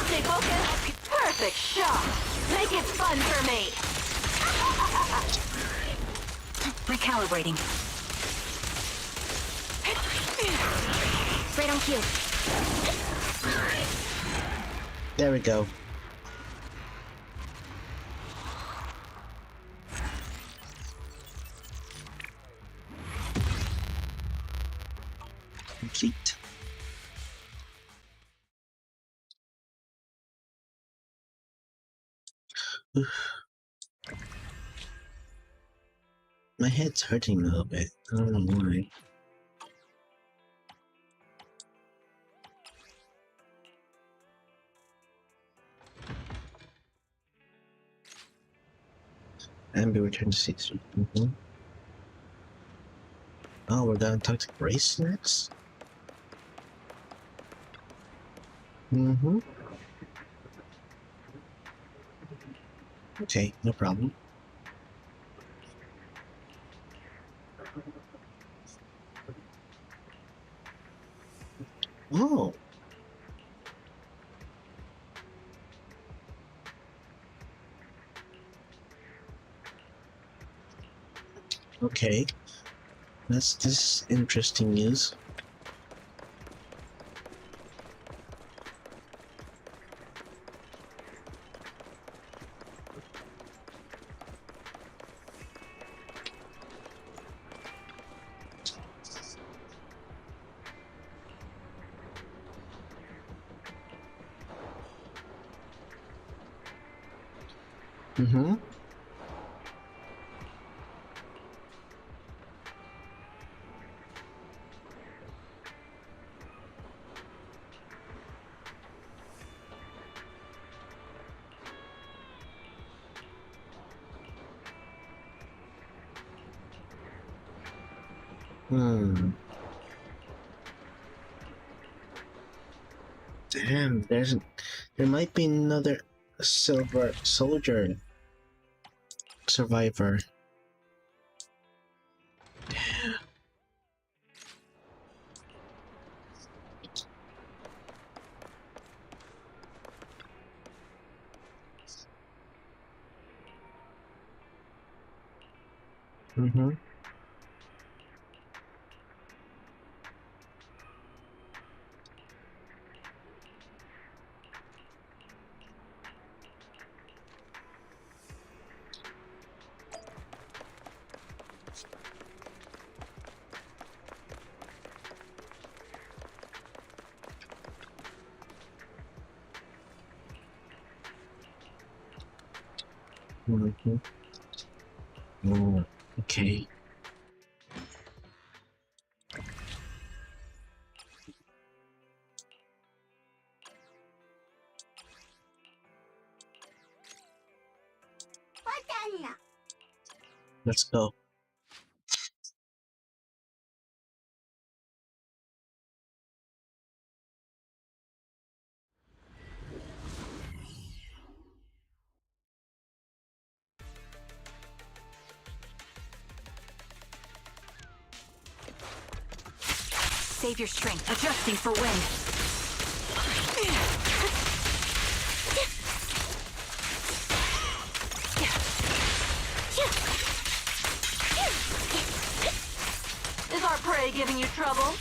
Stay focused. Perfect shot. Make it fun for me. recalibrating. Right on cue. There we go. Complete. My head's hurting a little bit. I don't know why. ANBY returned to seats. Oh, we're gonna talk to Grace next? Okay, no problem. Oh. Okay. This is interesting news. Damn, there might be another silver soldier survivor. Damn. Oh, okay. Let's go. Save your strength. Adjusting for wind. Is our prey giving you trouble?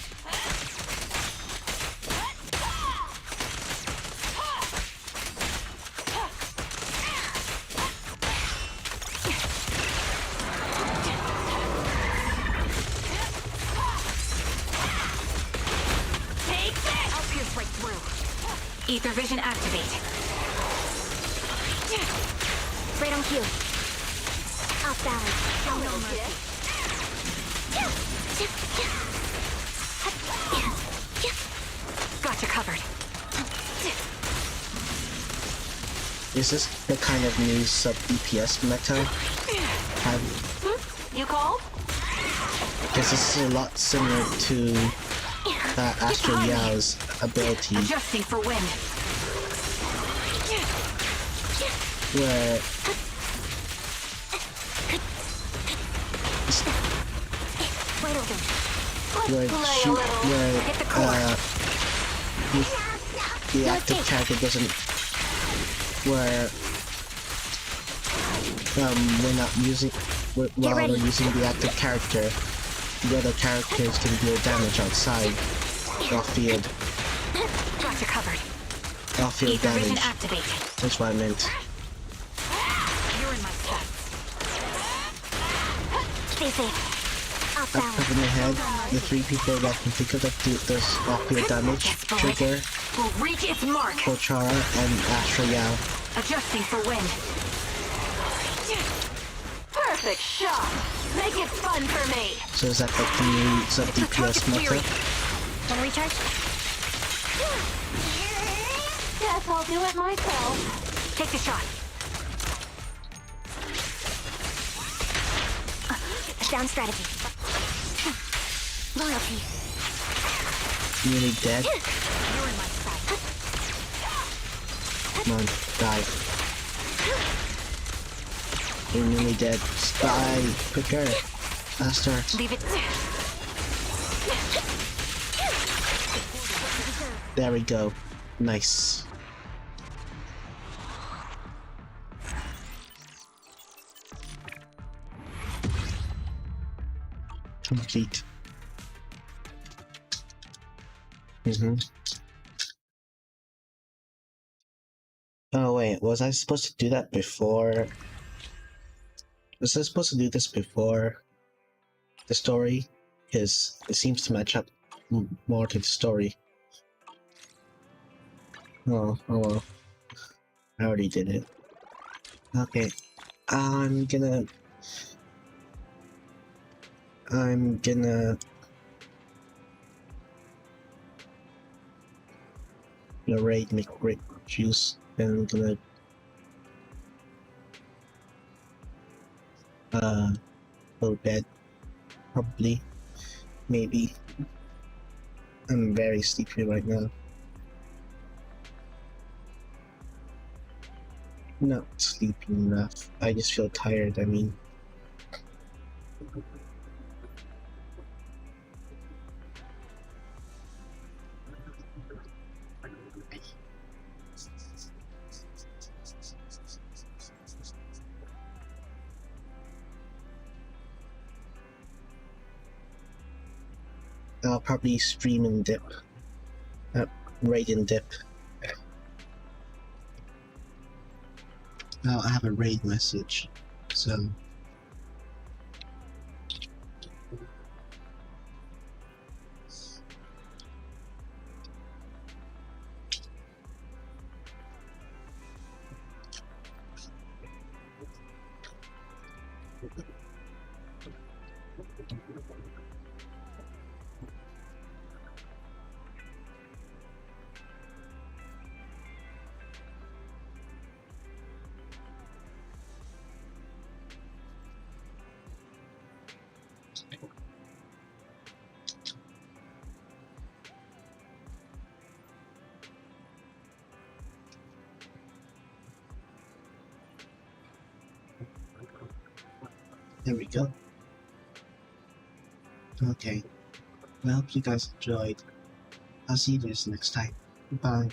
Ether vision activate. Right on cue. Off balance. Show no mercy. Gotcha covered. Is this the kind of new sub-DPS meta? You called? Because this is a lot similar to Astro Yao's ability, Adjusting for wind. where the active character doesn't, where we're not using, while we're using the active character, the other characters can deal damage outside or field. Gotcha covered. off your Ether vision damage. activated. That's what I meant. You're in my sights. Stay safe. I'll Up top balance. of my head, the 3 people that can pick up this off your damage, Yes, boy. Trigger, Will reach its mark. Pochara, and Astra Yao. Adjusting for wind. Perfect shot. Make it fun for me. So is that like the new sub DPS method? Wanna recharge? Guess I'll do it myself. Take the shot. Sound strategy. Loyalty. Nearly dead? You're in my sights. Come on, die. You're nearly dead. Die! Quicker! Faster! Leave it. There we go. Nice. Complete. Oh wait, was I supposed to do that before? Was I supposed to do this before the story? Because it seems to match up more to the story. Oh well. I already did it. Okay. I'm gonna raid make grape juice, and I'm gonna go to bed. Probably. Maybe. I'm very sleepy right now. Not sleepy enough. I just feel tired, I mean. I'll probably stream and dip. Raid and dip. I'll have a raid message, so... There we go. Okay. Well, hope you guys enjoyed. I'll see you guys next time. Bye.